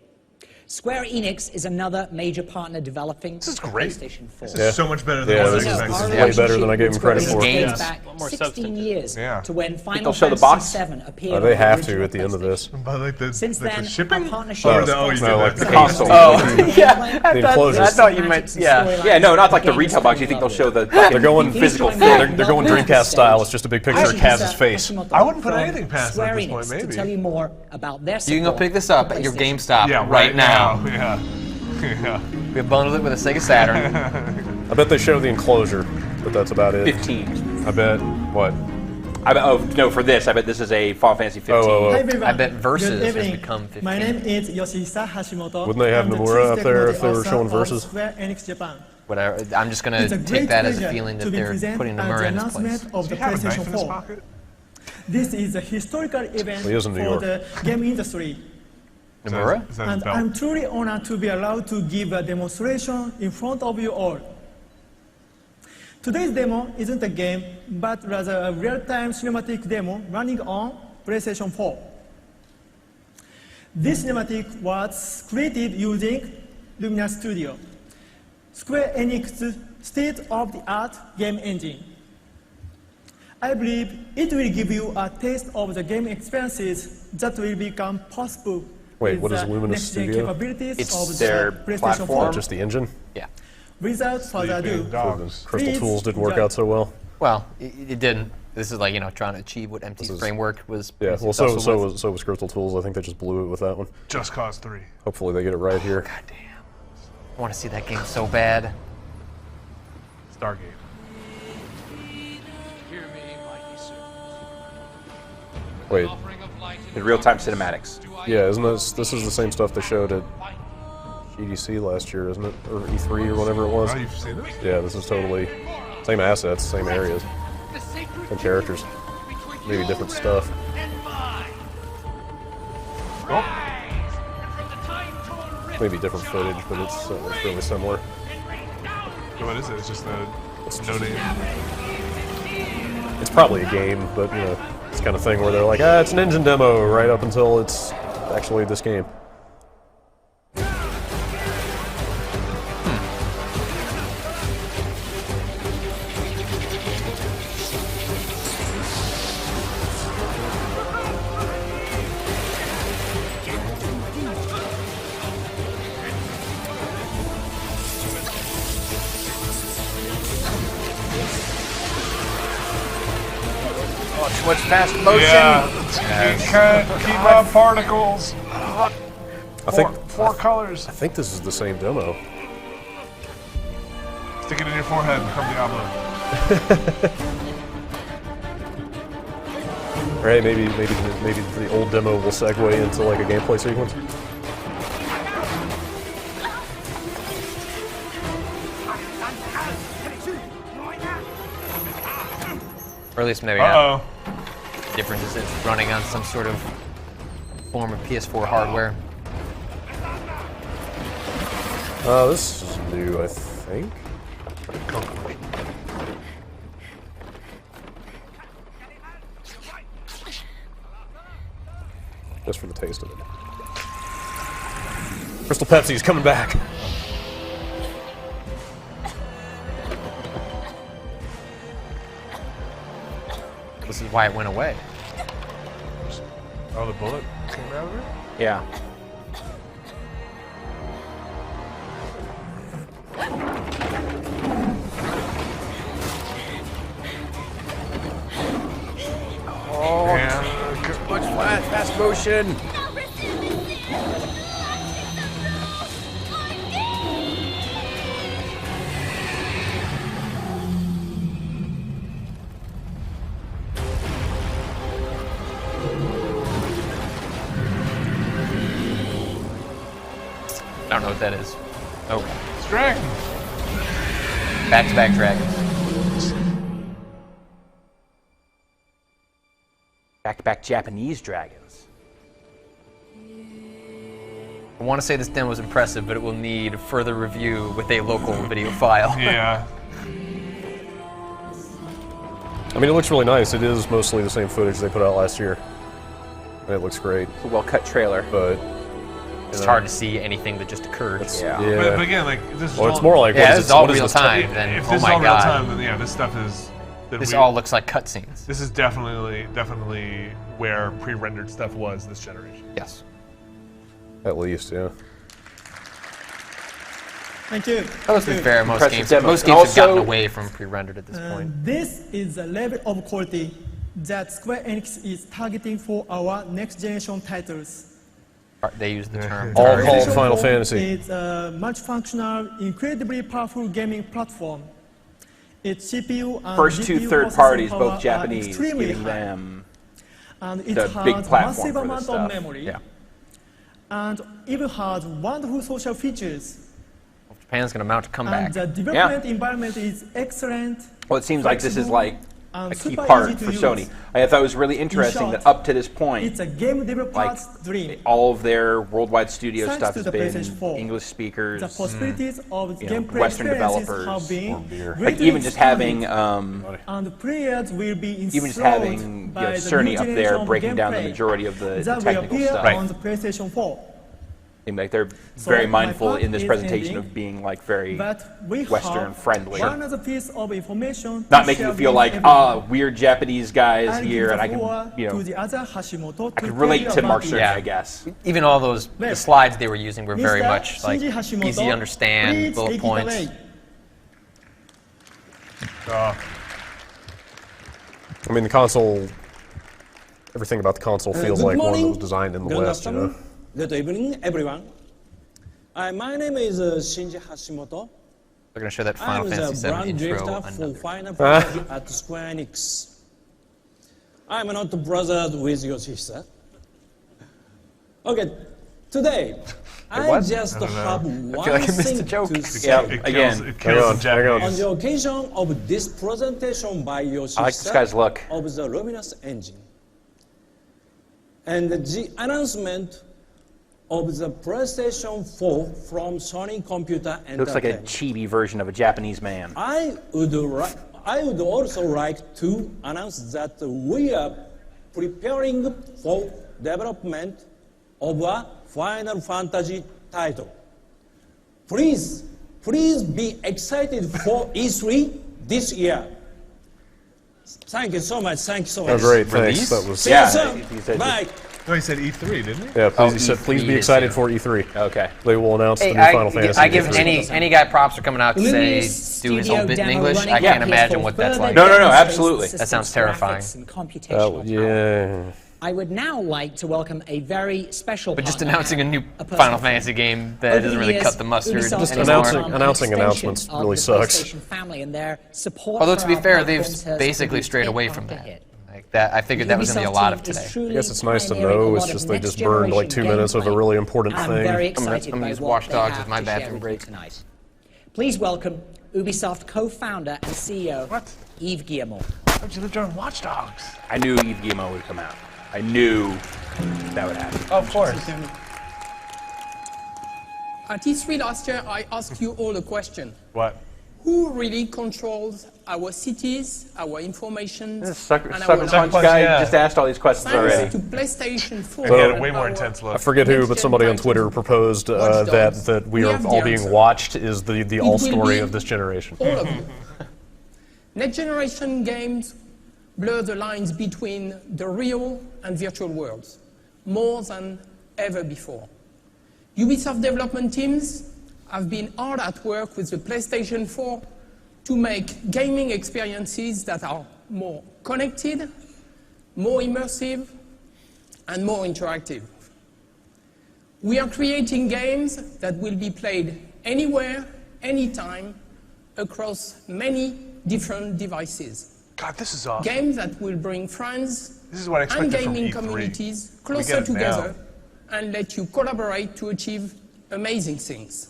Square Enix is another major partner developing PlayStation 4. This is so much better than Yeah, what I this expected. is way better than I gave him credit for. Games back 16 years Yeah. to when they'll Final show the Fantasy box? VII appeared. They on the have to original at the end of this. But like the, Since like then, the shipping? our partnership Or is no, you sponsored did like that. the console. Yeah, The enclosures. I thought you meant, yeah. Yeah, no, not like the retail box. You think they'll show the They're going physical They're film? going Dreamcast style. It's just a big picture of Kaz's face. I wouldn't put anything past them Square at this point, Enix maybe. to tell you more about their You can go support pick this up for at your PlayStation. GameStop Yeah, right now. Yeah. Yeah. We have bundled it with a Sega Saturn. I bet they show the enclosure, but that's about it. 15. I bet. What? No, for this, I bet this is a Final Fantasy 15. I everyone. bet Versus Good has evening. become 15. My name is Yoshihisa Hashimoto. Wouldn't they have I'm the Nomura chief up there if technology they were officer showing of Versus? Square Enix Japan. Whatever. I'm just going It's to a take great that as a pleasure feeling that to be they're present putting at Nomura the in his announcement place. of the Does he have a knife PlayStation in his 4. pocket? This is a historical event He is in New for York. the game industry. Nomura? Is that his And belt? I'm truly honored to be allowed to give a demonstration in front of you all. Today's demo isn't a game, but rather a real-time cinematic demo running on PlayStation 4. This cinematic was created using Lumina Studio, Square Enix's state-of-the-art game engine. I believe it will give you a taste of the game experiences that will become possible Wait, with what is the Lumina next-gen Studio? capabilities It's of their the PlayStation platform. 4. Just the engine? Yeah. Without further ado, Sleeping dogs. Crystal Please Tools didn't work enjoy. out so well. Well, it didn't. This is like, trying to achieve what MT's framework was. Yeah, pretty well, successful with. so was Crystal Tools. I think they just blew it with that one. Just Cause 3. Hopefully they get it right here. God damn. I want to see that game so bad. Stargate. Wait, In real-time cinematics. yeah, isn't this is the same stuff they showed at GDC last year, isn't it? Or E3 or whatever it was? Oh, you've seen this? Yeah, this is totally same assets, same areas, same characters, maybe different stuff. Maybe different footage, but it's really similar. So what is it? It's just a no name. It's probably a game, but it's kind of thing where they're like, it's an engine demo right up until it's actually this game. Too much fast motion. Yeah, you can't keep up particles. I think Four colors. I think this is the same demo. Stick it in your forehead and become Diablo. Right? Maybe the old demo will segue into like a gameplay sequence. Or at least maybe not. The difference is it's running on some sort of form of PS4 hardware. This is new, I think. Just for the taste of it. Crystal Pepsi's coming back. This is why it went away. Oh, the bullet came out of it? Yeah. Oh, too much fast motion. I don't know what that is. Okay. It's dragon. Back-to-back dragons. Back-to-back Japanese dragons. I want to say this demo was impressive, but it will need further review with a local video file. Yeah. I mean, it looks really nice. It is mostly the same footage they put out last year. And it looks great. It's a well-cut trailer. But It's hard to see anything that just occurred. Yeah. But again, like this is Well, all, it's more like Yeah, what this is is all what is real this time. type- Then if oh this is my all real god, time, then yeah, this stuff is. this all looks like cutscenes. This is definitely where pre-rendered stuff was this generation. Yes. At least, yeah. Thank you. Well, let's be fair. Most Impressive games demos. have Also- gotten away from pre-rendered at this point. This is the level of quality that Square Enix is targeting for our next generation titles. They use the term. All targeted. called Final Fantasy. It's a multifunctional, incredibly powerful gaming platform. Its CPU and First two GPU third processing parties, power both are Japanese, extremely giving high. them And it the has big platform massive for this amount stuff. of memory. Yeah. And even has wonderful social features. Japan's going to mount a comeback. And the development environment is excellent. Well, it seems like this is like a key super part easy to for use. Sony. I thought it was really interesting short, that up to this point, It's a game developer's dream. all of their worldwide studio Thanks stuff to has the been PlayStation 4, English speakers, the possibilities of gameplay Western experiences developers, have been like greatly even just having expanded, and players will be even just enthralled having by the Cerny new up there generation of breaking down the gameplay majority of the that will technical appear stuff. on the PlayStation 4. Seem like they're So very my mindful part in this is presentation ending, of being like very but we Western have friendly. one other piece of information Not to making you share feel with like, everyone. weird Japanese guys I'll here, give and the I can, floor you know, to the other Hashimoto I to can tell relate you to about Mark it. Cerny, I guess. Even all those the slides they were using were very Mr. much like Shinji Hashimoto, easy to understand, please bullet take it points. away. I mean, the console, everything about the console feels Good like one that morning. was designed in the Good West, you know? afternoon. Good evening, everyone. My name is Shinji Hashimoto. They're going to show that Final I'm Fantasy the VII brand intro. director for Another. Final Fantasy at Square Enix. I'm not brothers with your sister. Okay, today I just have one thing to say. On the occasion of this presentation by your sister I like this guy's look. of the Luminous engine and the announcement of the PlayStation 4 from Sony Computer It looks like a Entertainment. chibi version of a Japanese man. I would also like to announce that we are preparing for development of a Final Fantasy title. Please be excited for E3 this year. Thank you so much. Thank you so much. Oh, great, thanks. That was See you soon. Bye. No, he said E3, didn't he? Yeah, please, he said, please be excited for E3. Okay. They will announce Hey, the new Final Fantasy. I give E3. any guy props for coming out to say do his whole bit in English. I can't imagine what that's like. No, absolutely. That sounds terrifying. Yeah. I would now like to welcome a very special But just partner announcing a and new personal Final friend. Fantasy game that Over doesn't the really years, cut the mustard Ubisoft Just has anymore. become an announcing extension announcements of really the sucks. PlayStation family, and their support Although to for be our fair, they've platforms has basically been strayed away hit from after that. hit. Like that, I figured that was going to be a lot of today. I guess it's nice to know. It's just they just burned like 2 minutes of a really important I'm thing. very excited gonna by use what Watch they Dogs have as my to share bathroom with you break. tonight. Please welcome Ubisoft co-founder and CEO Yves Guillemot. How'd you live during Watch Dogs? I knew Yves Guillemot would come out. I knew that would happen. Of course. At E3 last year, I asked you all a question. What? Who really controls our cities, our information, Sucker and Punch our lives? guy just asked all these questions already. Thanks to PlayStation 4. He had a way more intense look. I forget who, but somebody on Twitter proposed that we are all being watched is the all story of this generation. All of you. Next generation games blur the lines between the real and virtual worlds more than ever before. Ubisoft development teams have been hard at work with the PlayStation 4 to make gaming experiences that are more connected, more immersive, and more interactive. We are creating games that will be played anywhere, anytime, across many different devices. God, this is awesome. Games that will bring friends This is what I and expected from gaming E3. communities We closer get it now. together and let you collaborate to achieve amazing things.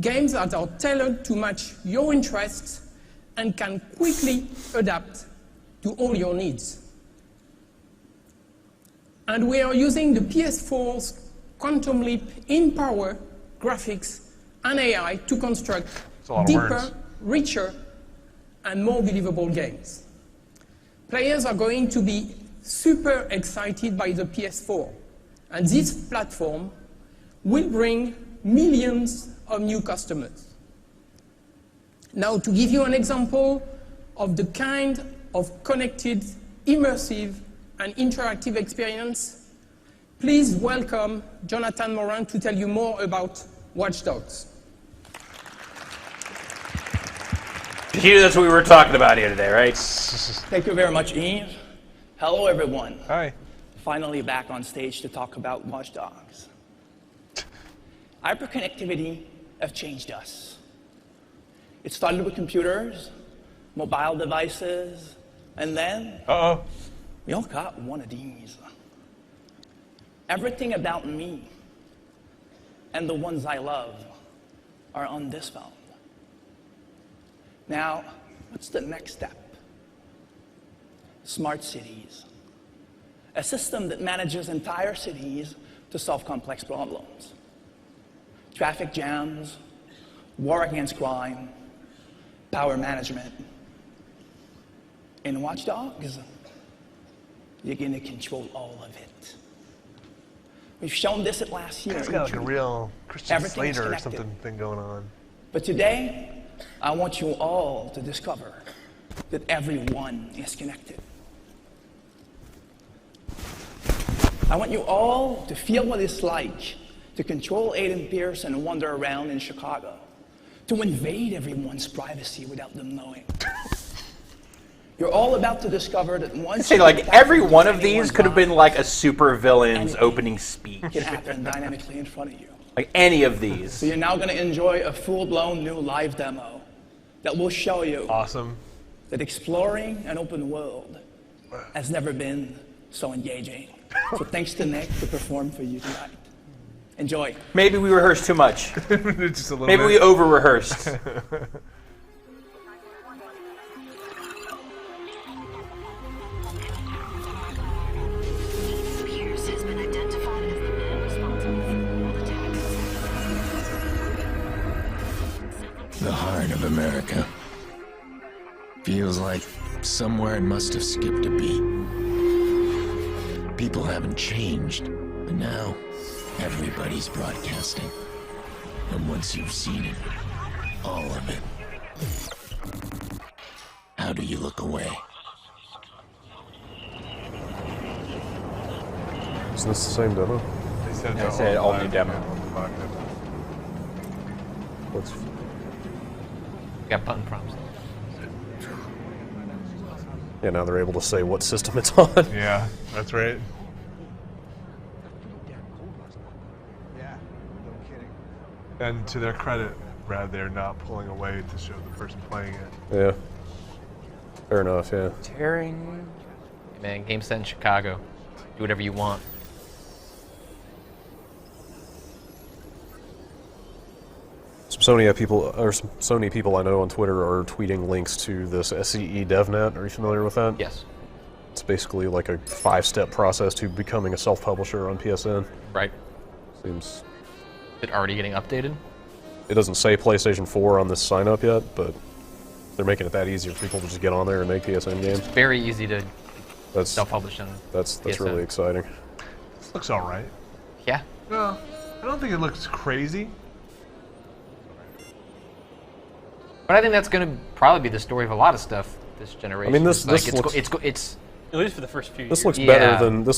Games that are tailored to match your interests and can quickly adapt to all your needs. And we are using the PS4's quantum leap in power, graphics, and AI to construct deeper, richer, and more believable games. Players are going to be super excited by the PS4, and this platform will bring millions of new customers. Now, to give you an example of the kind of connected, immersive, and interactive experience, please welcome Jonathan Morin to tell you more about Watch Dogs. You, that's what we were talking about here today, right? Thank you very much, Ian. Hello, everyone. Hi. Finally back on stage to talk about Watch Dogs. Hyperconnectivity has changed us. It started with computers, mobile devices, and then we all got one of these. Everything about me and the ones I love are on this phone. Now, what's the next step? Smart cities. A system that manages entire cities to solve complex problems. Traffic jams, war against crime, power management. In Watch Dogs, you're going to control all of it. We've shown this at last year. It's got like a real Christian Slater or something thing going on. But today, I want you all to discover that everyone is connected. I want you all to feel what it's like to control Aiden Pierce and wander around in Chicago, to invade everyone's privacy without them knowing. You're all about to discover that once Say, like, every one of these could have been like a supervillain's opening speech. can happen dynamically in front of you. Like any of these. So you're now going to enjoy a full-blown new live demo that will show you that exploring an open world has never been so engaging. So thanks to Nick to perform for you tonight. Enjoy. Maybe we rehearsed too much. Just a little Maybe bit. we over-rehearsed. Pierce has been identified as the man responsible for all attacks. The heart of America. Feels like somewhere it must have skipped a beat. People haven't changed, but now everybody's broadcasting. And once you've seen it, all of it, how do you look away? Isn't this the same demo? They said, They said all new demo. Looks. Got button prompts. Yeah, now they're able to say what system it's on. Yeah, that's right. And to their credit, Brad, they're not pulling away to show the person playing it. Yeah. Fair enough, yeah. Tearing. Hey man, game set in Chicago. Do whatever you want. Some Sony people I know on Twitter are tweeting links to this SCE DevNet. Are you familiar with that? Yes. It's basically like a 5-step process to becoming a self-publisher on PSN. Right. Seems. Is it already getting updated? It doesn't say PlayStation 4 on this sign-up yet, but they're making it that easy for people to just get on there and make PSN games. It's very easy to self-publish on That's PSN. really exciting. This looks all right. Yeah. No, I don't think it looks crazy. But I think that's going to probably be the story of a lot of stuff this generation. I mean, this It's looks. it's At least for the first few years. This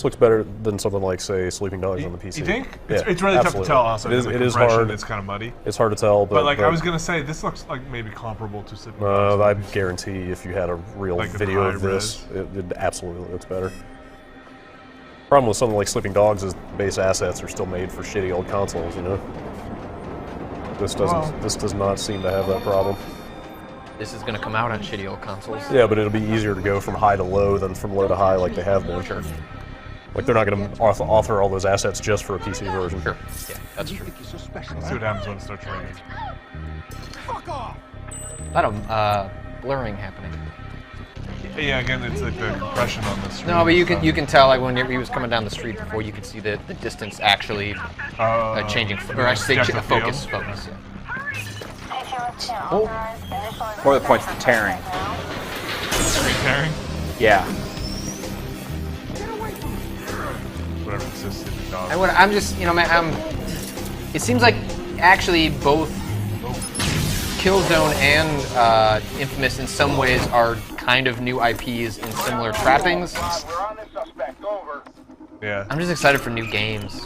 looks better than something like, say, Sleeping Dogs on the PC. You think? Yeah, It's really tough to absolutely. tell. Also, it is hard. It's kind of muddy. It's hard to tell, but like I was gonna say, this looks like maybe comparable to Sleeping Dogs. I guarantee if you had a real Like in video high of this, it absolutely looks better. Problem with something like Sleeping Dogs is base assets are still made for shitty old consoles. You know, this doesn't. Well. This does not seem to have that problem. This is going to come out on shitty old consoles. Yeah, but it'll be easier to go from high to low than from low to high like they have been. Sure. Like they're not going to author all those assets just for a PC version. Sure. Yeah, that's true. Let's see what happens when it starts raining. Fuck off! A lot of blurring happening. Yeah, again, it's like the compression on the screen. No, but you can tell like when he was coming down the street before, you could see the distance actually changing, or I should say focus. Yeah. Oh. More the points to tearing. Screen tearing? Yeah. Whatever it says, Sleeping Dogs. I'm just, it seems like actually both Killzone and Infamous in some ways are kind of new IPs in similar trappings. Yeah. I'm just excited for new games.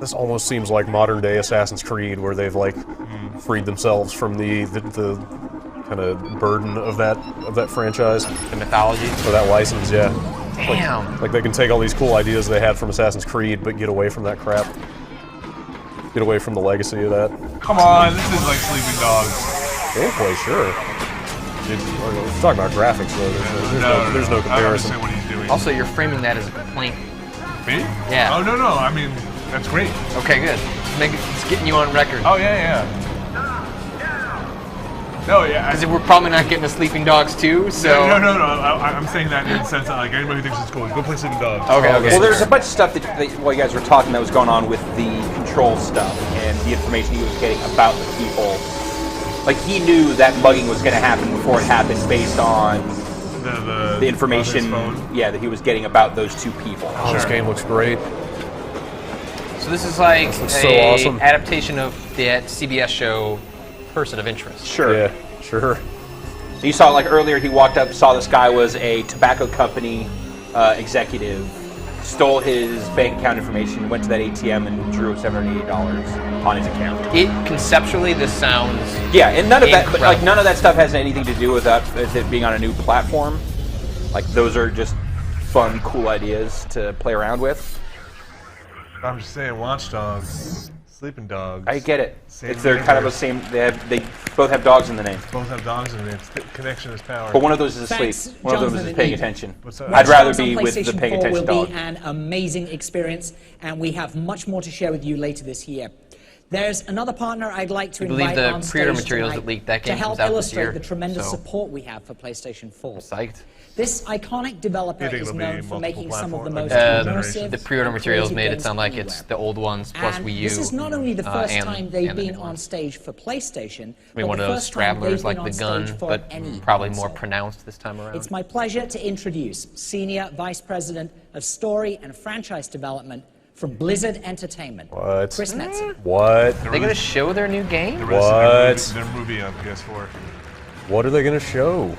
This almost seems like modern day Assassin's Creed, where they've like freed themselves from the kind of burden of that franchise, the mythology, or that license. Yeah. Damn. Like they can take all these cool ideas they had from Assassin's Creed, but get away from that crap. Get away from the legacy of that. Come on, this is like Sleeping Dogs. Gameplay, sure. We're talking about graphics, though. There's no comparison. I don't understand what he's doing. Also, you're framing that as a complaint. Me? Yeah. Oh, no. I mean, that's great. Okay, good. It's getting you on record. Oh, yeah. No, yeah. Because we're probably not getting a Sleeping Dogs 2, so... No. I'm saying that in the sense that, like, anybody who thinks it's cool, go play Sleeping Dogs. Okay. Well, there's a bunch of stuff that while you guys were talking that was going on with the control stuff and the information he was getting about the people. Like, he knew that bugging was going to happen before it happened based on the information that he was getting about those two people. Oh, this game looks great. So this is like so awesome. Adaptation of that CBS show Person of Interest. Sure. Yeah, sure. You saw, like, earlier he walked up, saw this guy was a tobacco company executive, stole his bank account information, went to that ATM and drew $780 on his account. Conceptually, this sounds and none of that, incredible. like, none of that stuff has anything to do with it being on a new platform. Like, those are just fun, cool ideas to play around with. I'm just saying, Watch Dogs, Sleeping Dogs. I get it. They're kind of the same. They both have dogs in the name. Both have dogs in the name. Connection is power. But one of those is Thanks, asleep. One of them is Jonathan paying and attention. What's that? I'd rather Watch Dogs be on with the PlayStation paying 4 attention will dog. be an amazing experience, and we have much more to share with you later this year. There's another partner I'd like to I believe invite the on pre-order stage materials tonight that leaked, that game to help comes out this illustrate year, the tremendous so- support we have for PlayStation 4. Psyched. This iconic developer You think is it'll be known for making some of the most multiple immersive The pre-order and materials creative made it games sound like anywhere. it's the old ones plus And Wii U. this is not only the first time they've and the been new on ones. stage for PlayStation, I mean, but one the of those first time they've stragglers like been the on gun, stage for but any probably more console. pronounced this time around. It's my pleasure to introduce Senior Vice President of Story and Franchise Development from Blizzard Entertainment, What? Chris Metzen. What? Are they going to show their new game? Their movie on PS4. What are they going to show?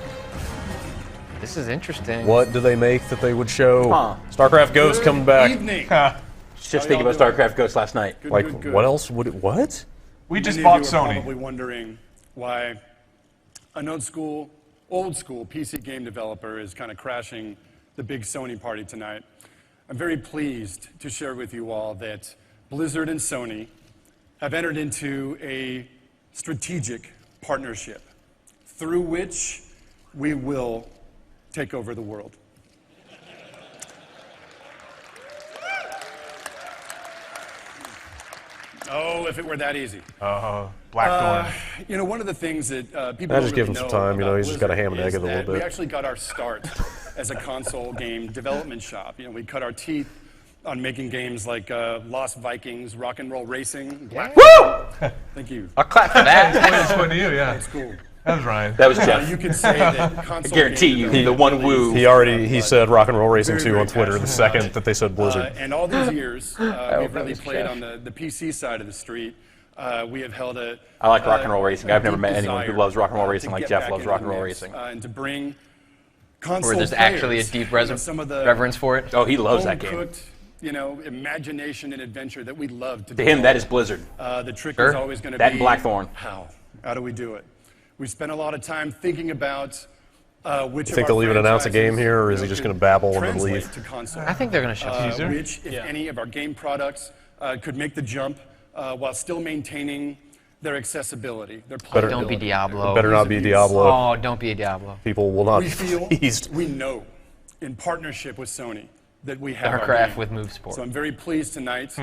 This is interesting. What do they make that they would show? Huh. StarCraft Ghost coming back. Just thinking about StarCraft Ghost last night. Good. What else would it? What? We just Many bought of you are Sony. probably wondering why an old school PC game developer is kind of crashing the big Sony party tonight. I'm very pleased to share with you all that Blizzard and Sony have entered into a strategic partnership through which we will take over the world. Oh, if it were that easy. Blackthorn. You know, one of the things that people I don't just give really him some know time. You know, about he's just got to Blizzard ham and egg is it a little that we bit. actually got our start as a console game development shop. You know, we cut our teeth on making games like Lost Vikings, Rock and Roll Racing. Woo! Thank you. I'll clap for that. That's one to you, yeah. That's cool. That was Ryan. That was Jeff. You could say that I console guarantee game you, development the one really woo. He said Rock and Roll Racing Very, 2 on very Twitter the passionate second that they said Blizzard. and all these years, we've that really was played Jeff. on the PC side of the street. We have held a. I like Rock and Roll Racing. I've never deep met anyone who desire, loves Rock and Roll Racing to like get Jeff back loves into Rock and the Roll mix, Racing. and to bring console Where there's actually a players, deep you know, some of the reverence for it. Oh, he loves that game. home-cooked, you know, imagination and adventure that we love to To him, develop. that is Blizzard. The trick Sure. is always going to That be and Blackthorn. How do we do it? We spent a lot of time thinking about which. You think of our they'll even announce a game franchises, here, or you is he know, just could going to babble and then translate leave? to console. I think they're going to show teaser. Which, if any, of our game products could make the jump while still maintaining their accessibility, their playability. Don't be Diablo. Better not be Diablo. Oh, don't be a Diablo. People will not We be feel, pleased. we know, in partnership with Sony, that we have our StarCraft game. with MoveSport. So I'm very pleased tonight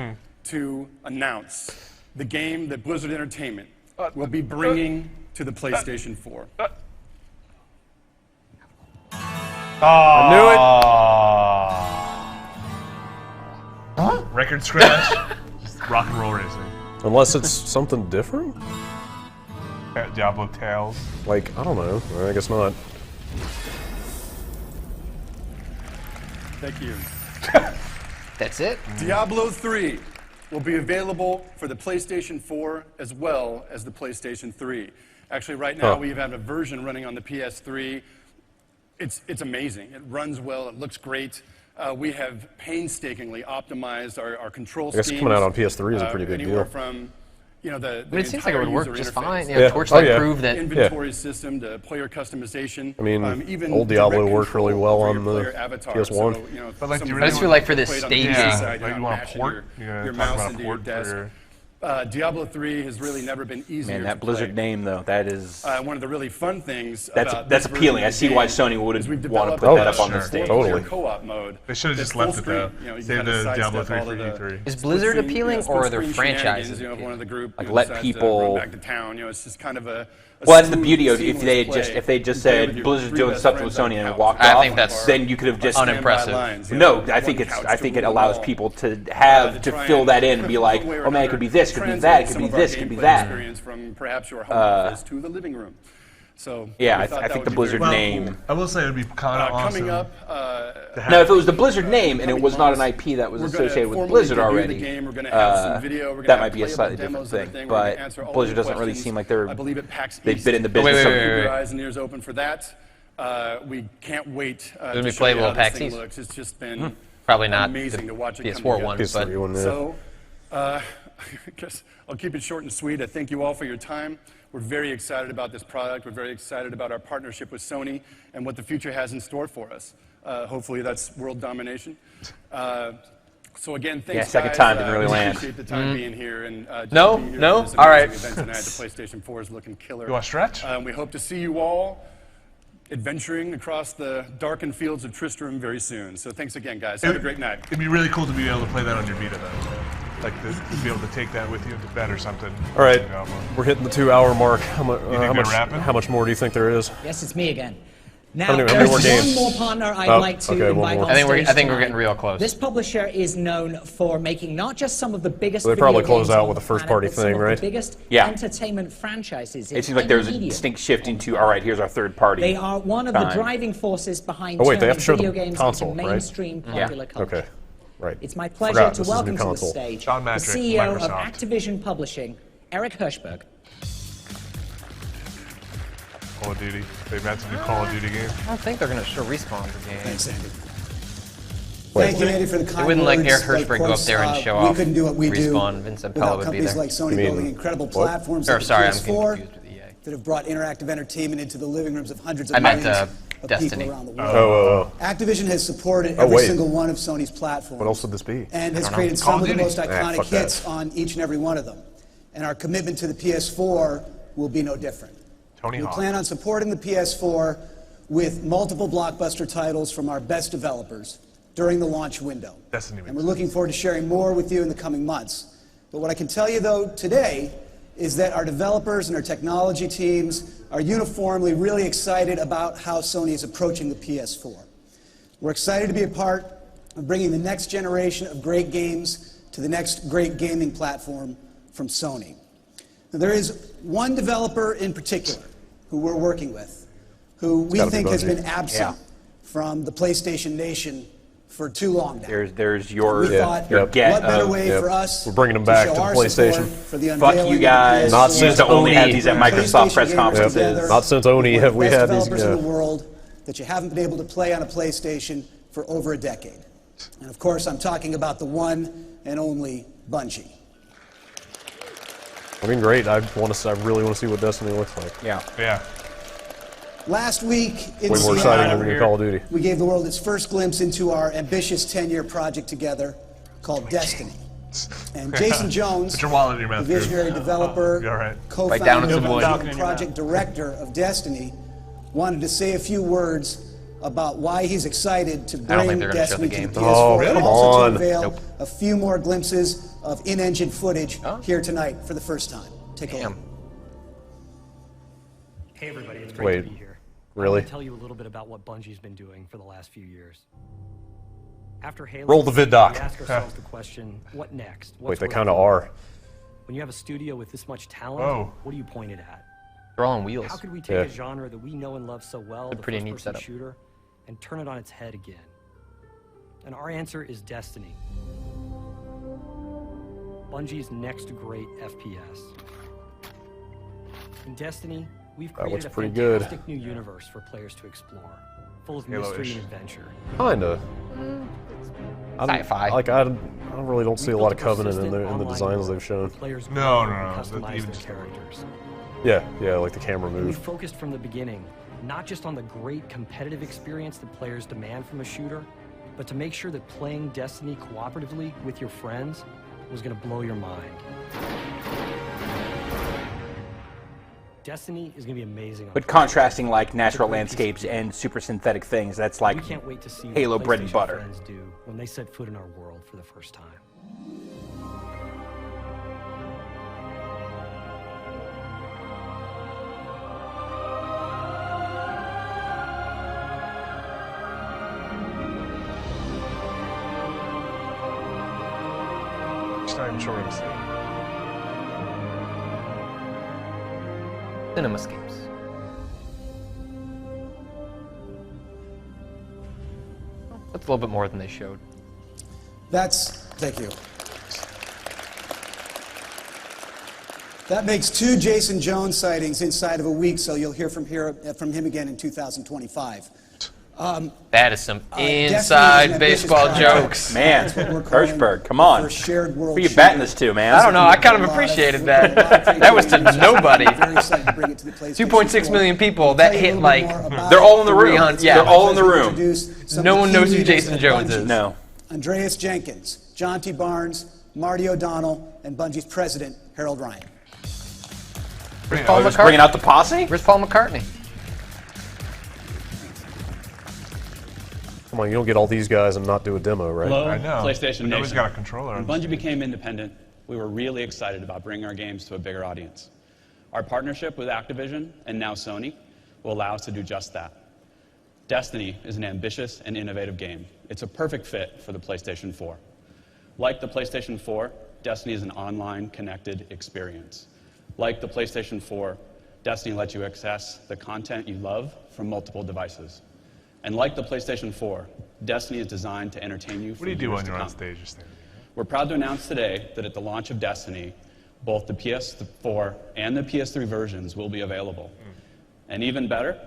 to announce the game that Blizzard Entertainment will be bringing to the PlayStation 4. I knew it. Record scratch. Just Rock and Roll Racing. Unless it's something different? Diablo Tales. Like, I don't know. I guess not. Thank you. That's it? Diablo 3 will be available for the PlayStation 4 as well as the PlayStation 3. Actually, right now we have a version running on the PS3. It's amazing. It runs well. It looks great. We have painstakingly optimized our control schemes. I guess coming out on PS3 is a pretty big anywhere deal. From, you know, the But it seems like it would entire work user just interface. fine. You know, Torchlight proved that. Inventory system to player customization. I mean, even old Diablo direct worked really control well over on your the player avatar. PS1. So, you know, But like, some do you I just really feel like for this played on staging, the inside, like you're you not want a mashing port? You're your gonna mouse talk about a into your port for desk. your Diablo 3 has really never been easier Man, that to Blizzard play. name, though, that is... one of the really fun things that's about that's this appealing. I version see of the why game Sony would is we've want to developed put that up a on the stage. four-player co-op mode. They should have that's just left it, full though. screen. You know, you Save kinda the sidestep Diablo 3 all for of the E3. Is Blizzard split screen, appealing, split or are their screen franchises shenanigans, you know, if one of the group Like, you know, let decides people- to run back to town. You know, it's just kind of a Well, that's the smooth, beauty of if seamless they play. just Play with said your Blizzard's three doing best stuff with friends on Sony and couch. walked I off. think that's then you could have just unimpressive. Lines, you No, know, I think one it's. couch I to think it rule allows them all. people to have to try fill and that in and be like, one way or oh man, it another could be this, could be translate that, it could some be of our this, could be gameplay that. experience from perhaps your home office to the living room. So Yeah, we I thought that think would the be Blizzard very name. cool. I will say it would be kind of awesome. Coming up, Now, if it was the Blizzard name and it was not an IP that was we're gonna associated with formally Blizzard debut the already, game. We're gonna have some video. We're gonna that have might be a playable slightly demos different of the thing. thing. We're gonna But answer all Blizzard your doesn't really questions. seem like they're. I believe at PAX They've East. been in the business Keep of. your eyes and ears open for that. We can't wait It'll to be show you playable how at this PAX thing East. looks. It's just been Probably not amazing the to watch it PS4 come one, together. but one, yeah. So, I guess I'll keep it short and sweet. I thank you all for your time. We're very excited about this product. We're very excited about our partnership with Sony and what the future has in store for us. Hopefully that's world domination. So again, thanks, second guys. time didn't really land. Appreciate the time being here and just No? being here No? for this All right. amazing event tonight. The PlayStation 4 is looking killer. You want to stretch? We hope to see you all adventuring across the darkened fields of Tristram very soon. So thanks again, guys. Have a great night. It'd be really cool to be able to play that on your Vita, though. Like to be able to take that with you to bed or something. All right, we're hitting the 2-hour mark. How much more do you think there is? Yes, it's me again. Now, How many there's more one games? more partner I'd like to okay, invite on I think stage we're tonight. getting real close. This publisher is known for making not just some of the biggest So they video probably close games out on with the a first planet, party but some thing, of right? the biggest Yeah. entertainment franchises in It seems like there's a any medium. distinct shift into, all right, here's our third party. They are one of the time. driving forces behind Oh wait, they turning have to show video the games console, into right? mainstream popular culture. Okay, right. It's my pleasure Forgot, to this is a new welcome to the console. stage John the Matrick, CEO of Microsoft. Activision Publishing, Eric Hirschberg. Call of Duty. They've had to do Call of Duty games. I don't think they're going to show Respawn the game. Thanks, Andy. Wait. Thank you, Andy, for the They kind wouldn't let words. Eric But of Hirschberg go up course, there and show we off couldn't do what we Respawn. do Vincent without Pella would be companies there. like Sony You mean building incredible what? platforms Or, like sorry, the I'm PS4 confused with EA. that have brought interactive entertainment into the living rooms of hundreds of I meant, millions of Destiny. people around the world. Activision has supported every wait. single one of Sony's platforms. What else would this be? And has don't know. created Call some of of the Duty. most iconic fuck that. hits on each and every one of them. And our commitment to the PS4 will be no different. Tony We Hawk. plan on supporting the PS4 with multiple blockbuster titles from our best developers during the launch window. Destiny And we're looking forward to sharing more with you in the coming months. But what I can tell you, though, today is that our developers and our technology teams are uniformly really excited about how Sony is approaching the PS4. We're excited to be a part of bringing the next generation of great games to the next great gaming platform from Sony. Now, there is one developer in particular who we're working with, who we gotta be think has Bungie. been absent from the PlayStation Nation for too long now. There's your We thought, your get what better of way for us We're bringing them back show to our PlayStation. support for the fuck unveiling you of the guys. PS4. Not Used since to only have Oni. these at PlayStation Microsoft press gamers conferences. together. Not since Oni One of have the we best had these. developers in the world that you haven't been able to play on a PlayStation for over a decade. And of course, I'm talking about the one and only Bungie. I mean, great. I really want to see what Destiny looks like. Yeah. Yeah. Last week in Way more Seattle, exciting than when you Call of Duty. we gave the world its first glimpse into our ambitious 10-year project together called Destiny. And Jason Jones, Put your wallet in your the mouth, visionary dude. developer, You all right? Bite down co-founder, on some wood. and project director of Destiny, wanted to say a few words about why he's excited to I don't bring think they're gonna show Destiny the to game. the PS4 Oh, and come also on. to unveil Nope. a few more glimpses of in-engine footage here tonight for the first time. Take a look. Damn. Hey everybody, it's great Wait, to be here. I really? want to tell you a little bit about what Bungie's been doing for the last few years. After Halo, Roll the vid doc. we ask ourselves the question, what next? Wait, What's they worth kind of doing? are. When you have a studio with this much talent, Whoa. what do you point it at? They're all on wheels. How could we take Yeah. a genre that we know and love so well, A the pretty neat first-person setup. shooter, and turn it on its head again? And our answer is Destiny. Bungie's next great FPS. In Destiny, we've That created looks a pretty good. fantastic new universe for players to explore, full of Halo-ish. mystery and adventure. Kinda. Sci-fi. Like I really don't see a lot of Covenant in the designs they've shown. Players No, grow no, and no. customize Even their just- characters. Yeah, like the camera And we move. focused from the beginning, not just on the great competitive experience that players demand from a shooter, but to make sure that playing Destiny cooperatively with your friends was going to blow your mind. Destiny is going to be amazing. But contrasting like natural landscapes and super synthetic things, that's like We can't wait to see Halo what bread and PlayStation butter. fans do when they set foot in our world for the first time. It's not even sure what I'm saying. CinemaScapes. That's a little bit more than they showed. Thank you. That makes 2 Jason Jones sightings inside of a week, so you'll hear from him again in 2025. That is some Destiny is inside an baseball ambitious project. jokes. Man, That's what we're calling Hirschberg, come on. the first shared world Who are you shooter. batting this to, man? I don't know. I kind of appreciated that. That was to nobody. 2.6 million people. That hit like. They're all in the room. Yeah. They're all in the room. No one knows who Jason Jones is. No. Andreas Jenkins, John T. Barnes, Marty O'Donnell, and Bungie's president, Harold Ryan. Where's Paul just McCartney? bringing out the posse? Where's Paul McCartney? Come on, you don't get all these guys and not do a demo, right? Hello, I know. PlayStation Nobody's Nation. got a controller on When this. Bungie became independent, we were really excited about bringing our games to a bigger audience. Our partnership with Activision, and now Sony, will allow us to do just that. Destiny is an ambitious and innovative game. It's a perfect fit for the PlayStation 4. Like the PlayStation 4, Destiny is an online connected experience. Like the PlayStation 4, Destiny lets you access the content you love from multiple devices. And like the PlayStation 4, Destiny is designed to entertain you for What do you do years when to you're on come. stage? Just standing? We're proud to announce today that at the launch of Destiny, both the PS4 and the PS3 versions will be available. And even better,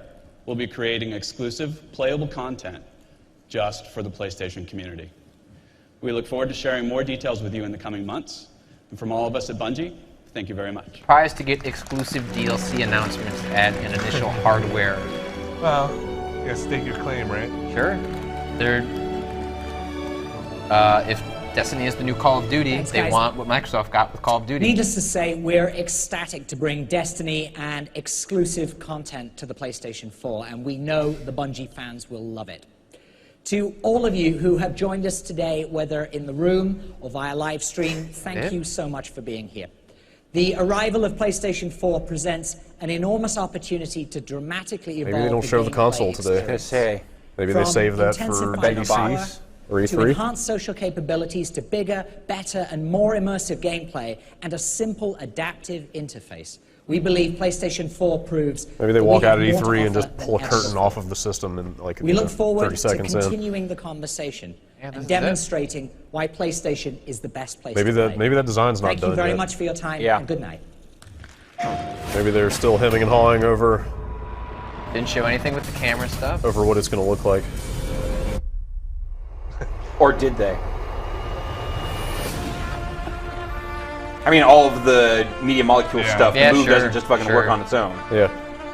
we'll be creating exclusive, playable content just for the PlayStation community. We look forward to sharing more details with you in the coming months. And from all of us at Bungie, thank you very much. Surprised to get exclusive DLC announcements at an initial hardware. Well, you gotta stake your claim, right? Sure. They're. If Destiny is the new Call of Duty, Thanks, they guys. want what Microsoft got with Call of Duty. Needless to say, we're ecstatic to bring Destiny and exclusive content to the PlayStation 4, and we know the Bungie fans will love it. To all of you who have joined us today, whether in the room or via live stream, thank you so much for being here. The arrival of PlayStation 4 presents an enormous opportunity to dramatically evolve Maybe they don't show the console gameplay today. experience. Maybe they From save that for intensified DC power or to E3. enhanced social capabilities, to bigger, better, and more immersive gameplay, and a simple, adaptive interface. We believe PlayStation 4 proves Maybe they that walk we out have at more to E3 and offer just than pull a ever curtain before. off of the system in like We look 30 forward to seconds in. continuing the conversation this and is demonstrating why PlayStation is the best place Maybe to that play. maybe that design's not Thank done you very yet. much for your time, Yeah. and good night. Maybe they're still hemming and hawing over Didn't show anything with the camera stuff. what it's going to look like. Or did they? I mean, all of the media molecule stuff, Yeah, the move sure, doesn't just fucking work sure. on its own. Yeah.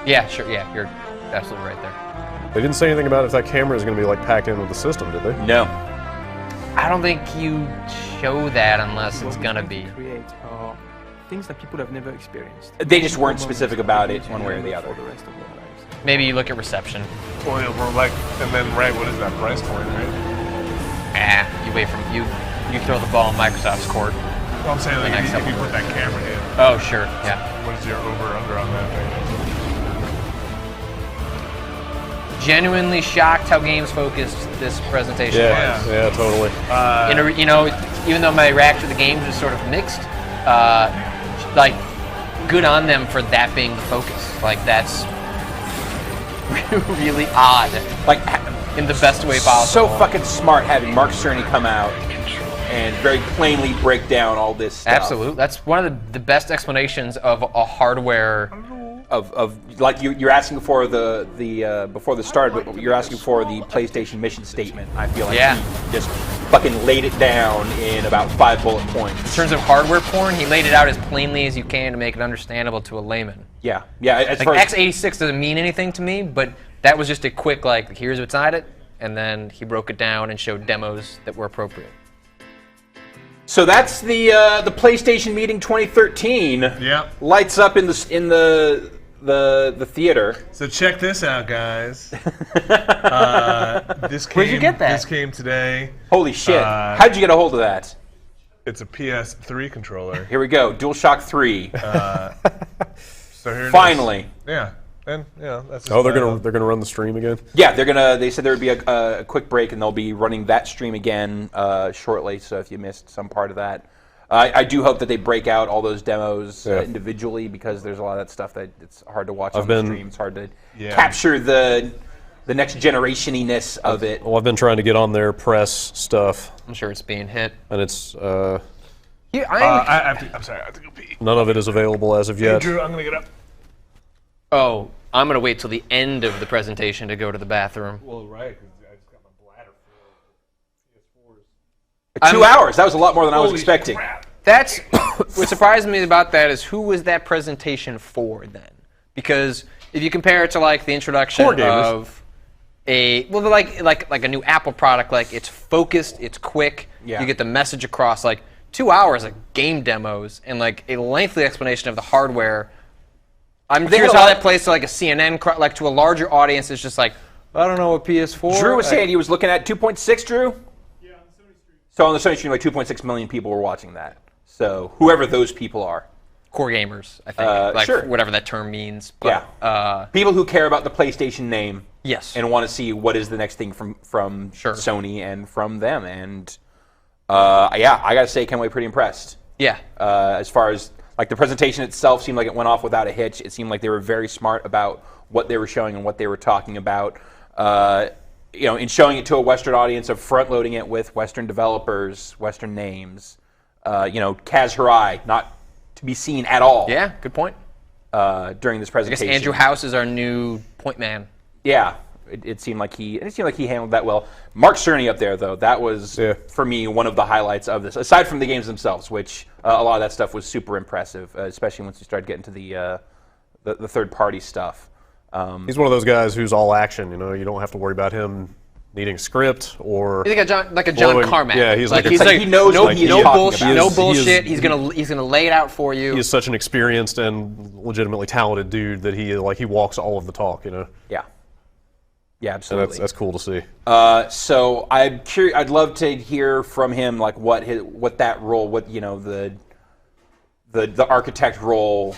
Yeah, sure. Yeah, you're absolutely right there. They didn't say anything about if that camera is going to be like packed in with the system, did they? No. I don't think you show that unless it's gonna be. Create things that people have never experienced. They just weren't specific about it one way or the other. Maybe you look at reception. Well, we're like, and then right, what is that price point, right? You wait from you throw the ball in Microsoft's court. Well, I'm saying The like next if you couple put that camera in. Oh, sure, yeah. What is your over/under on that thing? Genuinely shocked how games focused this presentation was. Yeah, totally. Even though my reaction to the games was sort of mixed, like good on them for that being the focus. Like that's really odd. Like in the best way possible. So fucking smart having Mark Cerny come out and very plainly break down all this stuff. Absolutely, that's one of the best explanations of a hardware. Of like you're asking for the before the start, but you're asking for the PlayStation mission statement. I feel like he just fucking laid it down in about 5 bullet points. In terms of hardware porn, he laid it out as plainly as you can to make it understandable to a layman. Yeah, yeah. As Like far as, x86 doesn't mean anything to me, but that was just a quick like, here's what's on it, and then he broke it down and showed demos that were appropriate. so that's the PlayStation meeting 2013. Yeah. Lights up in the the theater. So check this out, guys. This came, Where'd you get that? This came today. Holy shit! How'd you get a hold of that? It's a PS3 controller. Here we go. DualShock 3. So here it Finally. is. Yeah. And that's. Oh, they're gonna run the stream again. Yeah, they said there would be a quick break, and they'll be running that stream again shortly. So if you missed some part of that, I do hope that they break out all those demos individually, because there's a lot of that stuff that it's hard to watch on the stream. It's hard to capture the next generation-iness of it. Well, I've been trying to get on their press stuff. I'm sure it's being hit. And it's. I'm sorry, I have to go pee. None of it is available as of Hey, yet. Drew, I'm gonna get up. Oh, I'm going to wait till the end of the presentation to go to the bathroom. Well, right, because I just got my bladder full of PS4s. 2 hours. That was a lot more than I was expecting. Crap. That's what surprised me about that is who was that presentation for then? Because if you compare it to like the introduction of like a new Apple product, like it's focused, it's quick, you get the message across. Like 2 hours of game demos and like a lengthy explanation of the hardware. I'm curious how that plays to like a CNN, like to a larger audience. It's just like, I don't know what PS4. Drew was saying he was looking at 2.6, Drew? Yeah, on the Sony stream. So on the Sony stream, like 2.6 million people were watching that. So whoever those people are. Core gamers, I think. Like sure. whatever that term means. But, people who care about the PlayStation name. Yes. And want to see what is the next thing from Sony and from them. And I got to say, Kenway, pretty impressed. Yeah. As far as... Like the presentation itself seemed like it went off without a hitch. It seemed like they were very smart about what they were showing and what they were talking about. In showing it to a Western audience, of front-loading it with Western developers, Western names. Kaz Hirai, not to be seen at all. Yeah, good point. During this presentation. I guess Andrew House is our new point man. Yeah. It seemed like he handled that well. Mark Cerny up there, though, that was for me one of the highlights of this. Aside from the games themselves, which a lot of that stuff was super impressive, especially once you start getting to the third-party stuff. He's one of those guys who's all action. You don't have to worry about him needing script or. He's like a John Carmack. Yeah, he's like he knows what he's talking about. No bullshit. He's gonna lay it out for you. He is such an experienced and legitimately talented dude that he walks all of the talk. Yeah. Yeah, absolutely. So that's cool to see. So I'm curious. I'd love to hear from him, like what that role, the architect role,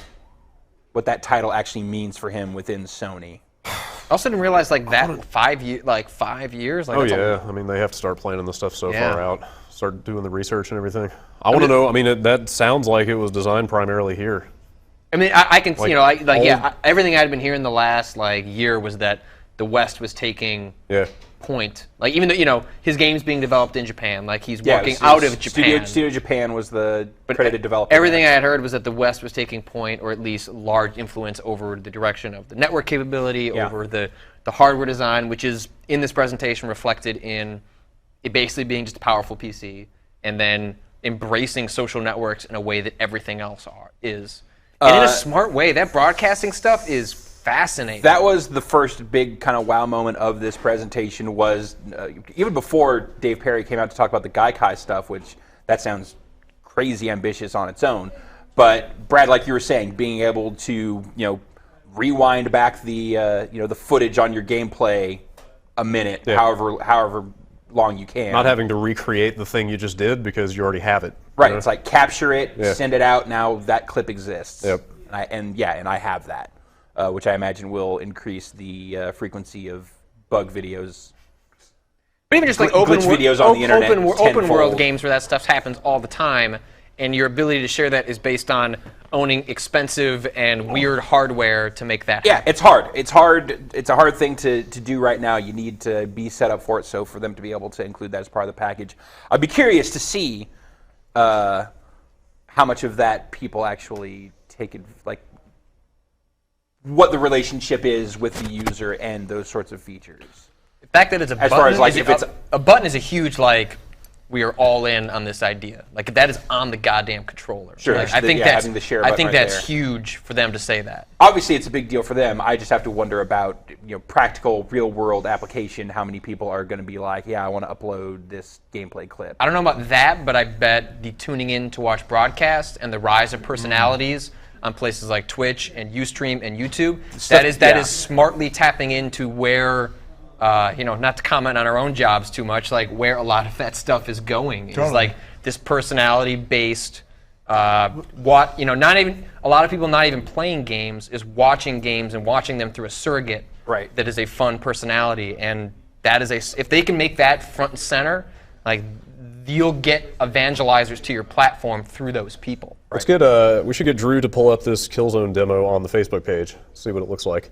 what that title actually means for him within Sony. I also didn't realize that 5 years. Oh yeah, I mean they have to start planning this stuff so far out. Start doing the research and everything. I want to know. I mean, that sounds like it was designed primarily here. I mean, I can everything I'd been hearing the last year was that the West was taking point. Like even though his game's being developed in Japan, like he's working out of Japan. Studio Japan was the credited developer. Everything I had heard was that the West was taking point, or at least large influence over the direction of the network capability, over the hardware design, which is in this presentation reflected in it basically being just a powerful PC, and then embracing social networks in a way that everything else is. And in a smart way. That broadcasting stuff is fascinating. That was the first big kind of wow moment of this presentation. Was even before Dave Perry came out to talk about the Gaikai stuff, which that sounds crazy ambitious on its own. But Brad, like you were saying, being able to rewind back the the footage on your gameplay a minute, however long you can. Not having to recreate the thing you just did because you already have it. Right. It's like capture it, send it out. Now that clip exists. Yep. And I have that. Which I imagine will increase the frequency of bug videos. But even just like glitch videos on the internet, open world games where that stuff happens all the time, and your ability to share that is based on owning expensive and weird hardware to make that happen. Yeah, it's hard. It's hard. It's a hard thing to do right now. You need to be set up for it. So for them to be able to include that as part of the package, I'd be curious to see how much of that people actually take it, what the relationship is with the user and those sorts of features. The fact that it's a button, a button is a huge we are all in on this idea. That is on the goddamn controller. Sure. I think that's huge for them to say that. Obviously, it's a big deal for them. I just have to wonder about practical, real world application. How many people are going to be like, yeah, I want to upload this gameplay clip. I don't know about that, but I bet the tuning in to watch broadcast and the rise of personalities on places like Twitch and Ustream and YouTube. That is smartly tapping into where, not to comment on our own jobs too much, like where a lot of that stuff is going. It's like this personality-based, not even a lot of people not even playing games is watching games and watching them through a surrogate. Right. That is a fun personality, and that is if they can make that front and center, like you'll get evangelizers to your platform through those people. Let's get we should get Drew to pull up this Killzone demo on the Facebook page. See what it looks like.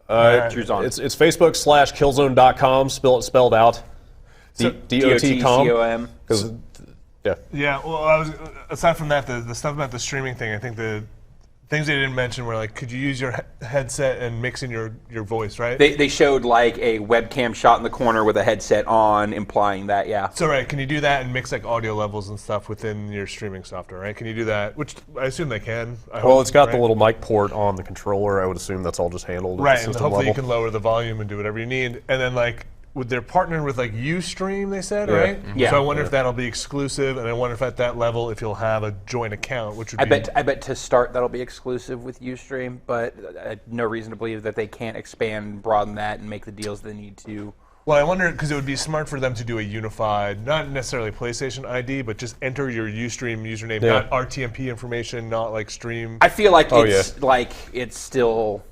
Drew's on. It's Facebook/Killzone.com. Spelled out. DOT-COM. Yeah. Well, aside from that, the stuff about the streaming thing, I think the things they didn't mention were like, could you use your headset and mix in your voice, right? They showed like a webcam shot in the corner with a headset on, implying that, yeah. So can you do that and mix like audio levels and stuff within your streaming software, right? Can you do that? Which I assume they can. It's got the little mic port on the controller. I would assume that's all just handled at the system and hopefully level. you can lower the volume and do whatever you need. And then they're partnering with like Ustream, they said, right? Yeah. So I wonder if that'll be exclusive, and I wonder if at that level if you'll have a joint account, which would I bet to start that'll be exclusive with Ustream, but no reason to believe that they can't expand and broaden that and make the deals they need to. Well, I wonder because it would be smart for them to do a unified, not necessarily PlayStation ID, but just enter your Ustream username, not RTMP information, not like stream. I feel like it's still.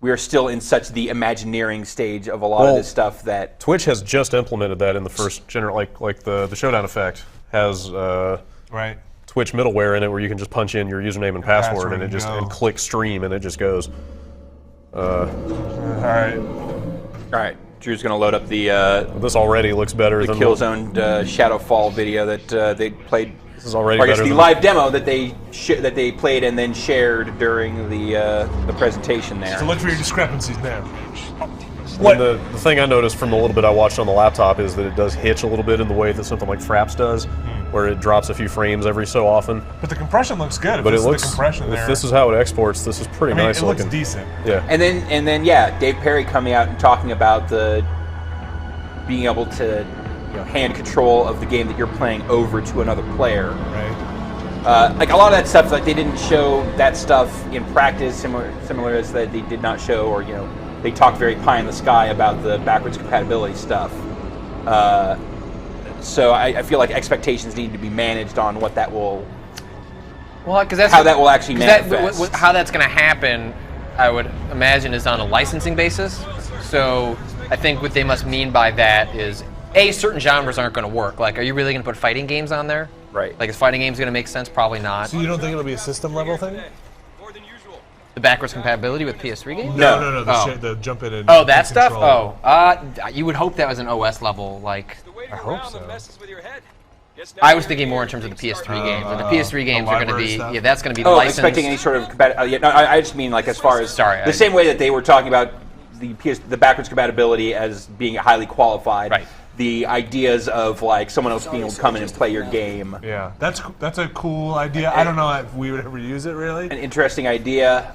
We are still in such the Imagineering stage of a lot of this stuff that Twitch has just implemented that in the first like the Showdown effect has Twitch middleware in it where you can just punch in your username and password and it just and click stream and it just goes. All right. Drew's going to load up the. This already looks better than Killzone Shadowfall video that they played. This is already better. I guess the live demo that they played and then shared during the presentation there. So look for your discrepancies now. What? The thing I noticed from the little bit I watched on the laptop is that it does hitch a little bit in the way that something like Fraps does, where it drops a few frames every so often. But the compression looks good. But if it looks. The compression If this is how it exports, this is pretty nice looking. It looks decent. Yeah. And then Dave Perry coming out and talking about being able to hand control of the game that you're playing over to another player. Right. Like a lot of that stuff, like they didn't show that stuff in practice, similar as that they did not show, or they talked very pie in the sky about the backwards compatibility stuff. So I feel like expectations need to be managed on what that will. Well, because how that will actually manifest. How that's going to happen, I would imagine, is on a licensing basis. So I think what they must mean by that is, certain genres aren't going to work. Like, are you really going to put fighting games on there? Right. Like, is fighting games going to make sense? Probably not. So you don't think it'll be a system level thing? The backwards compatibility with PS3 games? No. The jump in and that stuff? control. You would hope that was an OS level, like. I hope so. I was thinking more in terms of the PS3 games. And the PS3 games are going to be, stuff? that's going to be licensed. Expecting any sort of compatibility. No, I just mean like as far as the same way that they were talking about the backwards compatibility as being highly qualified. Right. The ideas of like someone else being able to come in and play your game. Yeah, that's a cool idea. I don't know if we would ever use it really. An interesting idea.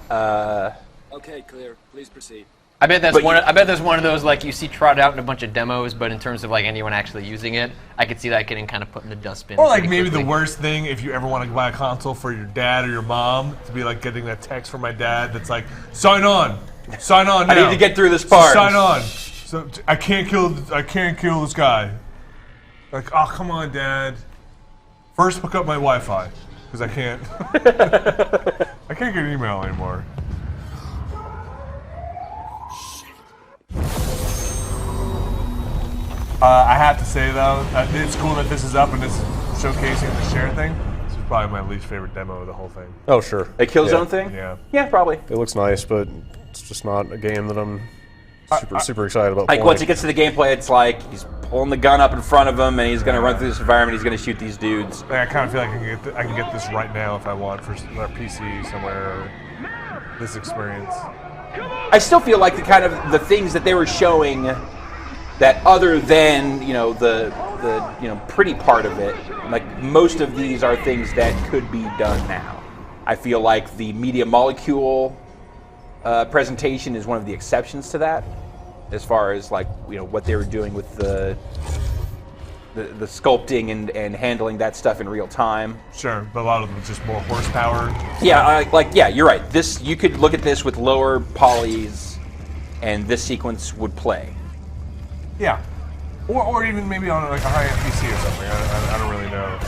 Okay, clear. Please proceed. I bet that's one of those like you see trotted out in a bunch of demos, but in terms of like anyone actually using it, I could see that getting kind of put in the dustbin. Or like maybe the worst thing if you ever want to buy a console for your dad or your mom to be like getting that text from my dad that's like sign on now. I need to get through this part. Sign on. So I can't kill this guy. Like, oh come on, Dad. First hook up my Wi-Fi because I can't. I can't get email anymore. I have to say though, it's cool that this is up and it's showcasing the share thing. This is probably my least favorite demo of the whole thing. Oh sure. A Killzone thing? Yeah. Yeah, probably. It looks nice, but it's just not a game that I'm super excited about. Like playing. once it gets to the gameplay, it's like he's pulling the gun up in front of him and he's going to run through this environment. He's going to shoot these dudes. I kind of feel like I can get this right now if I want for a PC somewhere. Or this experience. I still feel like the things that they were showing, that other than the pretty part of it, like most of these are things that could be done now. I feel like the Media Molecule presentation is one of the exceptions to that, as far as like what they were doing with the the sculpting and handling that stuff in real time. Sure, but a lot of them just more horsepower. Yeah, you're right. This you could look at this with lower polys, and this sequence would play. Yeah, or even maybe on like a high-end PC or something. I don't really know.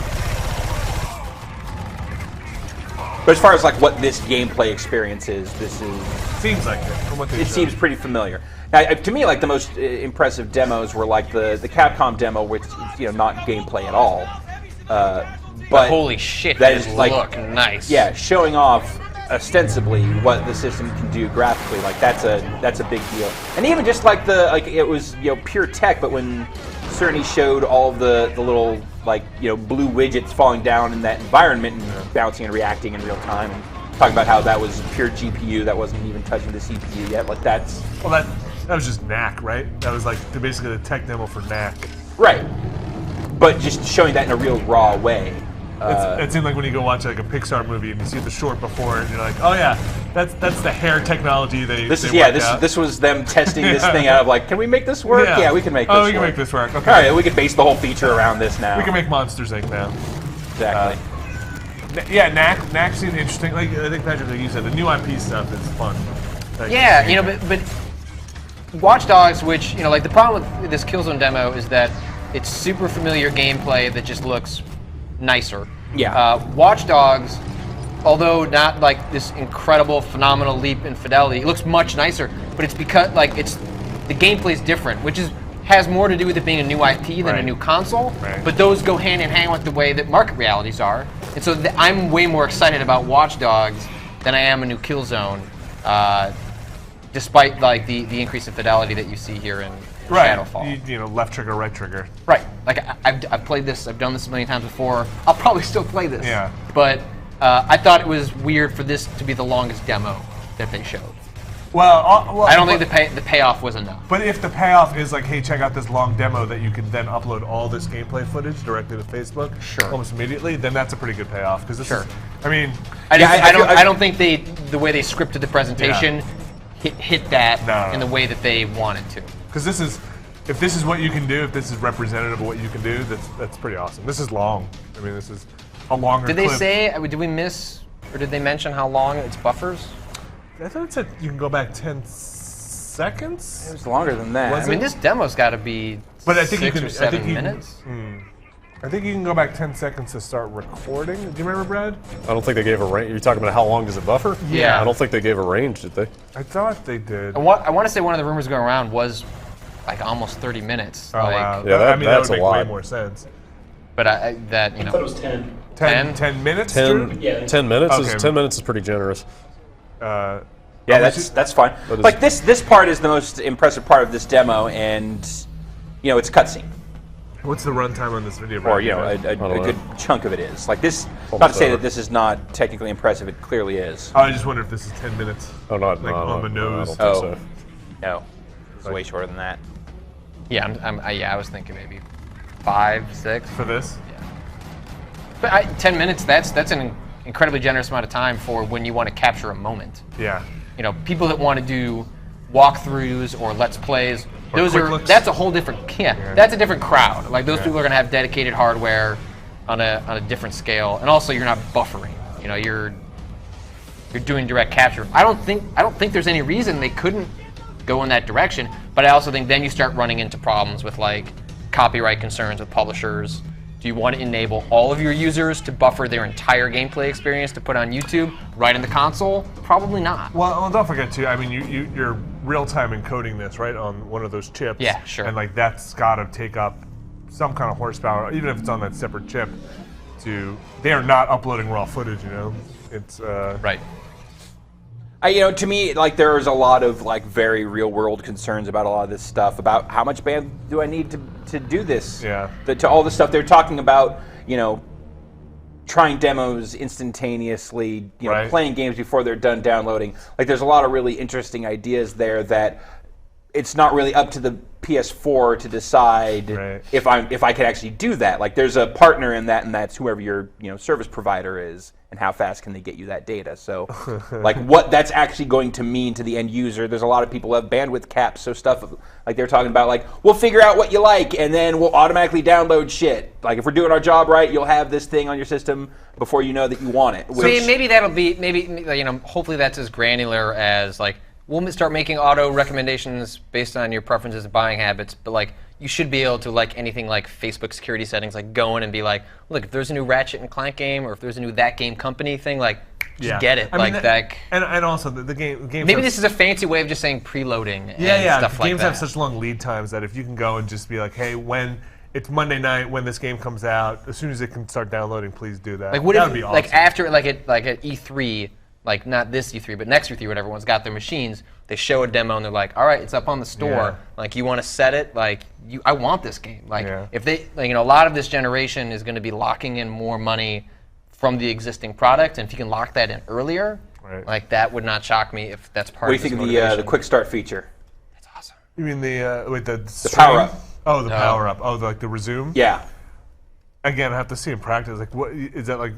But as far as like what this gameplay experience is, this is seems like it. From what they it seems pretty familiar. Now, to me, like the most impressive demos were like the Capcom demo, which not gameplay at all. But holy shit, that is like look nice. Yeah, showing off ostensibly what the system can do graphically, like that's a big deal. And even just like it was pure tech, but when Cerny showed all of the little blue widgets falling down in that environment and bouncing and reacting in real time, and talking about how that was pure GPU, that wasn't even touching the CPU yet. Like that's that was just knack, right? That was like basically the tech demo for knack. Right. But just showing that in a real raw way. It seemed like when you go watch like a Pixar movie and you see the short before, and you're like, oh yeah, that's the hair technology this was them testing this thing out of like, can we make this work? Yeah, we can make this work. Oh, we can make this work. Okay. All right, we can base the whole feature around this now. We can make Monsters Inc. now. Exactly. Knack seemed interesting. Like I think Patrick, like you said, the new IP stuff is fun. But Watch Dogs, which like the problem with this Killzone demo is that it's super familiar gameplay that just looks nicer. Yeah. Watch Dogs, although not like this incredible, phenomenal leap in fidelity, it looks much nicer. But it's because the gameplay is different, which has more to do with it being a new IP than a new console. Right. But those go hand in hand with the way that market realities are. And so I'm way more excited about Watch Dogs than I am a new Killzone, despite like the increase in fidelity that you see here in Shadowfall. Left trigger, right trigger. Right. Like I've played this. I've done this a million times before. I'll probably still play this. Yeah. But I thought it was weird for this to be the longest demo that they showed. Well, I don't think the payoff was enough. But if the payoff is like, hey, check out this long demo that you can then upload all this gameplay footage directly to Facebook, almost immediately, then that's a pretty good payoff. Because this is, I mean, I don't think the way they scripted the presentation hit that in the way that they wanted to. Because if this is what you can do, if this is representative of what you can do, that's pretty awesome. This is long. I mean, this is a longer Did they say, did we miss, or did they mention how long its buffers? I thought it said you can go back 10 seconds? It was longer than that. I mean, this demo's got to be 6 or 7 minutes. I think you can go back 10 seconds to start recording. Do you remember, Brad? I don't think they gave a range. You're talking about how long does it buffer? Yeah. I don't think they gave a range, did they? I thought they did. I want to say one of the rumors going around was like almost 30 minutes. Oh, wow. Yeah, that would make way more sense. But I thought it was 10. 10 minutes? 10 minutes? Okay. 10 minutes is pretty generous. Yeah, that's fine. Like this part is the most impressive part of this demo, and it's a cutscene. What's the runtime on this video? Or a good chunk of it is. Like this. Not to say that this is not technically impressive. It clearly is. I just wonder if this is 10 minutes. Oh, not like on the nose. I don't think so. No, it's way shorter than that. Yeah, I was thinking maybe 5, 6 for this. Yeah, but 10 minutes. That's an incredibly generous amount of time for when you want to capture a moment. Yeah. People that want to do walkthroughs or let's plays. That's a whole different that's a different crowd. Like those people are going to have dedicated hardware on a different scale, and also you're not buffering. You're doing direct capture. I don't think there's any reason they couldn't go in that direction, but I also think then you start running into problems with like copyright concerns with publishers. Do you want to enable all of your users to buffer their entire gameplay experience to put on YouTube right in the console? Probably not. Well, don't forget too. I mean, you're real-time encoding this right on one of those chips. Yeah, sure. And like that's got to take up some kind of horsepower, even if it's on that separate chip. They are not uploading raw footage. It's right. To me, like there is a lot of like very real-world concerns about a lot of this stuff. About how much bandwidth do I need to do this? Yeah. To all the stuff they're talking about, trying demos instantaneously, playing games before they're done downloading. Like there's a lot of really interesting ideas there that it's not really up to the PS4 to decide if I can actually do that. Like there's a partner in that, and that's whoever your service provider is, and how fast can they get you that data. So like what that's actually going to mean to the end user. There's a lot of people who have bandwidth caps, so stuff like they're talking about like we'll figure out what you like and then we'll automatically download shit. Like if we're doing our job right, you'll have this thing on your system before you know that you want it. So maybe that'll be hopefully that's as granular as like we'll start making auto recommendations based on your preferences and buying habits, but like you should be able to like anything like Facebook security settings, like go in and be like, look, if there's a new Ratchet and Clank game or if there's a new That Game Company thing, like just get it. I mean, and also the game. Maybe this is a fancy way of just saying preloading and stuff like that. Games have such long lead times that if you can go and just be like, hey, when it's Monday night when this game comes out, as soon as it can start downloading, please do that. Like what that if would be awesome. like after like at E3. Like not this E3, but next E3, when everyone's got their machines, they show a demo and they're like, "All right, it's up on the store. Yeah. Like, you want to set it? Like, I want this game." Like, if they, like, a lot of this generation is going to be locking in more money from the existing product, and if you can lock that in earlier, like that would not shock me if that's part. What do you think of the quick start feature? That's awesome. You mean the power up? Oh, the power up. Oh, like the resume. Yeah. Again, I have to see in practice. Like, what is that like?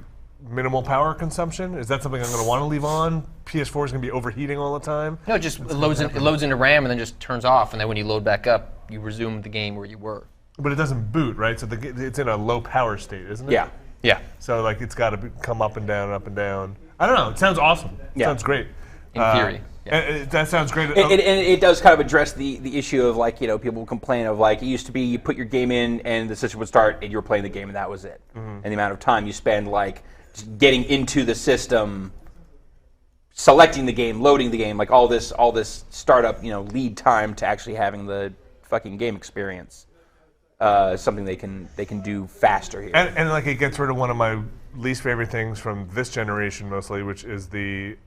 Minimal power consumption? Is that something I'm going to want to leave on? PS4 is going to be overheating all the time? No, it just it loads into RAM and then just turns off, and then when you load back up, you resume the game where you were. But it doesn't boot, right? So it's in a low power state, isn't it? Yeah. Yeah. So like it's got to come up and down, and up and down. I don't know. It sounds awesome. It sounds great. In theory. That sounds great. And it does kind of address the issue of like people complain of like it used to be you put your game in and the system would start and you were playing the game and that was it. And the amount of time you spend like getting into the system, selecting the game, loading the game, like all this startup, lead time to actually having the fucking game experience. Something they can do faster here. And like it gets rid of one of my least favorite things from this generation mostly, which is the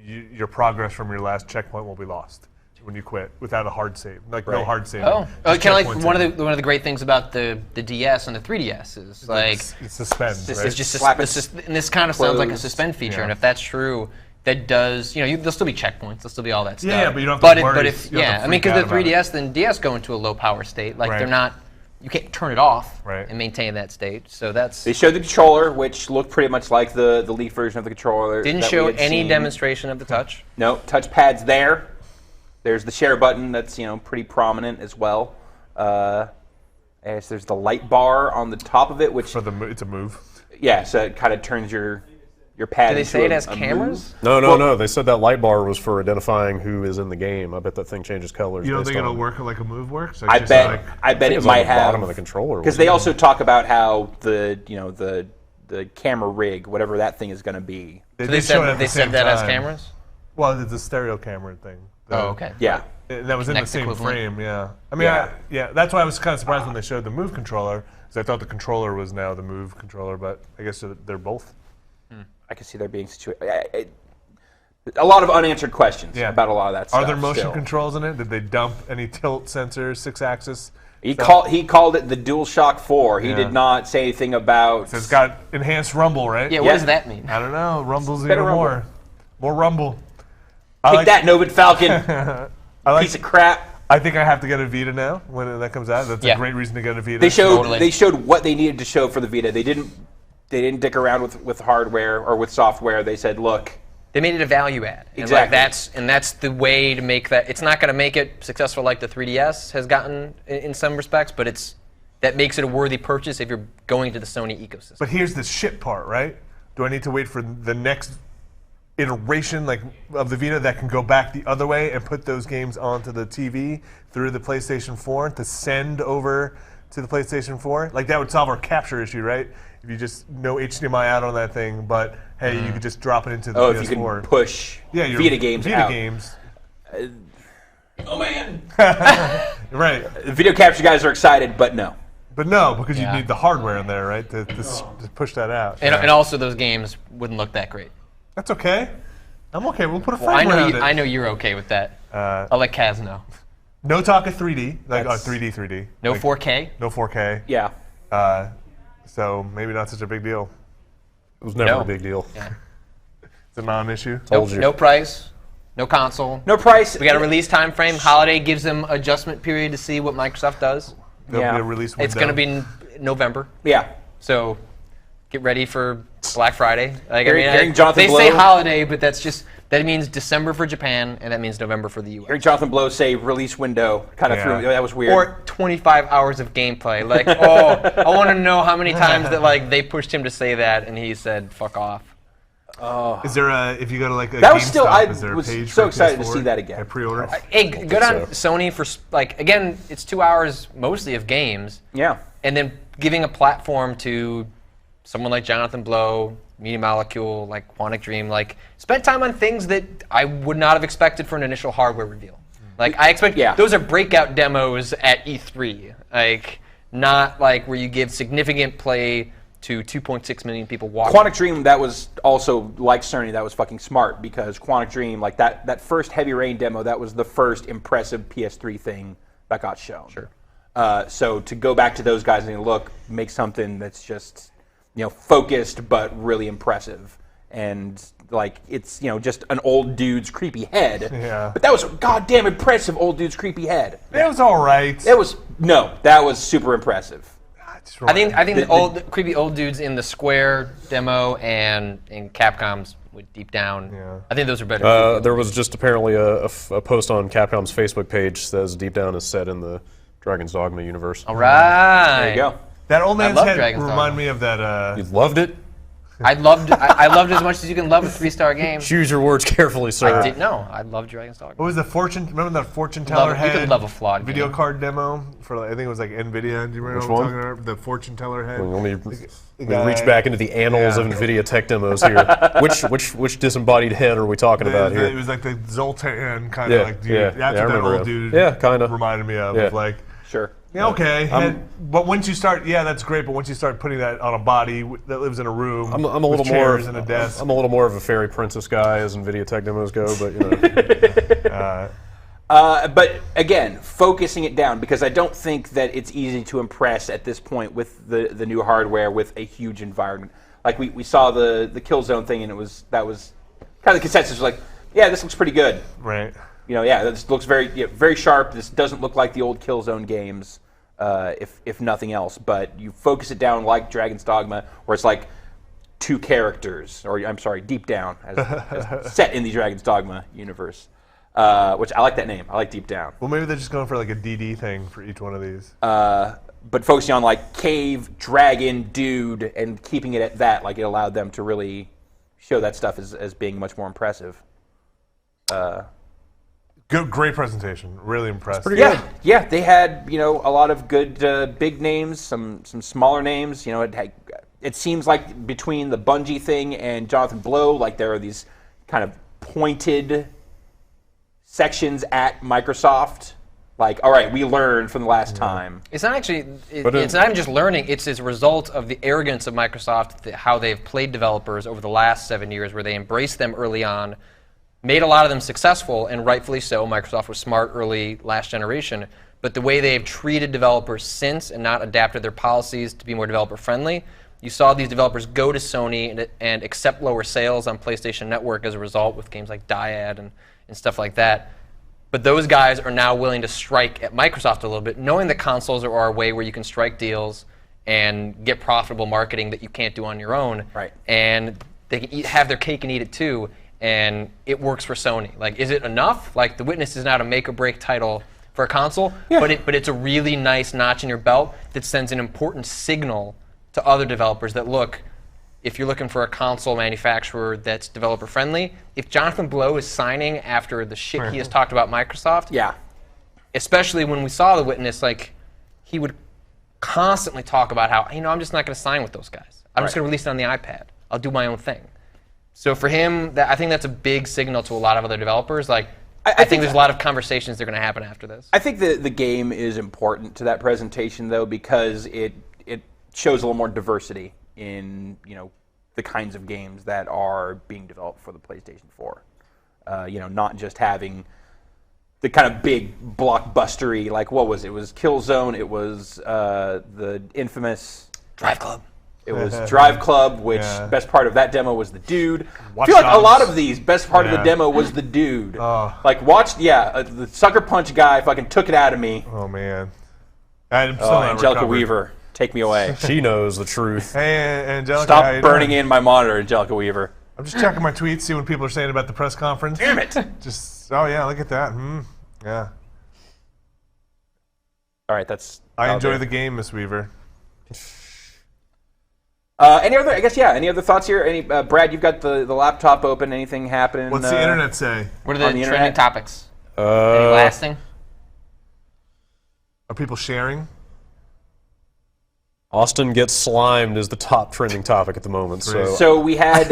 your progress from your last checkpoint will be lost when you quit without a hard save, like no hard save. Oh, kind of like one of the great things about the DS and the 3DS is like suspend. It's just and this kind of sounds like a suspend feature, and if that's true, that does there'll still be checkpoints, there'll still be all that stuff. Yeah, but you don't have to worry. But if I mean, because the 3DS and DS go into a low power state, like they're not. You can't turn it off and maintain that state. So that's. They showed the controller, which looked pretty much like the leaked version of the controller. Didn't show any demonstration of the touch. No, touchpad's there. There's the share button that's pretty prominent as well. I guess there's the light bar on the top of it, which it's a move. Yeah, so it kind of turns your pad. Do they into say it has cameras? No. They said that light bar was for identifying who is in the game. I bet that thing changes colors. You don't think it'll work like a move works? I bet it might have. Bottom of the controller. Because they also talk about how the camera rig, whatever that thing is going to be. They said that as cameras. Well, it's a stereo camera thing. Okay. Yeah. That was in the same frame, yeah. I mean, that's why I was kind of surprised when they showed the Move controller, because I thought the controller was now the Move controller, but I guess they're both. I can see there being a lot of unanswered questions about a lot of that stuff. Are there motion controls in it? Did they dump any tilt sensors, 6-axis? He called it the DualShock 4. He did not say anything about. So it's got enhanced rumble, right? Yeah, what does that mean? I don't know. Rumble's even more. More rumble. Take that, Novid Falcon. Piece of crap. I think I have to get a Vita now when that comes out. That's a great reason to get a Vita. They showed what they needed to show for the Vita. They didn't dick around with hardware or with software. They said, look. They made it a value add. Exactly. And that's the way to make that. It's not going to make it successful like the 3DS has gotten in some respects, but that makes it a worthy purchase if you're going to the Sony ecosystem. But here's the shit part, right? Do I need to wait for the next iteration of the Vita that can go back the other way and put those games onto the TV through the PlayStation 4 to send over to the PlayStation 4? Like that would solve our capture issue, right? If you just no HDMI out on that thing, but hey, you could just drop it into the PS4. If you can push Vita games out. Oh man! Right. The video capture guys are excited, but no. But no, because you need the hardware in there, right, to push that out. And also those games wouldn't look that great. That's okay. I'm okay. We'll put a frame around it. I know you're okay with that. I'll let Kaz know. No talk of 3D, like 3D. No 4K? No 4K. Yeah. So maybe not such a big deal. It was never a big deal. Yeah. It's a non-issue. No price. No console. No price. We got a release time frame. Holiday gives them adjustment period to see what Microsoft does. There'll be a release window. It's going to be November. Yeah. So get ready for Black Friday. Like, Hearing Jonathan they Blow, say holiday, but that means December for Japan, and that means November for the US. Hearing Jonathan Blow say release window kind of threw me. That was weird. Or 25 hours of gameplay. Like, I want to know how many times that like they pushed him to say that, and he said, "Fuck off." Is there if you go to like a that was still, I is there a was page so for excited to PS4? see that again. I pre-order. Hey, good on Sony for like again. It's 2 hours mostly of games. Yeah. And then giving a platform to someone like Jonathan Blow, Media Molecule, like Quantic Dream, like spend time on things that I would not have expected for an initial hardware reveal. Like I expect those are breakout demos at E3, like not like where you give significant play to 2.6 million people watching. Quantic Dream, that was also, like Cerny, that was fucking smart because Quantic Dream, like that first Heavy Rain demo, that was the first impressive PS3 thing that got shown. Sure. So to go back to those guys and look, make something that's just, focused but really impressive. And like it's, just an old dude's creepy head. Yeah. But that was a goddamn impressive old dude's creepy head. It was all right. That was super impressive. I think the creepy old dudes in the Square demo and in Capcom's with Deep Down. Yeah. I think those are better. There was just apparently a post on Capcom's Facebook page that says Deep Down is set in the Dragon's Dogma universe. All right. There you go. That old man's head Dragon's remind Dogma. me of that. You loved it? I loved it as much as you can love a 3-star game. Choose your words carefully, sir. I loved Dragon's Dogma. What was the fortune? Remember that fortune teller head? You could love a flawed video game. card demo for I think it was like Nvidia. Do you remember Which what I'm one? talking about? The fortune teller head. Let me reach back into the annals of NVIDIA tech demos here. Which disembodied head are we talking about here? It was like the Zoltan kind of like dude. That's what that old dude reminded me of. Yeah. Of like, sure. Yeah, okay. But once you start, that's great. But once you start putting that on a body that lives in a room, I'm a little with more chairs and a desk. I'm a little more of a fairy princess guy as NVIDIA tech demos go, but but again, focusing it down because I don't think that it's easy to impress at this point with the new hardware with a huge environment. Like we saw the Killzone thing and that was kind of the consensus was like, yeah, this looks pretty good. Right. This looks very sharp. This doesn't look like the old Killzone games, if nothing else. But you focus it down like Dragon's Dogma, where it's like 2 characters, or I'm sorry, Deep Down, as set in the Dragon's Dogma universe. Which I like that name. I like Deep Down. Well, maybe they're just going for like a DD thing for each one of these. But focusing on like cave, dragon, dude, and keeping it at that, like it allowed them to really show that stuff as being much more impressive. Great presentation. Really impressed. Pretty good. Yeah, they had a lot of good big names, some smaller names. It seems like between the Bungie thing and Jonathan Blow, like there are these kind of pointed sections at Microsoft. Like, all right, we learned from the last time. It's not actually. It's not even just learning. It's as a result of the arrogance of Microsoft, how they've played developers over the last 7 years, where they embraced them early on. Made a lot of them successful, and rightfully so. Microsoft was smart early last generation. But the way they've treated developers since and not adapted their policies to be more developer-friendly, you saw these developers go to Sony and accept lower sales on PlayStation Network as a result with games like Dyad and stuff like that. But those guys are now willing to strike at Microsoft a little bit, knowing that consoles are a way where you can strike deals and get profitable marketing that you can't do on your own. Right. And they can have their cake and eat it too. And it works for Sony. Like, is it enough? Like, The Witness is not a make-or-break title for a console, but it's a really nice notch in your belt that sends an important signal to other developers that, look, if you're looking for a console manufacturer that's developer-friendly, if Jonathan Blow is signing after the shit he has talked about Microsoft, especially when we saw The Witness, like, he would constantly talk about how, I'm just not going to sign with those guys. I'm just going to release it on the iPad. I'll do my own thing. So for him, I think that's a big signal to a lot of other developers. Like, I think there's a lot of conversations that are going to happen after this. I think the game is important to that presentation, though, because it shows a little more diversity in the kinds of games that are being developed for the PlayStation 4. Not just having the kind of big blockbustery, like what was it? It was Killzone. It was the infamous Drive Club. It was Drive Club, which best part of that demo was the dude. Watch I feel like Dogs. a lot of these, best part of the demo was the dude. Like, the Sucker Punch guy fucking took it out of me. Oh, man. I'm still not Angelica recovered. Weaver, take me away. She knows the truth. Hey, Angelica, how Stop you burning doing? in my monitor, Angelica Weaver. I'm just checking my tweets, see what people are saying about the press conference. Damn it! Oh yeah, look at that. Yeah. All right, that's. I enjoy the game, Miss Weaver. Any other thoughts here? Any Brad, you've got the laptop open. Anything happening? What's the internet say? What are on the the trending internet? topics? Any lasting? Are people sharing? Austin gets slimed is the top trending topic at the moment. So we had,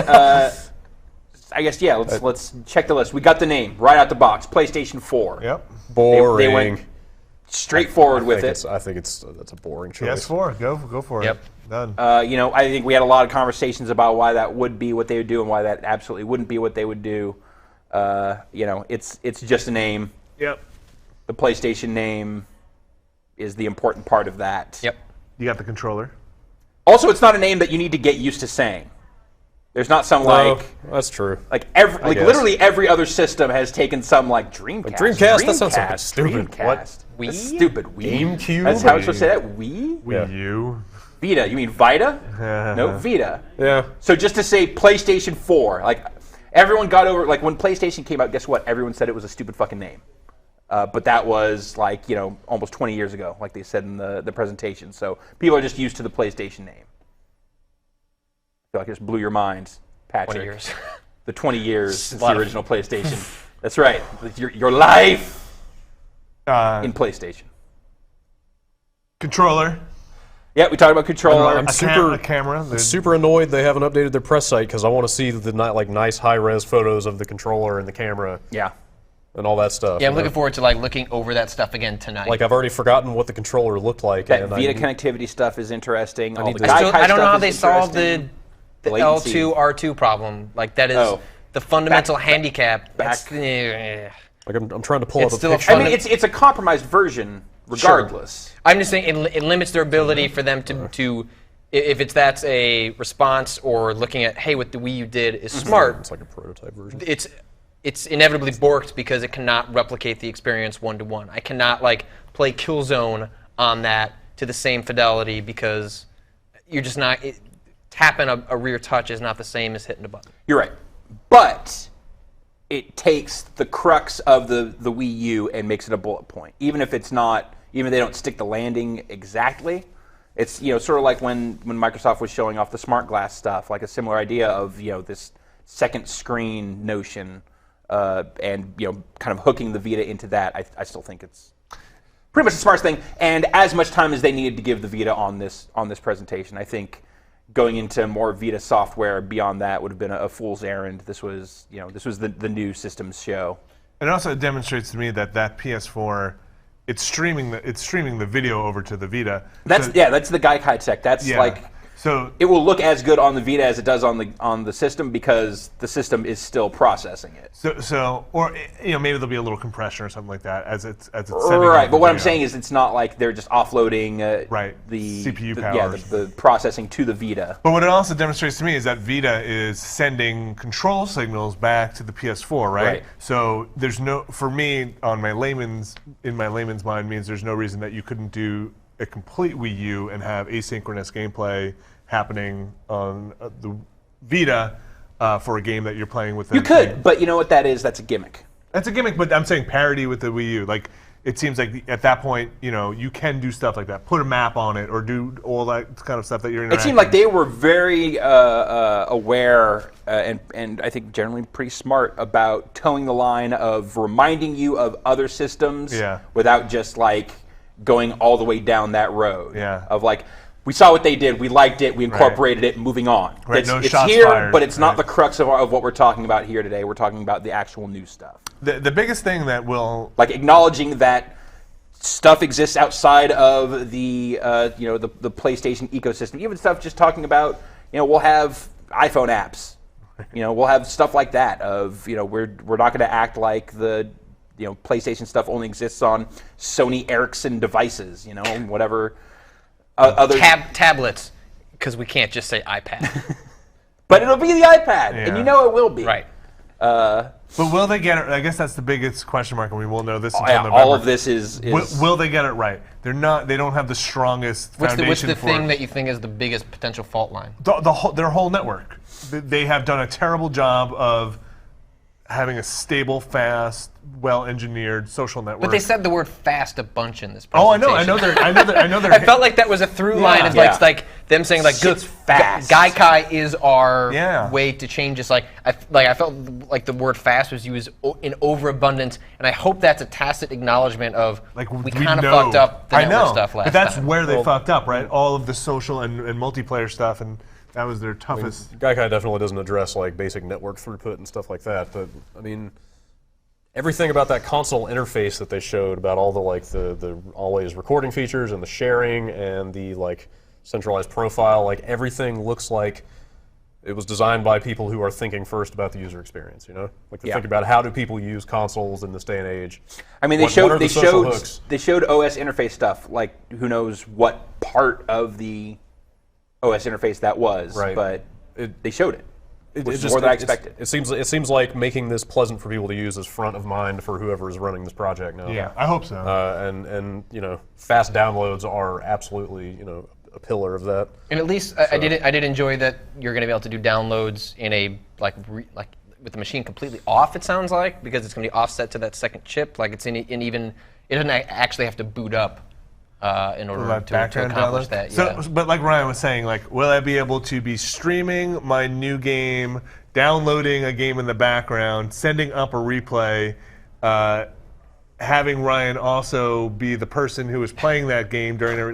let's check the list. We got the name right out the box, PlayStation 4. Yep. Boring. They went straightforward with it. I think that's a boring choice. PS4, go for it. Yep. Done. I think we had a lot of conversations about why that would be what they would do and why that absolutely wouldn't be what they would do. It's just a name. Yep. The PlayStation name is the important part of that. Yep. You got the controller. Also, it's not a name that you need to get used to saying. There's not some that's true. Literally every other system has taken some Dreamcast. Dreamcast, that sounds like stupid. Dreamcast. What? That's stupid. Wii. GameCube? That's how it's supposed to say that. Wii. Wii U. Vita. You mean Vita? No, Vita. Yeah. So just to say PlayStation 4, everyone got over when PlayStation came out. Guess what? Everyone said it was a stupid fucking name. But that was almost 20 years ago, like they said in the presentation. So people are just used to the PlayStation name. I feel like it just blew your mind, Patrick. 20 years. The 20 years since the original PlayStation. That's right. Your life in PlayStation. Controller. Yeah, we talked about controller. I'm super annoyed they haven't updated their press site because I want to see the nice high-res photos of the controller and the camera. Yeah. And all that stuff. Yeah, I'm looking forward to looking over that stuff again tonight. I've already forgotten what the controller looked like. That Vita connectivity stuff is interesting. I don't know how they solved the L2 R2 problem. That is the fundamental handicap. I'm trying to pull up a picture. It's a compromised version, regardless. Sure. I'm just saying it limits their ability for them to if that's a response or looking at what the Wii U did is smart. It's like a prototype version. It's inevitably borked because it cannot replicate the experience one-to-one. I cannot play Killzone on that to the same fidelity because you're just not tapping a rear touch is not the same as hitting a button. You're right, but it takes the crux of the Wii U and makes it a bullet point. Even if it's not, even if they don't stick the landing exactly, it's sort of like when Microsoft was showing off the smart glass stuff, like a similar idea of this second screen notion. And kind of hooking the Vita into that, I still think it's pretty much the smartest thing. And as much time as they needed to give the Vita on this presentation, I think going into more Vita software beyond that would have been a fool's errand. This was the new systems show. And it also demonstrates to me that PS4, it's streaming the video over to the Vita. That's the Gaikai tech. That's so it will look as good on the Vita as it does on the system because the system is still processing it. So maybe there'll be a little compression or something like that as it's sending right. But what I'm saying is it's not like they're just offloading the CPU power, the processing to the Vita. But what it also demonstrates to me is that Vita is sending control signals back to the PS4, right? So there's for me in my layman's mind means there's no reason that you couldn't do a complete Wii U and have asynchronous gameplay happening on the Vita for a game that you're playing with. You could, but you know what that is? That's a gimmick. That's a gimmick, but I'm saying parity with the Wii U. It seems like at that point, you can do stuff like that. Put a map on it or do all that kind of stuff that you're interacting. It seemed like they were very aware and I think generally pretty smart about towing the line of reminding you of other systems without just going all the way down that road of we saw what they did, we liked it, we incorporated it, moving on. Right, it's here, fired, but it's not the crux of what we're talking about here today. We're talking about the actual new stuff. The biggest thing that will acknowledging that stuff exists outside of the the PlayStation ecosystem. Even stuff just talking about we'll have iPhone apps, we'll have stuff like that. We're not going to act like the PlayStation stuff only exists on Sony Ericsson devices, whatever. Other tablets. because we can't just say iPad. But it'll be the iPad, and you know it will be. Right. But will they get it? I guess that's the biggest question mark, and we will know this until November. All of this is Will they get it right? They're not. They don't have the strongest foundation. What's the for thing it. that you think is the biggest potential fault line? Their whole network. They have done a terrible job of having a stable, fast, well-engineered social network. But they said the word "fast" a bunch in this Oh, presentation. I know. They're I felt like that was a through line of like them saying like, "Good, fast." Gaikai is our way to change this." I felt like the word "fast" was used in overabundance, and I hope that's a tacit acknowledgement of we kind of fucked up the network stuff last but that's time. where they fucked up, right? All of the social and multiplayer stuff, and that was their toughest. Gaikai definitely doesn't address like basic network throughput and stuff like that, but I mean, everything about that console interface that they showed about all the always recording features and the sharing and the like centralized profile, like everything looks like it was designed by people who are thinking first about the user experience. You know, like they think about how do people use consoles in this day and age. I mean, they showed OS interface stuff. Like, who knows what part of the OS interface that was, but they showed it. Which is more than I expected. It seems like making this pleasant for people to use is front of mind for whoever is running this project now. Yeah, I hope so. And you know, fast downloads are absolutely a pillar of that. And at least I did enjoy that you're going to be able to do downloads in a like with the machine completely off. It sounds like because it's going to be offset to that second chip. Like it doesn't actually have to boot up. In order to accomplish that. So, but like Ryan was saying, like, will I be able to be streaming my new game, downloading a game in the background, sending up a replay, having Ryan also be the person who is playing that game during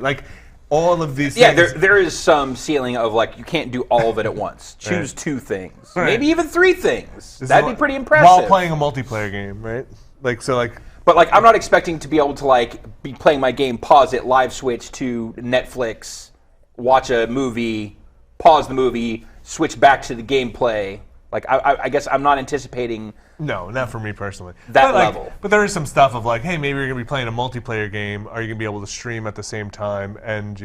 all of these things. Yeah, there is some ceiling of like you can't do all of it at once. Choose two things, maybe even three things. That'd be pretty impressive. While playing a multiplayer game, right? But like, I'm not expecting to be able to like be playing my game, pause it, live switch to Netflix, watch a movie, pause the movie, switch back to the gameplay. Like, I guess I'm not anticipating. No, not for me personally. That level. But there is some stuff of like, hey, maybe you're gonna be playing a multiplayer game. Are you gonna be able to stream at the same time and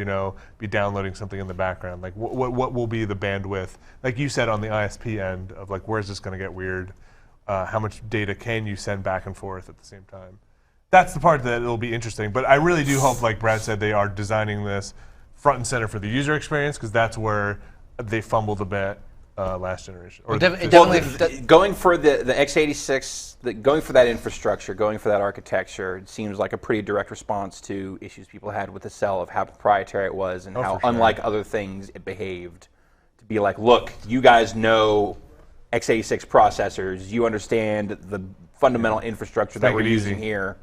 be downloading something in the background? Like, what will be the bandwidth? Like you said on the ISP end of like, where's this gonna get weird? How much data can you send back and forth at the same time? That's the part that it'll be interesting. But I really do hope, like Brad said, they are designing this front and center for the user experience because that's where they fumbled a bit last generation. Going for the x86, going for that infrastructure, going for that architecture, it seems like a pretty direct response to issues people had with the cell of how proprietary it was and how unlike other things it behaved. To be like, look, you guys know x86 processors, you understand the fundamental infrastructure that we're using here.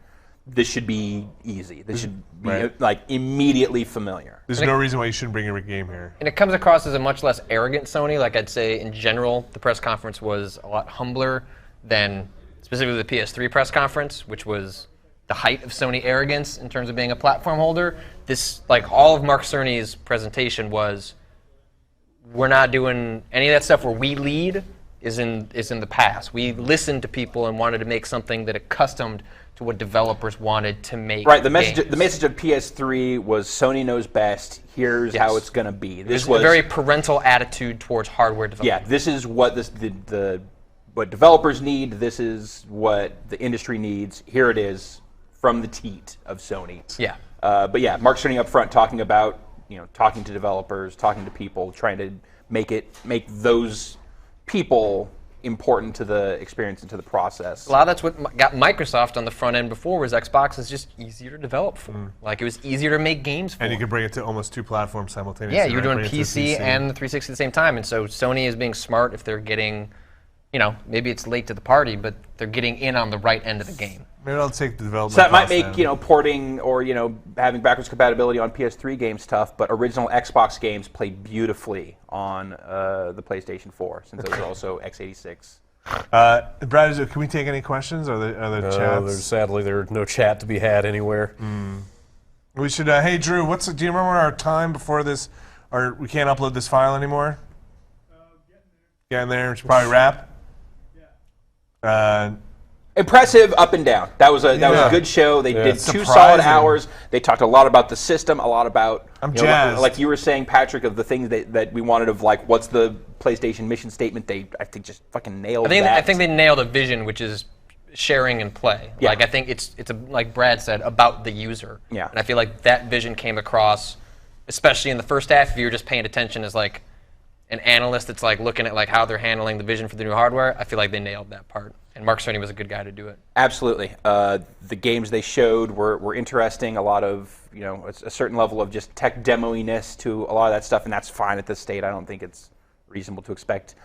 This should be easy. This should be like immediately familiar. There's no reason why you shouldn't bring your game here. And it comes across as a much less arrogant Sony. Like I'd say in general, the press conference was a lot humbler than specifically the PS3 press conference, which was the height of Sony arrogance in terms of being a platform holder. This, like all of Mark Cerny's presentation was, we're not doing any of that stuff where we lead. Is in the past. We listened to people and wanted to make something that accustomed to what developers wanted to make. Right. The message of PS3 was Sony knows best. Here's how it's going to be. This was a very parental attitude towards hardware development. Yeah. This is what what developers need. This is what the industry needs. Here it is from the teat of Sony. Yeah. But yeah, Mark Cerny up front talking about talking to developers, talking to people, trying to make those people important to the experience and to the process. A lot of that's what got Microsoft on the front end before was Xbox is just easier to develop for. Like it was easier to make games for. And you could bring it to almost two platforms simultaneously. Yeah, you're doing PC and the 360 at the same time. And so Sony is being smart if they're getting, maybe it's late to the party, but they're getting in on the right end of the game. Maybe I'll take the development. So that might make porting or having backwards compatibility on PS3 games tough, but original Xbox games play beautifully on the PlayStation 4 since it was also x86. Brad, can we take any questions? Are there chats? Sadly, there's no chat to be had anywhere. We should. Hey, Drew, do you remember our time before this? Or we can't upload this file anymore? Getting there. We should probably wrap. Impressive up and down. That was a good show. They did 2 solid hours. They talked a lot about the system, a lot about like you were saying, Patrick, of the things that we wanted of like what's the PlayStation mission statement. They I think just fucking nailed that. I think they nailed a vision, which is sharing and play. Yeah. Like I think it's like Brad said, about the user. Yeah. And I feel like that vision came across, especially in the first half. If you were just paying attention as like an analyst that's like looking at like how they're handling the vision for the new hardware, I feel like they nailed that part. And Mark Cerny was a good guy to do it. Absolutely. The games they showed were interesting. A lot of, a certain level of just tech demoiness to a lot of that stuff, and that's fine at this state. I don't think it's reasonable to expect.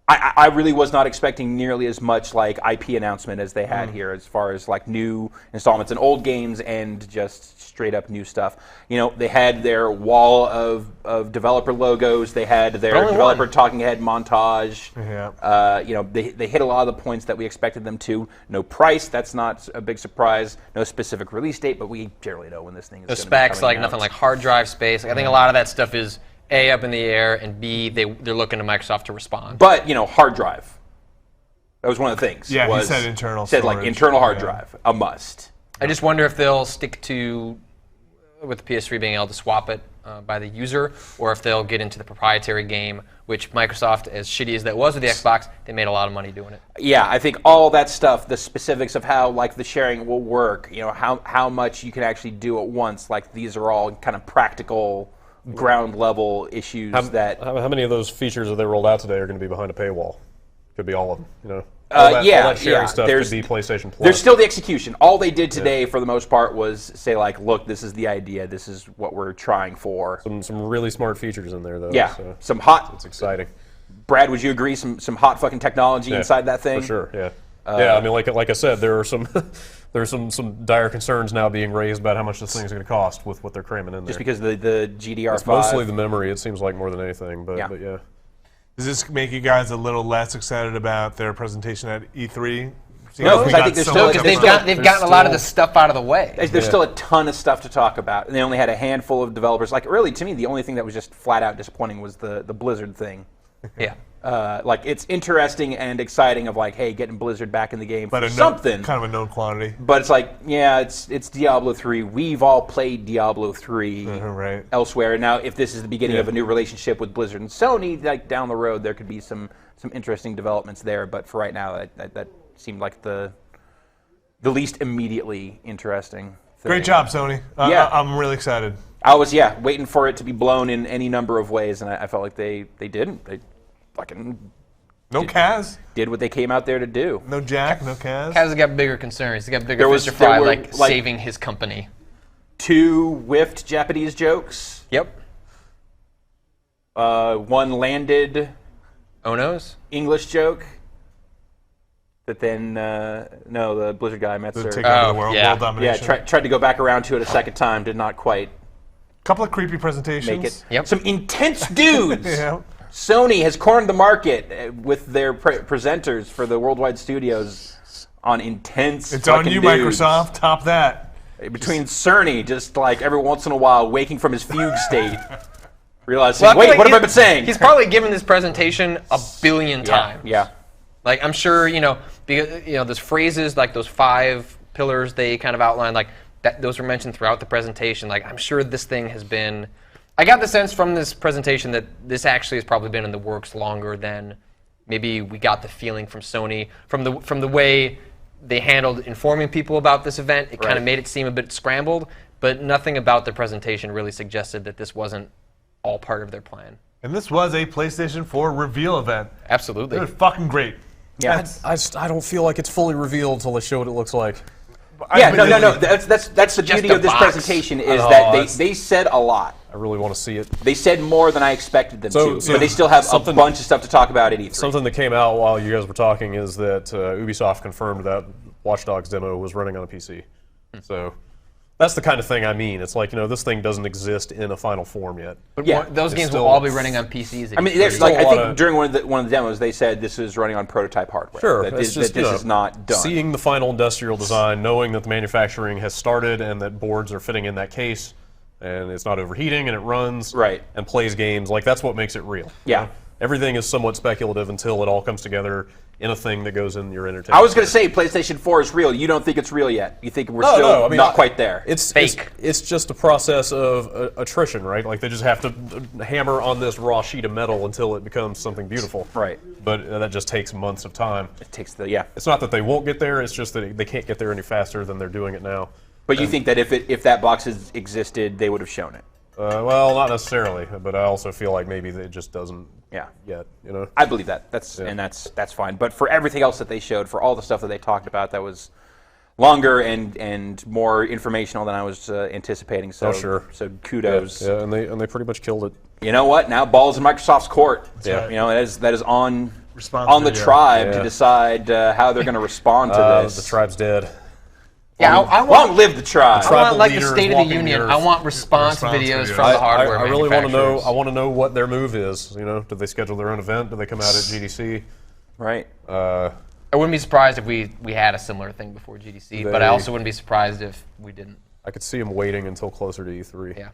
I really was not expecting nearly as much like IP announcement as they had here, as far as like new installments and old games and just straight up new stuff. They had their wall of developer logos. They had their developer talking head montage. Yeah. They hit a lot of the points that we expected them to. No price, that's not a big surprise. No specific release date, but we generally know when this thing is going to be coming specs, like out. nothing like hard drive space. Like, I think a lot of that stuff is A, up in the air, and B, they're looking to Microsoft to respond. But, hard drive. That was one of the things. Yeah, he said internal said storage. like internal hard drive, a must. I just wonder if they'll stick to, with the PS3 being able to swap it by the user, or if they'll get into the proprietary game, which Microsoft, as shitty as that was with the Xbox, they made a lot of money doing it. Yeah, I think all that stuff, the specifics of how like the sharing will work, how much you can actually do at once, like these are all kind of practical ground level issues How many of those features that they rolled out today are going to be behind a paywall? Could be all of them, all that sharing stuff could be PlayStation Plus. There's still the execution. All they did today, for the most part, was say like, look, this is the idea. This is what we're trying for. Some really smart features in there, though. Yeah, so some hot. It's exciting. Brad, would you agree? Some hot fucking technology inside that thing. For sure. Yeah. I mean, like I said, there are some there's some dire concerns now being raised about how much this thing's going to cost with what they're cramming in there. Just because the GDR5. It's mostly the memory. It seems like more than anything, but yeah. Does this make you guys a little less excited about their presentation at E3? No, because I think they've gotten a lot of the stuff out of the way. There's still a ton of stuff to talk about, and they only had a handful of developers. Like, really, to me, the only thing that was just flat out disappointing was the Blizzard thing. Yeah. Like, it's interesting and exciting of like, hey, getting Blizzard back in the game for something. Kind of a known quantity. But it's like, yeah, it's Diablo 3. We've all played Diablo 3 elsewhere. Now, if this is the beginning of a new relationship with Blizzard and Sony, like down the road, there could be some interesting developments there. But for right now, that seemed like the least immediately interesting thing. Great job, Sony. I'm really excited. I was, waiting for it to be blown in any number of ways, and I felt like they didn't. They fucking Kaz did what they came out there to do. No Jack, no Kaz. Kaz has got bigger concerns. He's got bigger fish to fry, like saving his company. 2 whiffed Japanese jokes. Yep. 1 landed Ono's English joke. That then, the Blizzard guy, Metzer. World domination. Tried to go back around to it a second time, did not quite. Couple of creepy presentations. Make it. Yep. Some intense dudes. Sony has cornered the market with their presenters for the worldwide studios on intense. It's on you, dudes. Microsoft. Top that. Between Cerny, just like every once in a while, waking from his fugue state, realizing, wait, what have I been saying? He's probably given this presentation a billion times. Yeah. Like, I'm sure, because, there's phrases like those 5 pillars they kind of outlined, like those were mentioned throughout the presentation. Like, I'm sure this thing has been. I got the sense from this presentation that this actually has probably been in the works longer than maybe we got the feeling from Sony from the way they handled informing people about this event. It kind of made it seem a bit scrambled, but nothing about the presentation really suggested that this wasn't all part of their plan. And this was a PlayStation 4 reveal event. Absolutely. It was fucking great. Yeah. I don't feel like it's fully revealed until they show what it looks like. Yeah, no. That's the beauty of this presentation is that they said a lot. I really want to see it. They said more than I expected them to, but they still have a bunch of stuff to talk about at E3. Something that came out while you guys were talking is that Ubisoft confirmed that Watch Dogs demo was running on a PC. So that's the kind of thing I mean. It's like, this thing doesn't exist in a final form yet. But those games will all be running on PCs. I mean, I think during one of the demos, they said this is running on prototype hardware. Sure. That this is not done. Seeing the final industrial design, knowing that the manufacturing has started and that boards are fitting in that case, and it's not overheating and it runs and plays games, like that's what makes it real. Yeah. everything is somewhat speculative until it all comes together in a thing that goes in your entertainment. I was going to say PlayStation 4 is real. You don't think it's real yet? You think we're No, still no, I mean, not quite there? It's fake. It's just a process of attrition, right? Like they just have to hammer on this raw sheet of metal until it becomes something beautiful. Right. But that just takes months of time. It takes yeah. It's not that they won't get there. It's just that they can't get there any faster than they're doing it now. But you think that if that box has existed, they would have shown it? Well, not necessarily, but I also feel like maybe it just doesn't. Yeah. Yet, you know. I believe that. That's fine. But for everything else that they showed, for all the stuff that they talked about, that was longer and more informational than I was anticipating. So sure. So kudos. Yeah, and they pretty much killed it. You know what? Now ball's in Microsoft's court. Yeah. You know that is on the tribe to decide how they're going to respond to this. The tribe's dead. Yeah, Long live the tribe. I want like the State of the Union. I want response videos from the hardware I really want to know. manufacturers. I want to know what their move is. You know, do they schedule their own event? Do they come out at GDC? Right. I wouldn't be surprised if we had a similar thing before GDC, but I also wouldn't be surprised if we didn't. I could see them waiting until closer to E3. Yeah.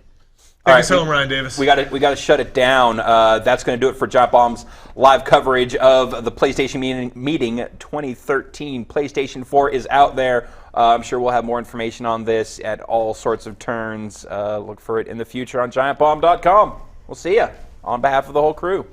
All right, Tell him, Ryan Davis. We got to shut it down. That's going to do it for Giant Bomb's live coverage of the PlayStation meeting 2013. PlayStation 4 is out there. I'm sure we'll have more information on this at all sorts of turns. Look for it in the future on GiantBomb.com. We'll see you on behalf of the whole crew.